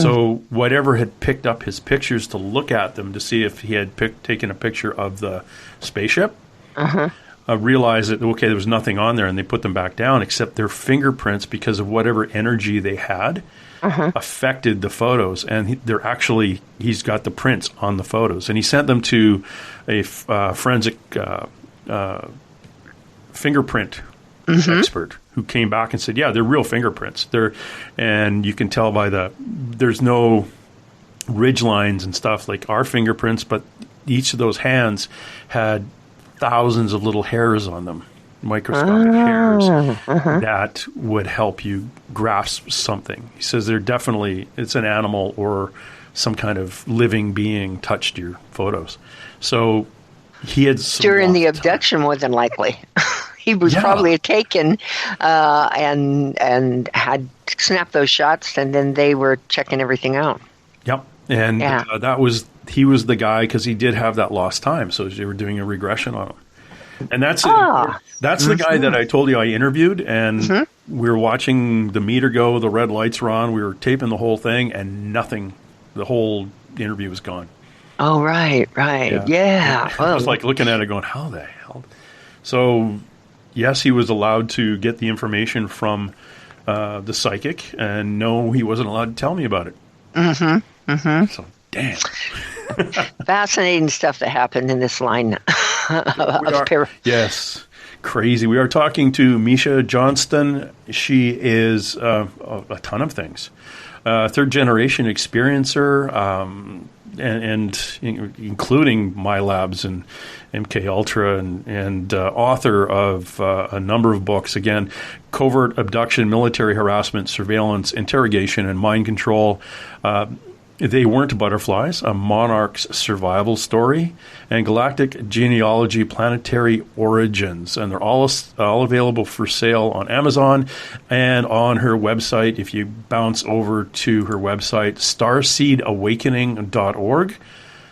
So whatever had picked up his pictures to look at them to see if he had taken a picture of the spaceship. Uh-huh. Realized that, okay, there was nothing on there, and they put them back down, except their fingerprints, because of whatever energy they had, affected the photos. And he's got the prints on the photos. And he sent them to a forensic fingerprint expert who came back and said, yeah, they're real fingerprints. And you can tell by there's no ridge lines and stuff like our fingerprints, but each of those hands had thousands of little hairs on them, microscopic hairs that would help you grasp something. He says it's an animal or some kind of living being touched your photos. So he had during the abduction, more than likely. He was probably taken and had snapped those shots, and then they were checking everything out. Yep. And he was the guy, because he did have that lost time, so they were doing a regression on him. And that's the guy that I told you I interviewed, and we were watching the meter go, the red lights were on, we were taping the whole thing, and nothing, the whole interview was gone. Oh, right. Yeah. I was like looking at it going, how the hell? So, yes, he was allowed to get the information from the psychic, and no, he wasn't allowed to tell me about it. Mm-hmm. Mm-hmm. So, damn. Fascinating stuff that happened in this line. Yes, crazy. We are talking to Miesha Johnston. She is a ton of things. Third generation experiencer. and including MyLabs and Mk-ultra, and author of a number of books. Again, Covert Abduction, Military Harassment, Surveillance, Interrogation, and Mind Control. They Weren't Butterflies, A Monarch's Survival Story, and Galactic Genealogy, Planetary Origins. And they're all available for sale on Amazon and on her website. If you bounce over to her website, starseedawakening.org.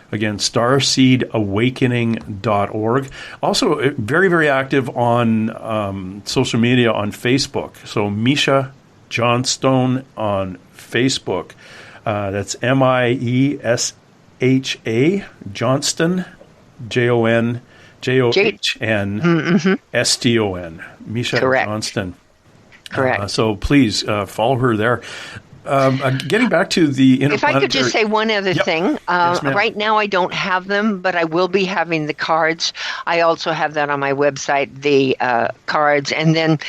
Again, starseedawakening.org. Also, very, very active on social media on Facebook. So, Miesha Johnston on Facebook. That's Miesha Johnston, Johnston, Miesha Correct. Johnston. Correct. So please follow her there. Getting back to the If I could just say one other thing. Yes, ma'am. Right now I don't have them, but I will be having the cards. I also have that on my website, the cards. And then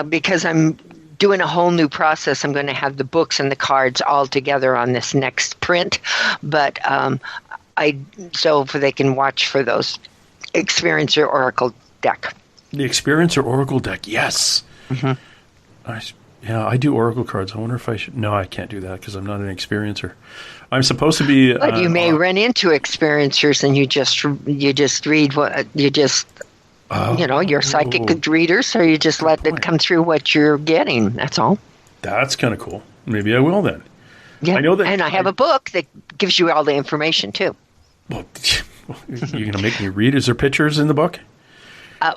because I'm doing a whole new process, I'm going to have the books and the cards all together on this next print. But so they can watch for those Experiencer Oracle deck. The Experiencer Oracle deck, yes. Mm-hmm. I do Oracle cards. I wonder if I should. No, I can't do that because I'm not an experiencer. I'm supposed to be. But you may run into experiencers, and you just read what you just. You're psychic readers, so you just let it come through what you're getting. That's all. That's kind of cool. Maybe I will then. Yeah, I know that, and I have a book that gives you all the information too. Well, you're going to make me read? Is there pictures in the book?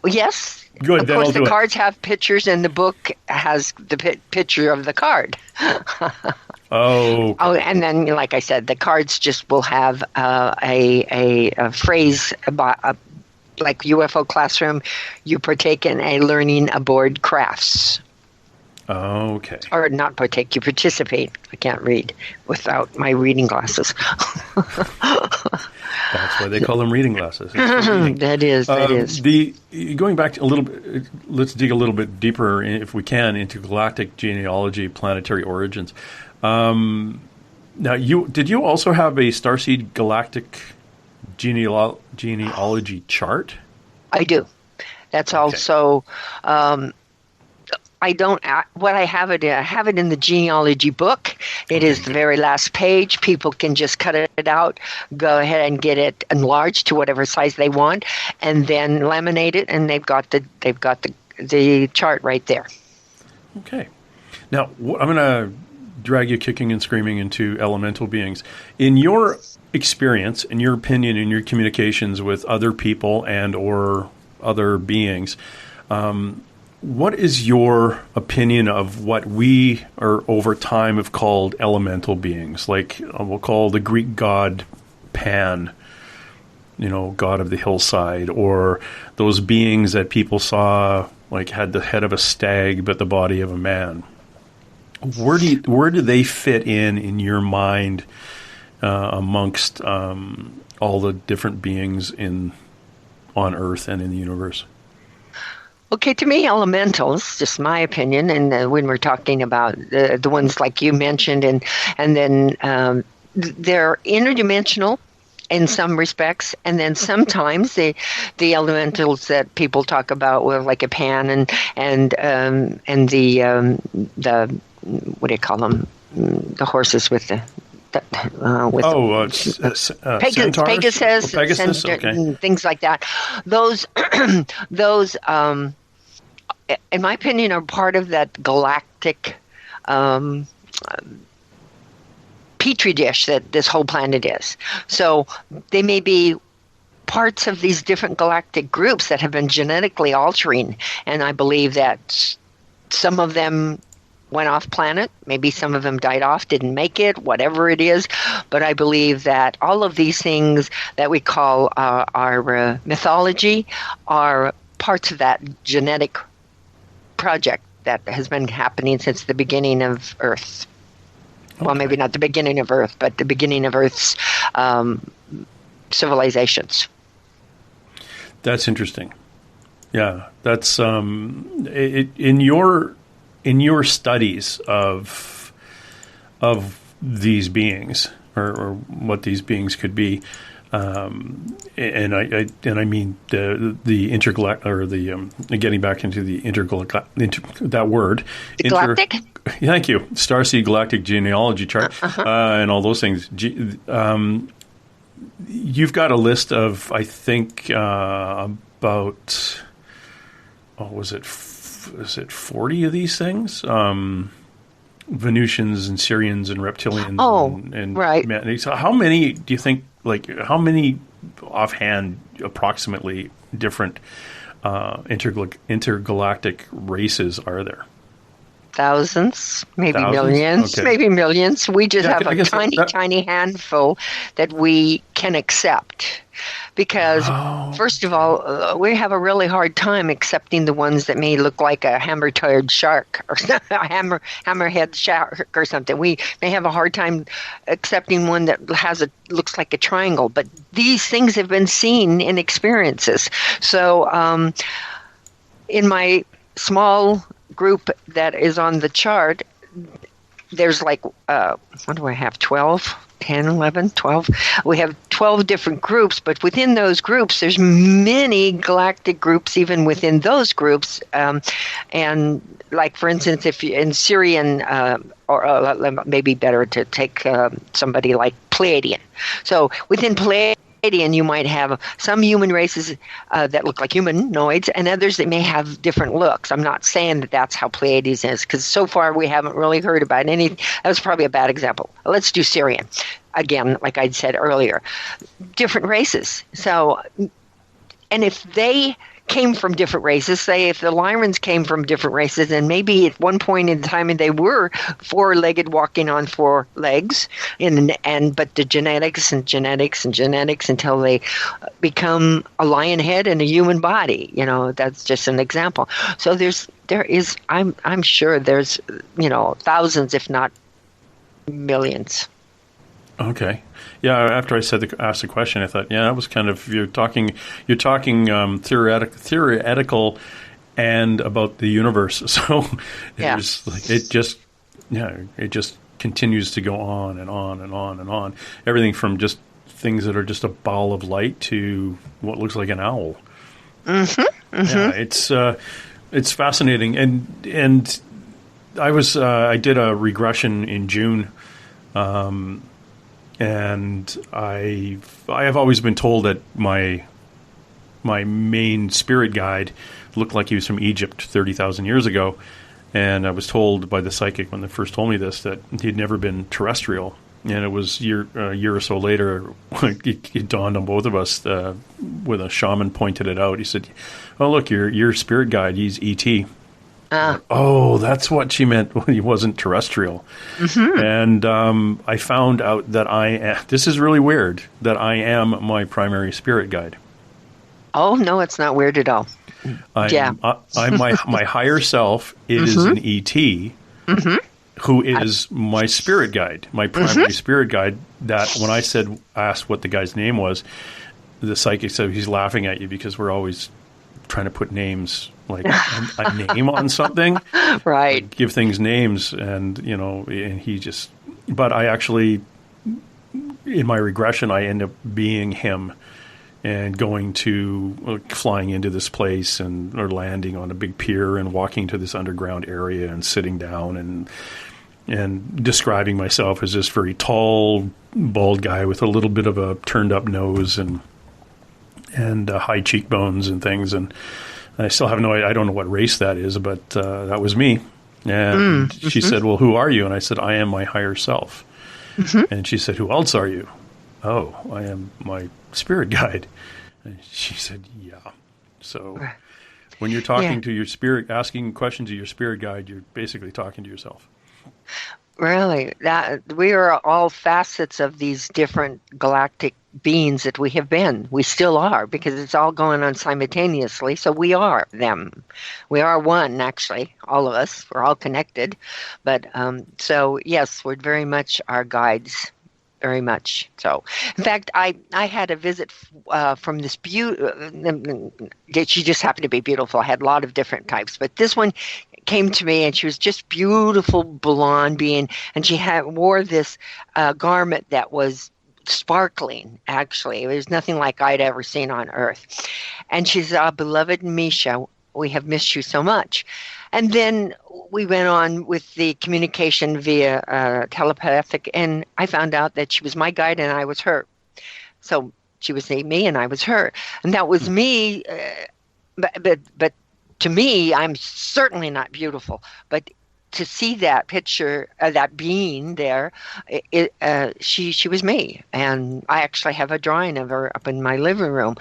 Yes. Good. Of course, the cards have pictures, and the book has the picture of the card. Oh, and then, like I said, the cards just will have a phrase about. Like UFO classroom, you partake in a learning aboard crafts. Oh, okay. Or not partake, you participate. I can't read without my reading glasses. That's why they call them reading glasses. That is. Going back a little bit, let's dig a little bit deeper, if we can, into galactic genealogy, planetary origins. Now, did you also have a Starseed galactic genealogy chart? I do. That's also. I don't. What I have it in the genealogy book. It is the very last page. People can just cut it out, go ahead and get it enlarged to whatever size they want, and then laminate it, and they've got the chart right there. Okay. Now I'm going to drag you kicking and screaming into elemental beings. In your experience, in your opinion, in your communications with other people and or other beings, what is your opinion of what we are over time have called elemental beings? Like we'll call the Greek god Pan, god of the hillside, or those beings that people saw like had the head of a stag but the body of a man. Where do they fit in your mind amongst all the different beings on Earth and in the universe? Okay, to me, elementals, just my opinion, and when we're talking about the ones like you mentioned, and then they're interdimensional in some respects, and then sometimes the elementals that people talk about were like a Pan and the what do you call them? The horses with the Pegasus, okay. Things like that. Those, in my opinion, are part of that galactic petri dish that this whole planet is. So they may be parts of these different galactic groups that have been genetically altering, and I believe that some of them went off planet. Maybe some of them died off, didn't make it, whatever it is. But I believe that all of these things that we call our mythology are parts of that genetic project that has been happening since the beginning of Earth. Okay. Well, maybe not the beginning of Earth, but the beginning of Earth's civilizations. That's interesting. Yeah, that's in your studies of these beings, or what these beings could be. And I mean the intergalactic, or the getting back into the that word, the galactic. Thank you, Starseed Galactic Genealogy Chart, and all those things. You've got a list of, I think, about was it 40 of these things? Venusians and Syrians and reptilians. And right. So how many do you think? Like, how many offhand, approximately, different intergalactic races are there? Thousands, maybe Thousands? millions, Okay. maybe millions. We just have a tiny handful that we can accept. Because, first of all, we have a really hard time accepting the ones that may look like a hammer-toed shark or a hammerhead shark or something. We may have a hard time accepting one that looks like a triangle. But these things have been seen in experiences. So, in my small group that is on the chart, there's like, what do I have, 12? 10, 11, 12. We have 12 different groups, but within those groups, there's many galactic groups even within those groups. And like, for instance, if in Syrian, or maybe better to take somebody like Pleiadian. So within Pleiadian, you might have some human races that look like humanoids, and others that may have different looks. I'm not saying that that's how Pleiades is, because so far we haven't really heard about any. That was probably a bad example. Let's do Syrian. Again, like I said earlier, different races. So, and if they came from different races, say if the Lyrans came from different races, and maybe at one point in time they were four-legged walking on four legs, but the genetics until they become a lion head and a human body. That's just an example. So I'm sure there's thousands, if not millions. Okay. Yeah, after I asked the question, I thought, that was kind of, you're talking theoretical and about the universe. So it just continues to go on and on and on and on. Everything from just things that are just a ball of light to what looks like an owl. Mm-hmm. Mm-hmm. Yeah, it's fascinating. And I did a regression in June. And I have always been told that my main spirit guide looked like he was from Egypt 30,000 years ago, and I was told by the psychic when they first told me this that he'd never been terrestrial. And it was a year or so later, it dawned on both of us when a shaman pointed it out. He said, "Oh, look, your spirit guide, he's E.T." Oh, that's what she meant when he wasn't terrestrial. Mm-hmm. And I found out that this is really weird, that I am my primary spirit guide. Oh, no, it's not weird at all. I'm my higher self is an ET, who is my spirit guide, my primary spirit guide. That when I asked what the guy's name was, the psychic said he's laughing at you because we're always trying to put names, like a name on something, right? Like give things names, and and he just. But I actually, in my regression, I end up being him, and flying into this place or landing on a big pier and walking to this underground area and sitting down and describing myself as this very tall, bald guy with a little bit of a turned up nose and high cheekbones and things, and I still have I don't know what race that is, but that was me. And she said, "Well, who are you?" And I said, "I am my higher self." Mm-hmm. And she said, "Who else are you?" "Oh, I am my spirit guide." And she said, "Yeah." So when you're talking to your spirit, asking questions of your spirit guide, you're basically talking to yourself. Really, that we are all facets of these different galactic beings that we have been. We still are, because it's all going on simultaneously. So we are them. We are one, actually, all of us. We're all connected. But so yes, we're very much our guides. Very much so. In fact, I had a visit from this she just happened to be beautiful. I had a lot of different types, but this one came to me, and she was just beautiful blonde being, and she wore this garment that was sparkling. Actually, it was nothing like I'd ever seen on Earth. And she said, "Beloved Miesha, we have missed you so much." And then we went on with the communication via telepathic, and I found out that she was my guide and I was her. So she was me and I was her, and that was me. But to me, I'm certainly not beautiful. But to see that picture, that being there, she was me, and I actually have a drawing of her up in my living room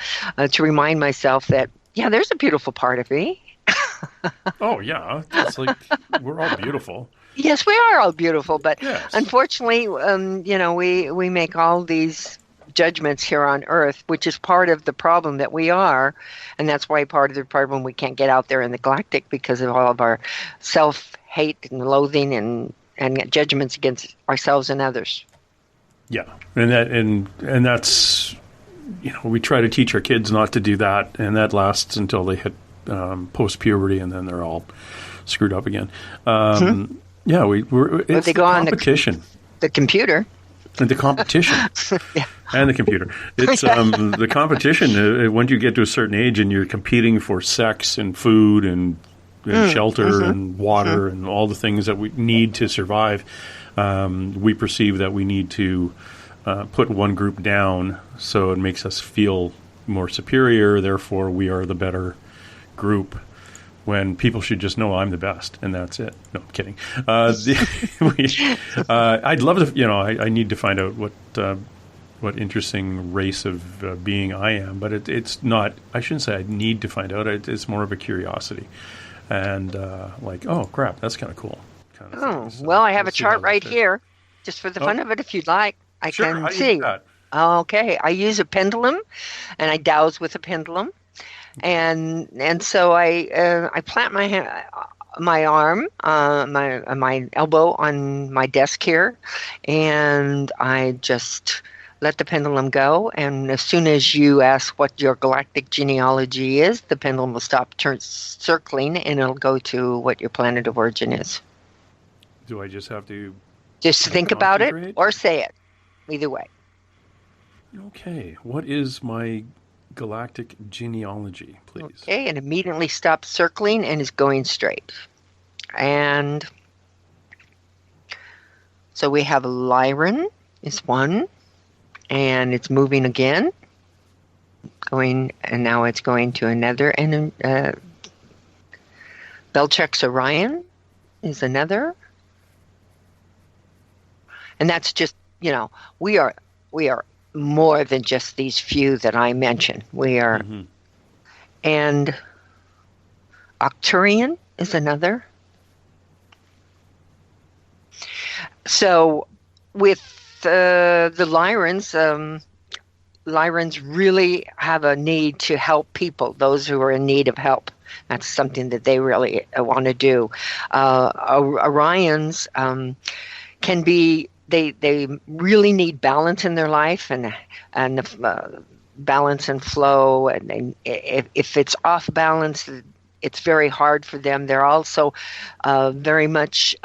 to remind myself that there's a beautiful part of me. Oh yeah, it's like we're all beautiful. Yes, we are all beautiful, but yes. Unfortunately, we make all these judgments here on Earth, which is part of the problem that we are, and that's why part of the problem we can't get out there in the galactic because of all of our self-hate and loathing and judgments against ourselves and others. Yeah, and that's we try to teach our kids not to do that, and that lasts until they hit post-puberty, and then they're all screwed up again. Yeah, it's they go the competition. on the computer. And the competition. Yeah. And the computer. It's the competition. Once you get to a certain age and you're competing for sex and food and shelter and water and all the things that we need to survive, we perceive that we need to put one group down, so it makes us feel more superior. Therefore, we are the better group, when people should just know I'm the best, and that's it. No, I'm kidding. I'd love to, I need to find out what interesting race of being I am, but it's not, I shouldn't say I need to find out. It's more of a curiosity. And oh, crap, that's kind of cool. Well, I have a chart right here, just for the fun of it, if you'd like. I can see. Okay, I use a pendulum, and I dowse with a pendulum. And so I plant my arm, my elbow on my desk here, and I just let the pendulum go. And as soon as you ask what your galactic genealogy is, the pendulum will stop circling, and it'll go to what your planet of origin is. Do I just have to think about it or say it? Either way. Okay. What is my galactic genealogy, please? Okay, and immediately stops circling and is going straight. And so we have Lyran is one, and it's moving again, and now it's going to another, and Belchex Orion is another, and that's just we are more than just these few that I mentioned. We are, and Arcturian is another. So with the Lyrans really have a need to help people, those who are in need of help. That's something that they really want to do. Orions can be, they really need balance in their life and balance and flow. And if it's off balance, it's very hard for them. They're also very much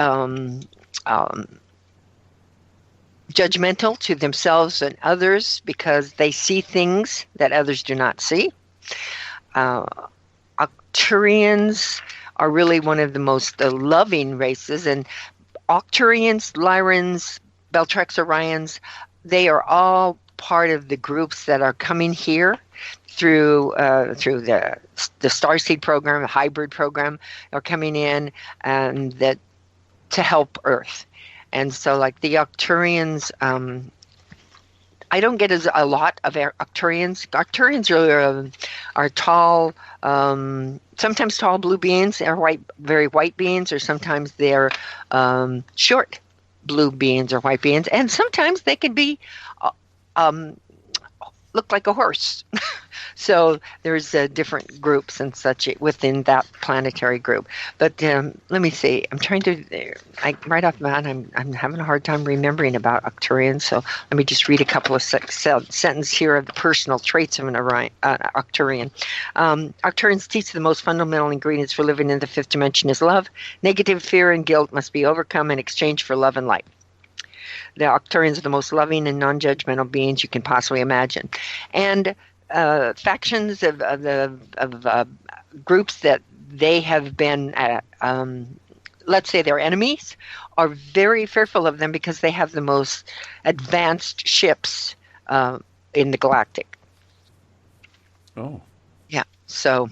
judgmental to themselves and others because they see things that others do not see. Arcturians are really one of the most loving races, and Arcturians, Lyrans, Beltrex Orions, they are all part of the groups that are coming here through the Starseed program, the hybrid program, are coming in and that to help Earth. And so, like the Arcturians, I don't get a lot of Arcturians. Arcturians are tall, sometimes tall blue beings. They're very white beings, or sometimes they're short blue beings or white beings. And sometimes they can be, look like a horse. So there's different groups and such within that planetary group. But let me see. I'm trying to, right off the bat, I'm having a hard time remembering about Arcturians. So let me just read a couple of sentences here of the personal traits of an Arcturian. Arcturians teach the most fundamental ingredients for living in the fifth dimension is love. Negative fear and guilt must be overcome in exchange for love and light. The Arcturians are the most loving and non-judgmental beings you can possibly imagine. And factions of groups that they have been, let's say their enemies, are very fearful of them because they have the most advanced ships in the galactic. Oh. Yeah. So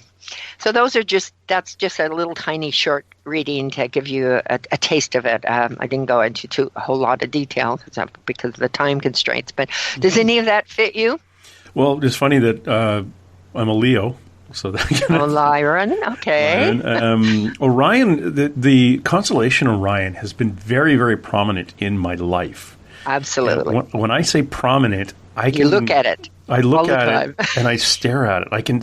that's just a little tiny short reading to give you a taste of it. I didn't go into a whole lot of detail because of the time constraints. But does any of that fit you? Well, it's funny that I'm a Leo, so that Lyran, okay. Orion, the constellation Orion has been very, very prominent in my life. Absolutely. When I say prominent, you look at it. I look at it and I stare at it. I can.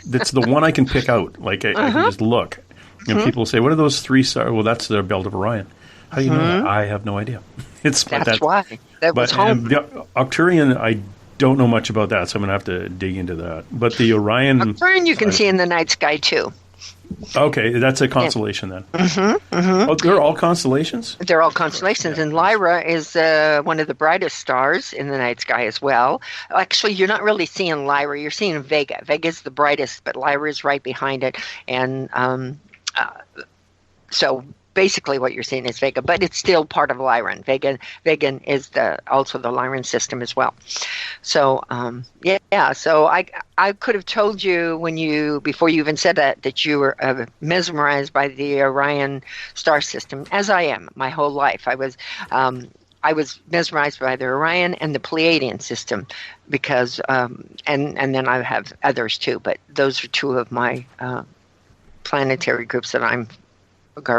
That's the one I can pick out. Like I can just look. And people say, "What are those three stars?" Well, that's the belt of Orion. How do you know that? I have no idea. That's why. That was home. The Arcturian, I don't know much about that, so I'm going to have to dig into that. But the Orion... Arcturian you can see in the night sky, too. Okay, that's a constellation then. Oh, they're all constellations? They're all constellations, and Lyra is one of the brightest stars in the night sky as well. Actually, you're not really seeing Lyra, you're seeing Vega. Vega is the brightest, but Lyra is right behind it. And so basically what you're seeing is Vega, but it's still part of Lyran. Vega is also the Lyran system as well. So so I could have told you before you even said that you were mesmerized by the Orion star system, as I am my whole life. I was mesmerized by the Orion and the Pleiadian system because and then I have others too, but those are two of my planetary groups that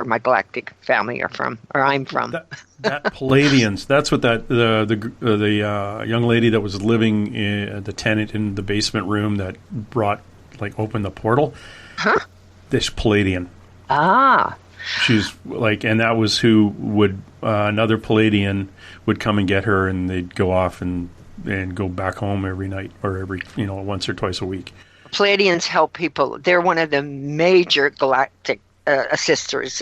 my galactic family I'm from. That Pleiadians, that's what the young lady that was living the tenant in the basement room that opened the portal. Huh? This Pleiadian. Ah. She's and that was who would another Pleiadian would come and get her, and they'd go off and go back home every night or every once or twice a week. Pleiadians help people. They're one of the major galactic assisters.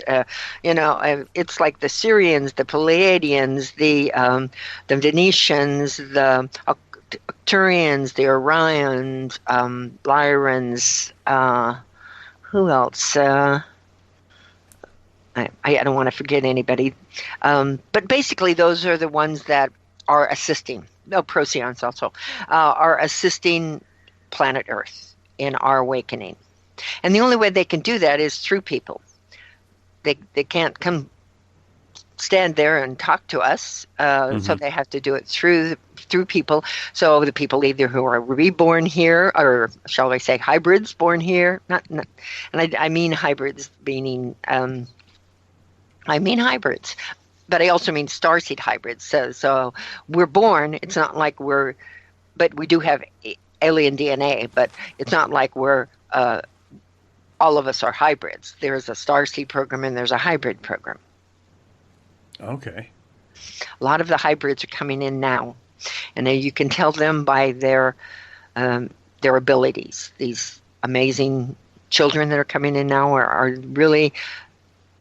It's like the Syrians, the Pleiadians, the Venetians, the Arcturians, the Orions, Lyrans. Who else? I don't want to forget anybody. But basically, those are the ones that are assisting. Procyon also are assisting planet Earth in our awakening. And the only way they can do that is through people. They can't come stand there and talk to us, so they have to do it through people. So the people either who are reborn here, or shall I say hybrids born here, and I mean hybrids meaning I mean hybrids, but I also mean starseed hybrids. So we're born. It's not like but we do have alien DNA, but it's not like we're all of us are hybrids. There's a starseed program and there's a hybrid program. Okay. A lot of the hybrids are coming in now, and you can tell them by their abilities. These amazing children that are coming in now are really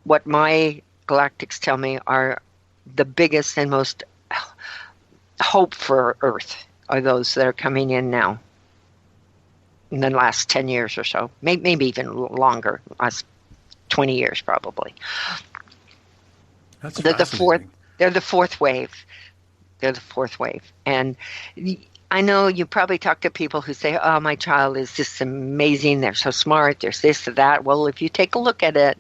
what my galactics tell me are the biggest and most hope for Earth are those that are coming in now. In the last 10 years or so, maybe even longer, last 20 years probably. That's fascinating. They're the fourth wave. They're the fourth wave. And I know you probably talk to people who say, oh, my child is just amazing. They're so smart. There's this or that. Well, if you take a look at it,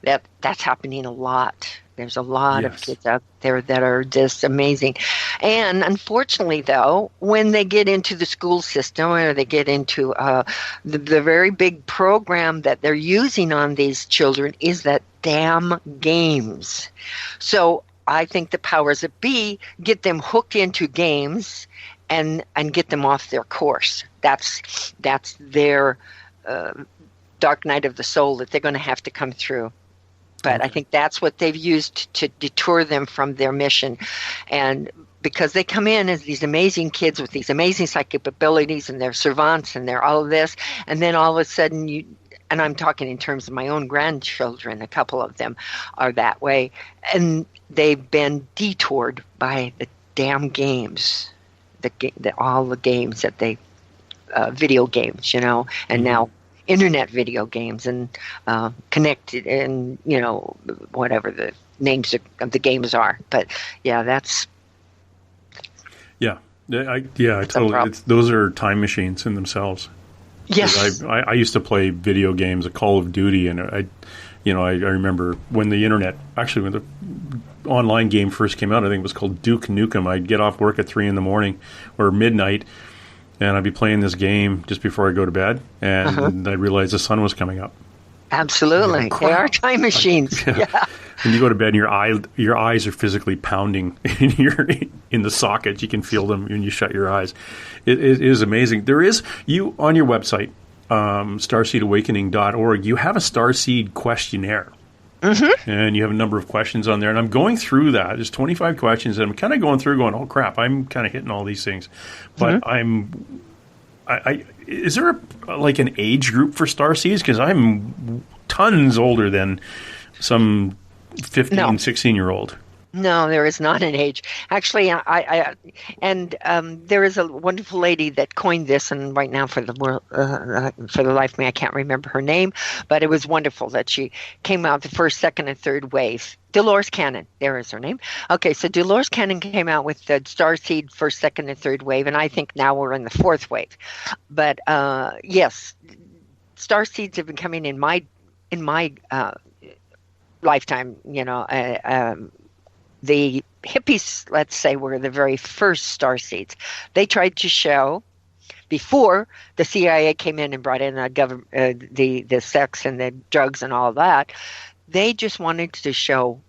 that's happening a lot. There's a lot of kids out there that are just amazing. And unfortunately, though, when they get into the school system or they get into the very big program that they're using on these children is that damn games. So I think the powers that be get them hooked into games and get them off their course. That's their dark night of the soul that they're going to have to come through. But I think that's what they've used to detour them from their mission. And because they come in as these amazing kids with these amazing psychic abilities, and they're savants, and they're all of this, and then all of a sudden and I'm talking in terms of my own grandchildren, a couple of them are that way, and they've been detoured by the damn games, all the games that they, video games, and now internet video games, and connected, and whatever the names of the games are. But yeah, that's I totally. Those are time machines in themselves. Yes, I used to play video games, a Call of Duty, and I remember when the internet, actually when the online game first came out, I think it was called Duke Nukem. I'd get off work at 3 a.m. or midnight, and I'd be playing this game just before I go to bed, and I'd realize the sun was coming up. Absolutely. They are time machines. Yeah. When you go to bed, and your eyes are physically pounding in the sockets. You can feel them when you shut your eyes. It is amazing. There is, on your website, starseedawakening.org, you have a Starseed questionnaire. Mm-hmm. And you have a number of questions on there. And I'm going through that. There's 25 questions, and I'm kind of going through going, oh, crap, I'm kind of hitting all these things. But is there an age group for Starseeds? Because I'm tons older than some 15, 16-year-old. No, there is not an age. Actually, there is a wonderful lady that coined this, and right now for the life of me, I can't remember her name, but it was wonderful that she came out the first, second, and third wave. Dolores Cannon, there is her name. Okay, so Dolores Cannon came out with the Starseed first, second, and third wave, and I think now we're in the fourth wave. But yes, Starseeds have been coming in my lifetime. The hippies, let's say, were the very first starseeds. They tried to show, before the CIA came in and brought in the sex and the drugs and all that, they just wanted to show,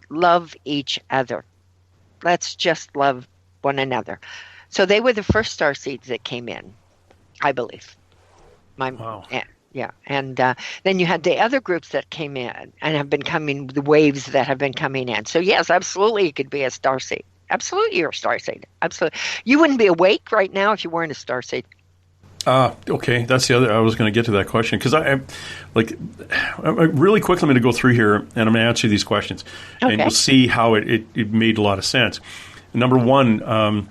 love each other. Let's just love one another. So they were the first starseeds that came in, I believe. Wow. Yeah, and then you had the other groups that came in and have been coming, the waves that have been coming in. So yes, absolutely, you could be a starseed. Absolutely, you're a starseed. Absolutely, you wouldn't be awake right now if you weren't a starseed. Okay, that's the other. I was going to get to that question because I really quickly. I'm going to go through here and I'm going to answer these questions, and you'll see how it made a lot of sense. Number one,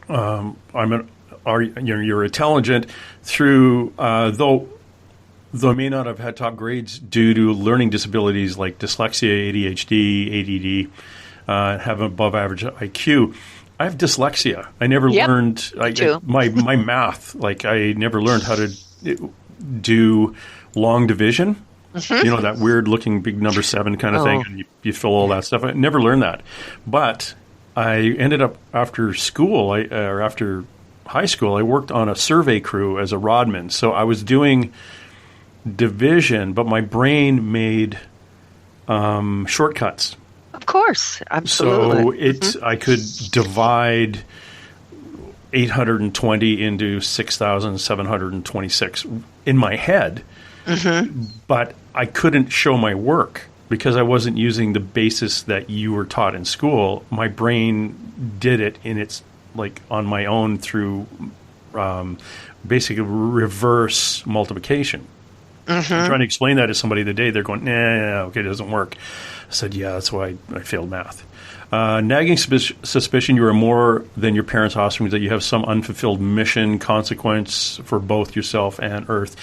you're intelligent through Though I may not have had top grades due to learning disabilities like dyslexia, ADHD, ADD, have above average IQ. I have dyslexia. I never learned my math. I never learned how to do long division. Mm-hmm. That weird looking big number 7 kind of thing, and you fill all that stuff. I never learned that. But I ended up after school, or after high school, I worked on a survey crew as a rodman. So I was doing division, but my brain made shortcuts. Of course, absolutely. So I could divide 820 into 6,726 in my head, but I couldn't show my work because I wasn't using the basis that you were taught in school. My brain did it in its on my own through basically reverse multiplication. I'm trying to explain that to somebody today. They're going, nah, okay, it doesn't work. I said, yeah, that's why I failed math. Nagging suspicion you are more than your parents' offspring, that you have some unfulfilled mission, consequence for both yourself and Earth.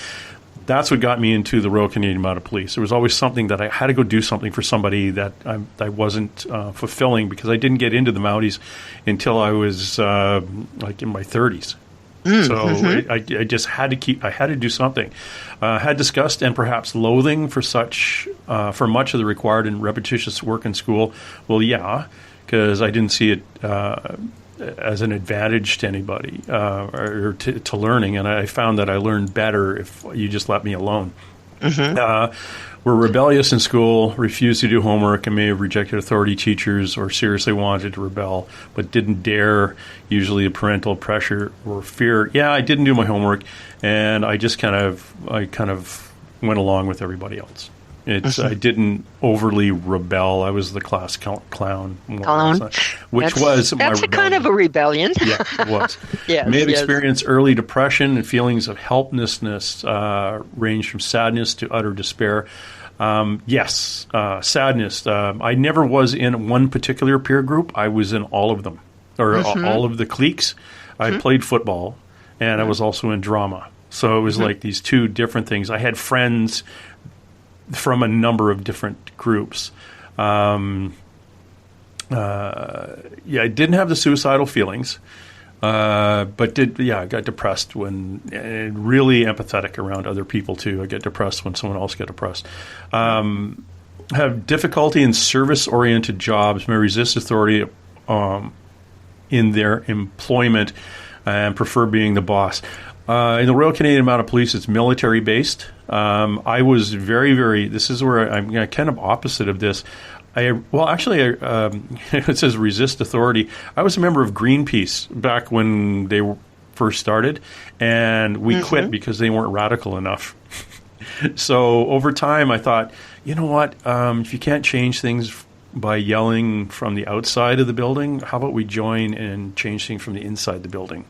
That's what got me into the Royal Canadian Mounted Police. There was always something that I had to go do something for somebody that I wasn't fulfilling, because I didn't get into the Mounties until I was in my 30s. I just had to do something. Had disgust and perhaps loathing for much of the required and repetitious work in school. Well, yeah, because I didn't see it as an advantage to anybody or to learning, and I found that I learned better if you just let me alone. were rebellious in school, refused to do homework, and may have rejected authority teachers or seriously wanted to rebel, but didn't dare, usually parental pressure or fear. Yeah, I didn't do my homework, and I just kind of went along with everybody else. I didn't overly rebel. I was the class clown. Which was my rebellion. That's a kind of a rebellion. Yeah, it was. Yes, May have experienced early depression and feelings of helplessness, ranged from sadness to utter despair. Sadness. I never was in one particular peer group. I was in all of them, or all of the cliques. I played football, and I was also in drama. So it was like these two different things. I had friends from a number of different groups. I didn't have the suicidal feelings, but I got depressed and really empathetic around other people too. I get depressed when someone else get depressed. Have difficulty in service-oriented jobs, may resist authority in their employment, and prefer being the boss. In the Royal Canadian Mounted Police, it's military-based. I was very, very. This is where I'm kind of opposite of this. It says resist authority. I was a member of Greenpeace back when they first started, and we quit because they weren't radical enough. So over time, I thought, you know what? If you can't change things by yelling from the outside of the building, how about we join and change things from the inside the building?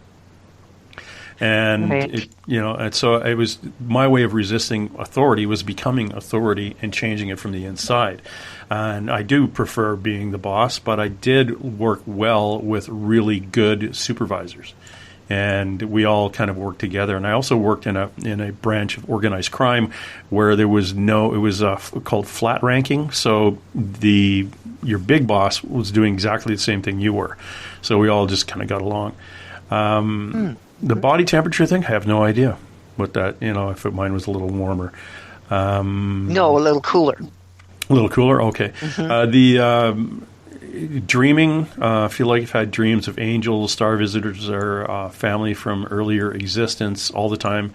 And, and so it was my way of resisting authority was becoming authority and changing it from the inside. And I do prefer being the boss, but I did work well with really good supervisors. And we all kind of worked together. And I also worked in a branch of organized crime where it was called flat ranking. So your big boss was doing exactly the same thing you were. So we all just kind of got along. The body temperature thing, I have no idea what that, if mine was a little warmer. No, a little cooler. A little cooler? Okay. The dreaming, I feel like I've had dreams of angels, star visitors, or family from earlier existence all the time.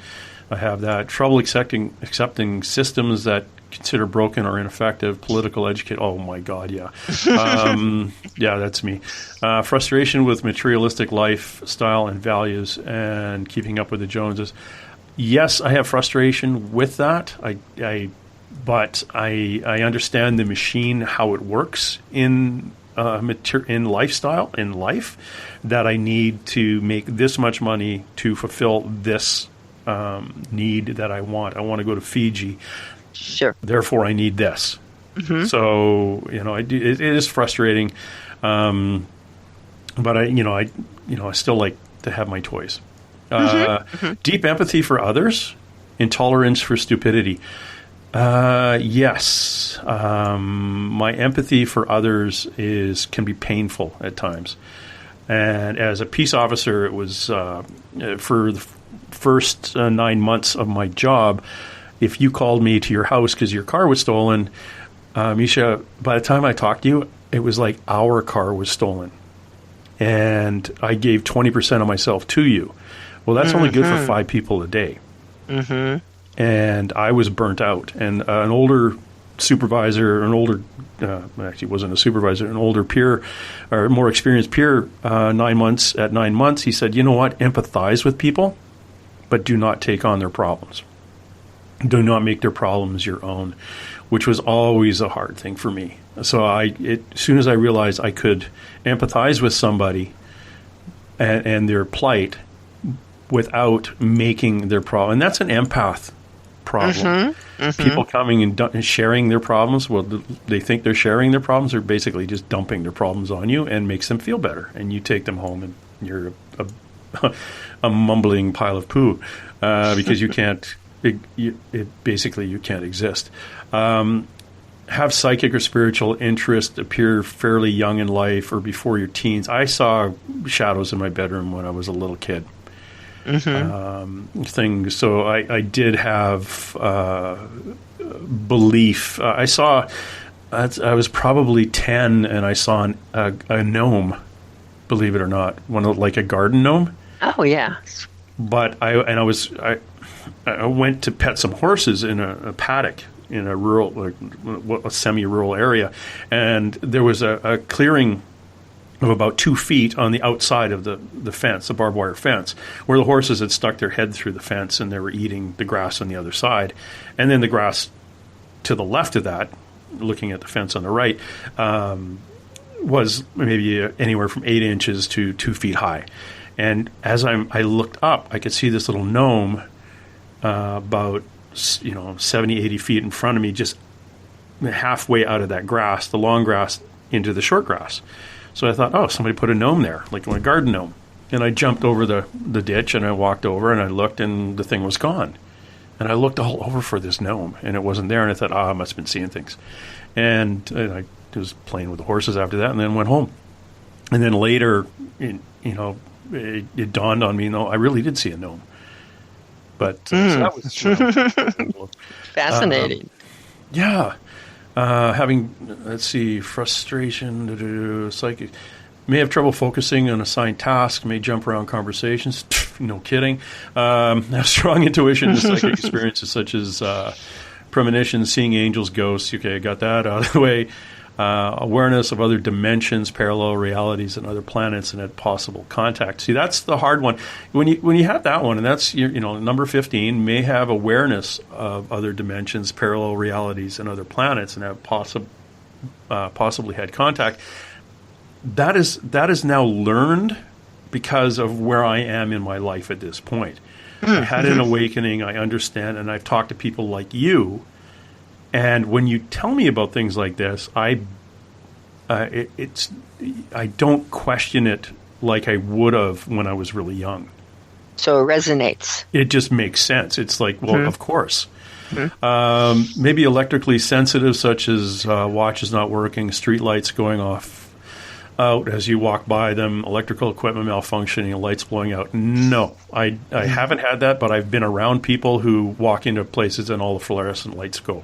I have that. Trouble accepting systems that consider broken or ineffective, political educate. Oh my God, yeah. Yeah, that's me. Frustration with materialistic lifestyle and values and keeping up with the Joneses. Yes, I have frustration with that. But I understand the machine, how it works in lifestyle, in life, that I need to make this much money to fulfill this need that I want. I want to go to Fiji. Sure. Therefore, I need this. So it is frustrating, but I still like to have my toys. Deep empathy for others, intolerance for stupidity. Yes, my empathy for others can be painful at times, and as a peace officer, it was for the first 9 months of my job. If you called me to your house because your car was stolen, Miesha, by the time I talked to you, it was like our car was stolen. And I gave 20% of myself to you. Well, that's only good for 5 people a day. And I was burnt out. And an older supervisor, actually wasn't a supervisor, an older peer, or more experienced peer, 9 months, he said, you know what, empathize with people, but do not take on their problems. Do not make their problems your own, which was always a hard thing for me. So as soon as I realized I could empathize with somebody and their plight without making their problem, and that's an empath problem. People coming and sharing their problems, well, they think they're sharing their problems, they're basically just dumping their problems on you and makes them feel better. And you take them home and you're a mumbling pile of poo because you can't. Basically, you can't exist. Have psychic or spiritual interest, appear fairly young in life or before your teens. I saw shadows in my bedroom when I was a little kid. Things. So I did have belief. I was probably 10, and I saw a gnome. Believe it or not, like a garden gnome. Oh yeah. But I went to pet some horses in a paddock in a rural, like a semi-rural area, and there was a clearing of about 2 feet on the outside of the fence, the barbed wire fence, where the horses had stuck their head through the fence and they were eating the grass on the other side. And then the grass to the left of that, looking at the fence on the right, was maybe anywhere from 8 inches to 2 feet high. And as I looked up, I could see this little gnome about 70, 80 feet in front of me, just halfway out of that grass, the long grass, into the short grass. So I thought, oh, somebody put a gnome there, like a garden gnome. And I jumped over the ditch, and I walked over, and I looked, and the thing was gone. And I looked all over for this gnome, and it wasn't there. And I thought, I must have been seeing things. And I was playing with the horses after that, and then went home. And then later, it dawned on me, no, I really did see a gnome. But so that was fascinating. Yeah. Having, frustration, psychic, may have trouble focusing on assigned tasks, may jump around conversations. No kidding. Have strong intuition and psychic experiences such as premonitions, seeing angels, ghosts. Okay, I got that out of the way. Awareness of other dimensions, parallel realities, and other planets, and at possible contact. See, that's the hard one. When you have that one, and that's number 15, may have awareness of other dimensions, parallel realities, and other planets, and have possibly had contact. That is now learned because of where I am in my life at this point. I had an awakening. I understand, and I've talked to people like you. And when you tell me about things like this, I don't question it like I would have when I was really young. So it resonates. It just makes sense. It's like, well, of course. Maybe electrically sensitive, such as watches not working, street lights going off out as you walk by them, electrical equipment malfunctioning, lights blowing out. No, I haven't had that, but I've been around people who walk into places and all the fluorescent lights go.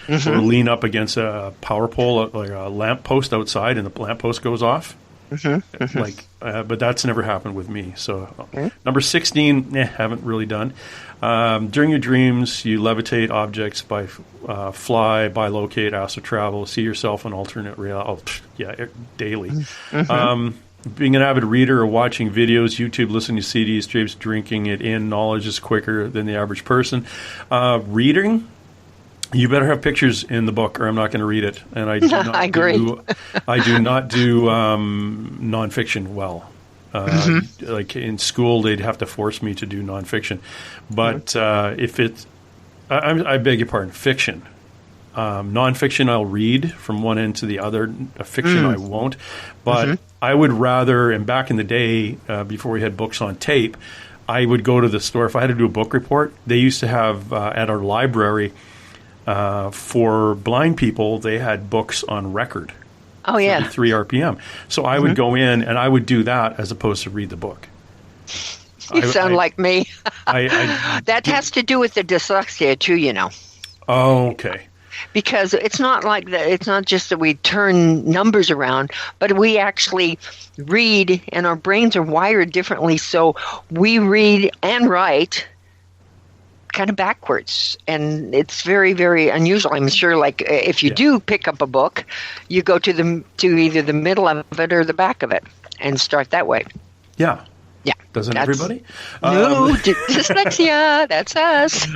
Or lean up against a power pole, like a lamp post outside, and the lamp post goes off. But that's never happened with me. So number 16, haven't really done. During your dreams, you levitate objects by fly, bilocate, astral travel, see yourself in alternate reality. Daily. Being an avid reader or watching videos, YouTube, listening to CDs, streams, drinking it in, knowledge is quicker than the average person. Reading. You better have pictures in the book, or I'm not going to read it. And I do not I agree. I do not do nonfiction well. Like in school, they'd have to force me to do nonfiction. But if it's, I beg your pardon, fiction. Nonfiction, I'll read from one end to the other. Fiction, I won't. But I would rather, and back in the day, before we had books on tape, I would go to the store. If I had to do a book report, they used to have at our library, for blind people, they had books on record. Oh, yeah. 3 RPM. So I would go in and I would do that as opposed to read the book. You sound like me. That has to do with the dyslexia, too, Oh, okay. Because it's not like that. It's not just that we turn numbers around, but we actually read, and our brains are wired differently. So we read and write kind of backwards, and it's very, very unusual. I'm sure, like if you do pick up a book, you go to either the middle of it or the back of it, and start that way. Yeah. Doesn't everybody? No, dyslexia. That's us.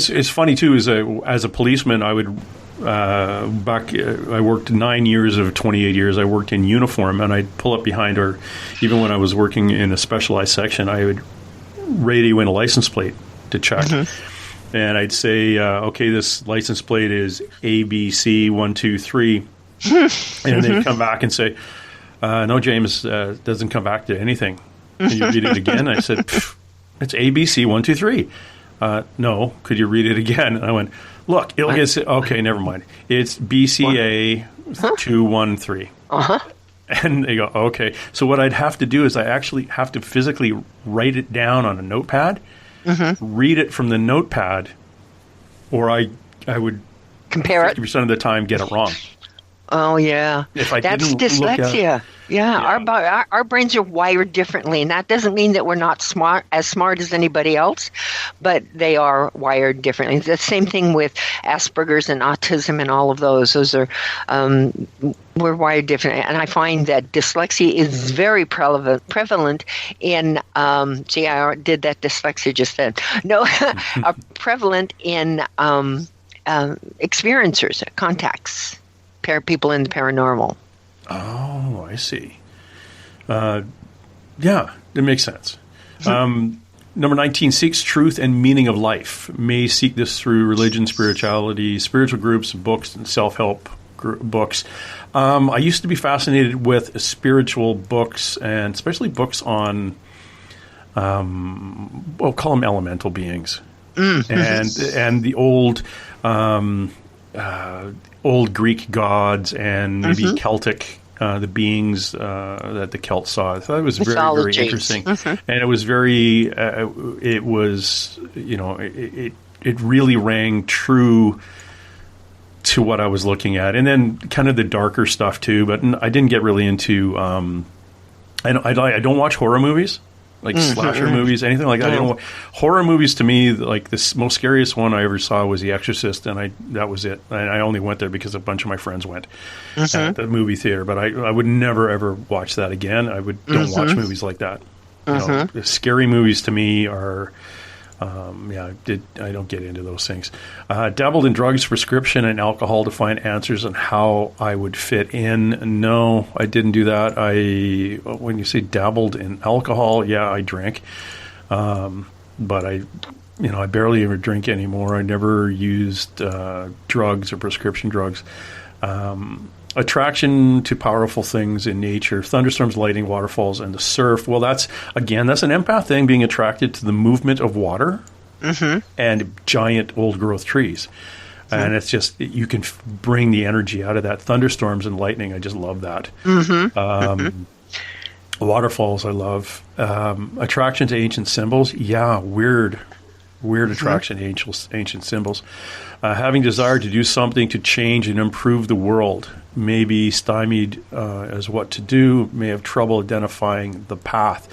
It's funny too. As a policeman, I would I worked 9 years of 28 years. I worked in uniform, and I'd pull up behind, or even when I was working in a specialized section, I would radio in a license plate to check. And I'd say, okay, this license plate is ABC 123. And they'd come back and say, no, James, doesn't come back to anything. Can you read it again? I said, it's ABC 123. No, could you read it again? And I went, look, it'll get, okay, never mind. It's BCA 213. And they go, okay. So what I'd have to do is I actually have to physically write it down on a notepad, read it from the notepad, or I would compare 50% of the time get it wrong. Oh, yeah. If I That's didn't dyslexia. Yeah, our brains are wired differently, and that doesn't mean that we're not smart as anybody else, but they are wired differently. The same thing with Asperger's and autism and all of those. Those are we're wired differently, and I find that dyslexia is very prevalent in. See, I did that dyslexia just then. No, prevalent in experiencers, contacts, people in the paranormal. Oh, I see. Yeah, it makes sense. Number 19, seeks truth and meaning of life. May seek this through religion, spirituality, spiritual groups, books, and self-help books. I used to be fascinated with spiritual books, and especially books on, we'll call them elemental beings, and the old Greek gods and maybe Celtic, the beings that the Celts saw. I thought it was very, very interesting. And it was very, it was, it really rang true to what I was looking at. And then kind of the darker stuff too, but I didn't get really into, I don't watch horror movies. Like slasher movies, anything like that. Horror movies to me, like the most scariest one I ever saw was The Exorcist, and that was it. And I only went there because a bunch of my friends went at the movie theater. But I would never ever watch that again. I don't watch movies like that. The scary movies to me are, I don't get into those things. Dabbled in drugs, prescription, and alcohol to find answers on how I would fit in. No, I didn't do that. When you say dabbled in alcohol, yeah, I drank. But I barely ever drink anymore. I never used drugs or prescription drugs. Attraction to powerful things in nature, thunderstorms, lightning, waterfalls, and the surf. Well, that's an empath thing, being attracted to the movement of water and giant old growth trees. And it's just, you can bring the energy out of that. Thunderstorms and lightning, I just love that. Waterfalls, I love. Attraction to ancient symbols. Yeah, weird attraction to ancient symbols. Having desire to do something to change and improve the world. May be stymied as what to do. May have trouble identifying the path.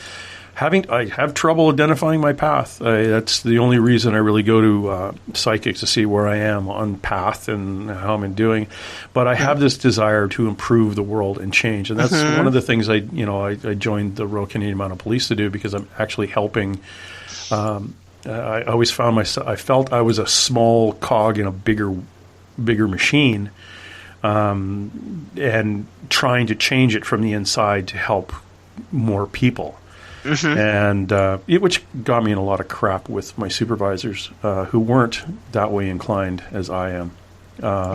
I have trouble identifying my path. That's the only reason I really go to psychics, to see where I am on path and how I'm doing. But I have this desire to improve the world and change, and that's one of the things I joined the Royal Canadian Mounted Police to do, because I'm actually helping. I always found I felt I was a small cog in a bigger machine, and trying to change it from the inside to help more people. And which got me in a lot of crap with my supervisors who weren't that way inclined as I am.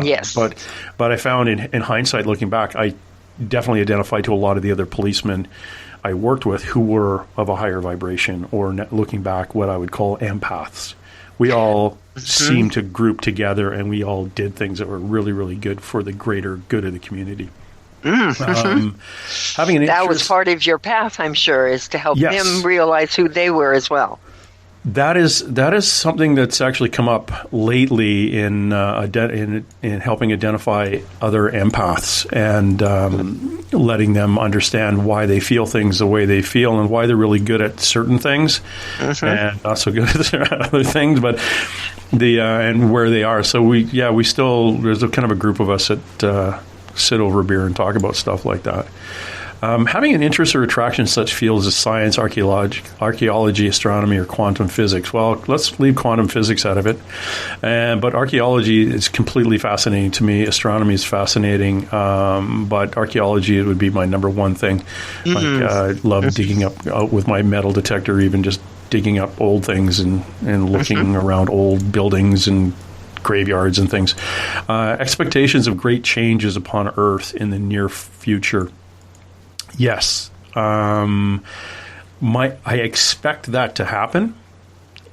Yes. But I found in hindsight, looking back, I definitely identified to a lot of the other policemen I worked with who were of a higher vibration, or looking back, what I would call empaths. We all seemed to group together, and we all did things that were really, really good for the greater good of the community. Having an interest, that was part of your path, I'm sure, is to help them realize who they were as well. That is something that's actually come up lately in helping identify other empaths and letting them understand why they feel things the way they feel, and why they're really good at certain things and not so good at other things, but and where they are. So we still, there's a kind of a group of us that sit over a beer and talk about stuff like that. Having an interest or attraction in such fields as science, archaeology, astronomy, or quantum physics. Well, let's leave quantum physics out of it. But archaeology is completely fascinating to me. Astronomy is fascinating. But archaeology, it would be my number one thing. I love digging up with my metal detector, even just digging up old things and looking around old buildings and graveyards and things. Expectations of great changes upon Earth in the near future. Yes. I expect that to happen,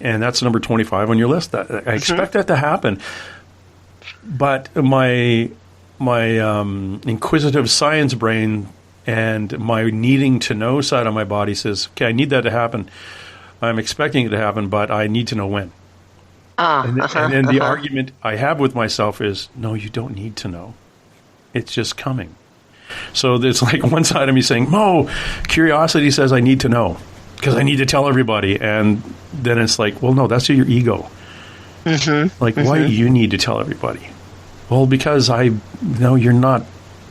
and that's number 25 on your list. I expect that to happen. But my inquisitive science brain and my needing to know side of my body says, okay, I need that to happen. I'm expecting it to happen, but I need to know when. And then the argument I have with myself is, no, you don't need to know. It's just coming. So there's like one side of me saying, Mo, curiosity says I need to know because I need to tell everybody. And then it's like, well, no, that's your ego. Like, why do you need to tell everybody? Well, because I know you're not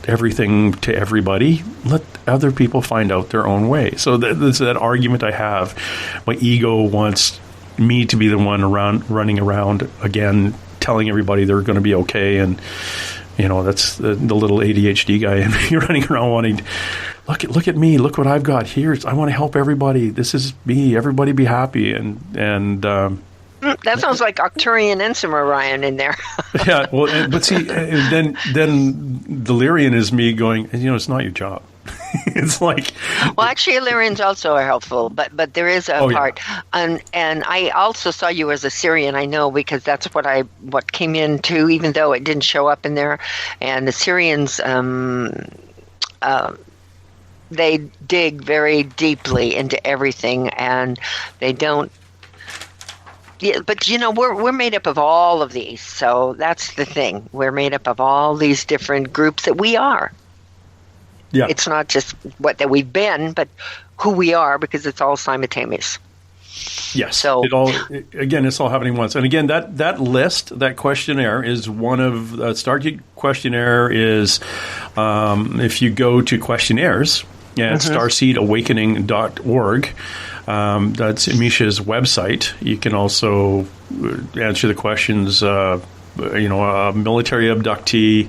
everything to everybody. Let other people find out their own way. So that's that argument I have. My ego wants me to be the one running around again, telling everybody they're going to be okay. And, you know, that's the little ADHD guy in me running around wanting, look at me, look what I've got here. I want to help everybody. This is me. Everybody be happy. And that sounds like Arcturian Ensimer Ryan in there. Yeah, well, but see, then Delirian is me going, you know, it's not your job. It's like, well, actually, Illyrians also are helpful, but there is a part, and I also saw you as a Syrian. I know because that's what came in too, even though it didn't show up in there. And the Syrians, they dig very deeply into everything, and they don't. Yeah, but you know, we're made up of all of these, so that's the thing. We're made up of all these different groups that we are. Yeah, it's not just that we've been, but who we are, because it's all simultaneous. Yes. So it's all happening once. And again, that list, that questionnaire is one of Stargate questionnaire is if you go to questionnaires at starseedawakening.org. That's Miesha's website. You can also answer the questions, military abductee,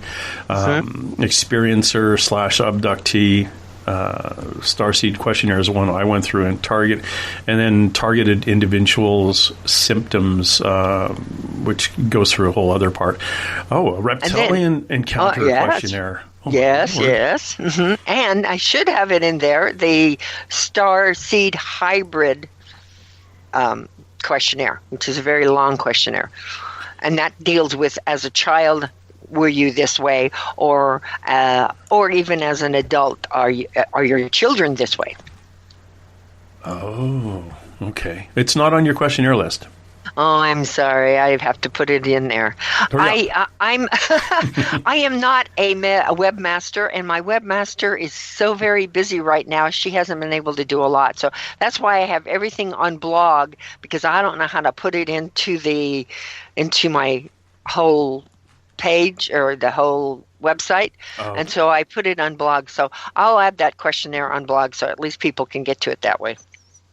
experiencer /abductee. Starseed questionnaire is one I went through and then targeted individuals' symptoms, which goes through a whole other part. Oh, a reptilian encounter questionnaire. Oh, yes. And I should have it in there, the Starseed hybrid questionnaire, which is a very long questionnaire. And that deals with, as a child, were you this way? Or even as an adult, are your children this way? Oh, okay. It's not on your questionnaire list. Oh, I'm sorry. I have to put it in there. I am not a webmaster, and my webmaster is so very busy right now. She hasn't been able to do a lot, so that's why I have everything on blog, because I don't know how to put it into my whole page or the whole website, and so I put it on blog. So I'll add that questionnaire on blog, so at least people can get to it that way.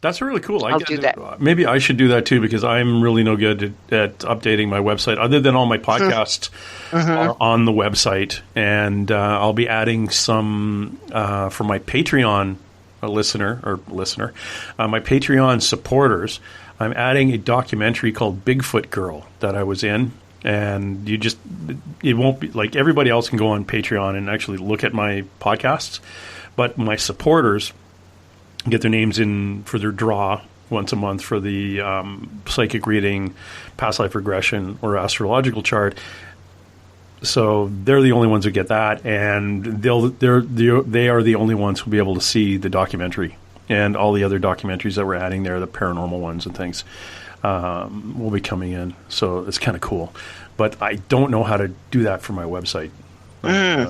That's really cool. I'll do that. Maybe I should do that too, because I'm really no good at updating my website. Other than all my podcasts are on the website, and I'll be adding some for my Patreon listener, my Patreon supporters. I'm adding a documentary called Bigfoot Girl that I was in, and it won't be like everybody else can go on Patreon and actually look at my podcasts, but my supporters get their names in for their draw once a month for the psychic reading, past life regression, or astrological chart. So they're the only ones who get that, and they are the only ones who'll be able to see the documentary and all the other documentaries that we're adding there, the paranormal ones and things, will be coming in. So it's kind of cool, but I don't know how to do that for my website. And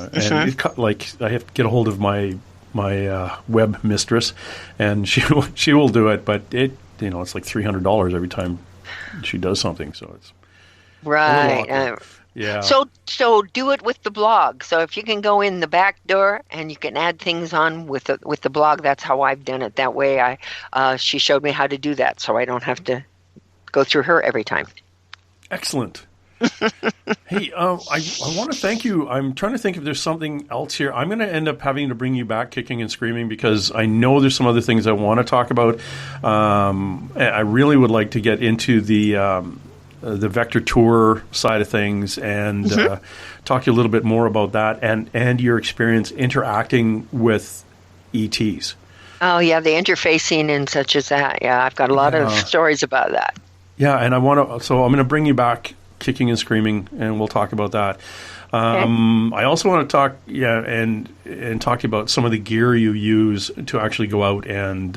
I have to get a hold of my web mistress, and she will do it, but it's like $300 every time she does something, so it's right. Yeah. So do it with the blog. So if you can go in the back door and you can add things on with the blog, that's how I've done it. That way, she showed me how to do that, so I don't have to go through her every time. Excellent. Hey, I want to thank you. I'm trying to think if there's something else here. I'm going to end up having to bring you back kicking and screaming, because I know there's some other things I want to talk about. I really would like to get into the vector tour side of things and talk to you a little bit more about that and your experience interacting with ETs. Oh, yeah, the interfacing and such as that. Yeah, I've got a lot of stories about that. Yeah, and I'm going to bring you back kicking and screaming, and we'll talk about that. Okay. I also want to talk, and talk to you about some of the gear you use to actually go out and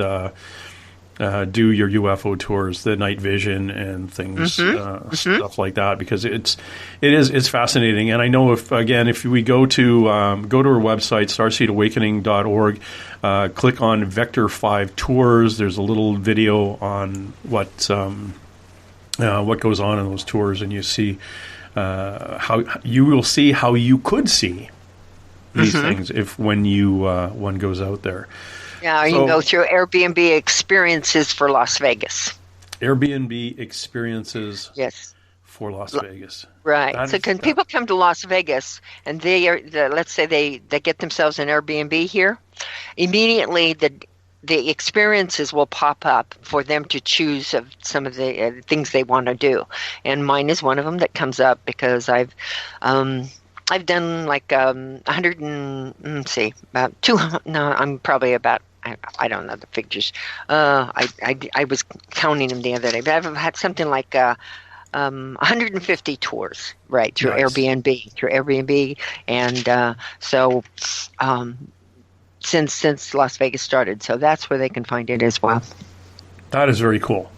do your UFO tours, the night vision and things, stuff like that, because it's fascinating. And I know if we go to our website, starseedawakening.org, click on Vector 5 Tours, there's a little video on what goes on in those tours, and you see how you could see these things when one goes out there. Yeah, you can go through Airbnb experiences for Las Vegas. Airbnb experiences. Yes. For Las Vegas. Right. People come to Las Vegas and let's say they get themselves an Airbnb here, immediately the experiences will pop up for them to choose of some of the things they want to do. And mine is one of them that comes up because I've done like 100 and about 200. No, I'm probably about. I don't know the figures. I was counting them the other day, but I've had something like 150 tours, right, through Airbnb, and since Las Vegas started, so that's where they can find it as well. That is very cool.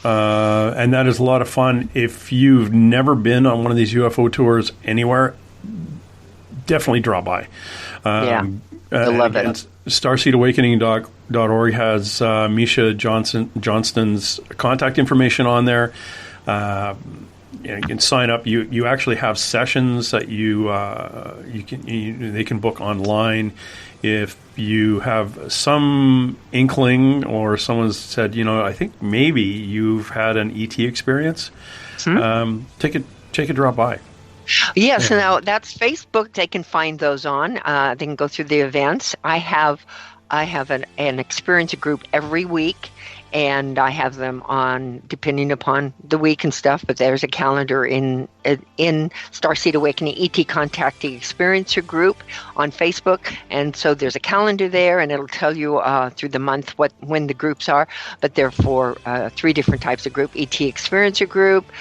And that is a lot of fun. If you've never been on one of these UFO tours anywhere, definitely drop by. I love it. StarseedAwakening.org has Miesha Johnston's contact information on there. You can sign up. You actually have sessions that they can book online. If you have some inkling or someone's said, I think maybe you've had an ET experience, take a drop by. Yes, now that's Facebook. They can find those on. They can go through the events. I have an experiencer group every week, and I have them on depending upon the week and stuff. But there's a calendar in Starseed Awakening ET Contactee Experiencer group on Facebook, and so there's a calendar there, and it'll tell you through the month when the groups are. But they're for 3 different types of group: ET Experiencer group,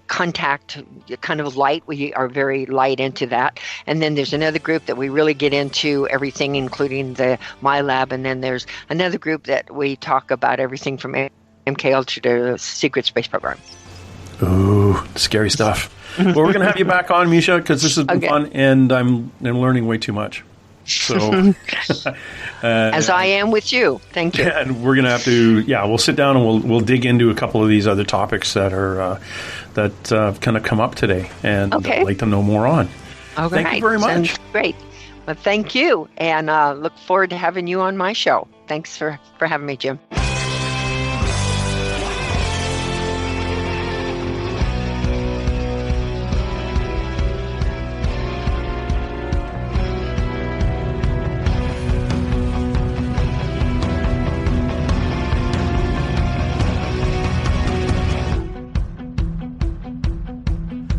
Contact, kind of light. We are very light into that, and then there's another group that we really get into everything, including the MyLab, and then there's another group that we talk about everything from Mk-ultra to secret space program. Ooh, scary stuff. Well, we're going to have you back on, Miesha, because this has been fun, and I'm learning way too much. So, as I am with you. Thank you. And we're going to have to, we'll sit down and we'll dig into a couple of these other topics that are kind of come up today, and I'd like to know more on. All Thank you very much. Sounds great. Well, thank you, and look forward to having you on my show. Thanks for having me, Jim.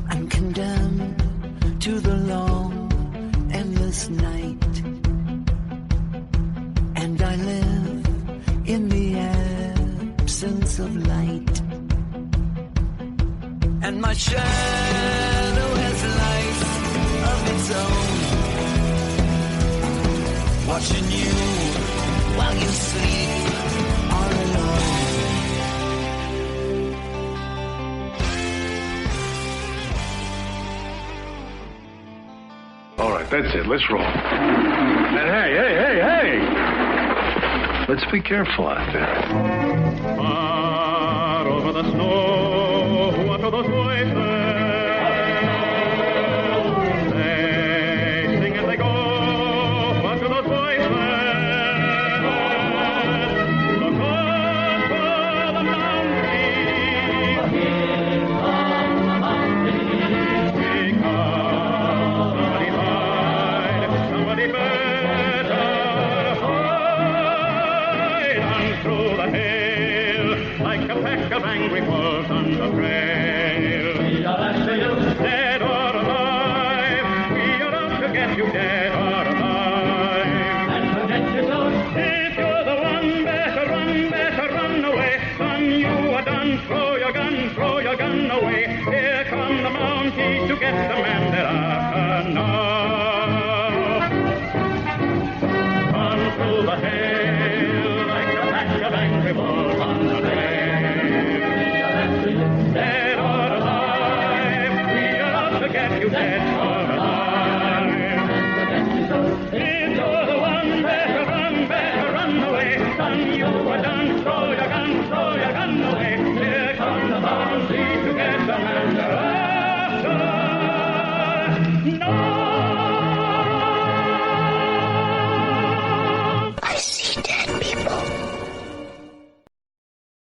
I'm condemned to the long, endless night. And I live in the absence of light. And my shadow has life of its own. Watching you while you sleep all alone. All right, that's it. Let's roll. And hey! Let's be careful out there. Far over the snow, what are those voices? They sing and they go, what are those voices? Look over the mountain. Here come the mountains. Here comes somebody hide, somebody better hide. Through the hail, like a pack of angry wolves, edge of a knife. Into the one, better run away, son, you are done, so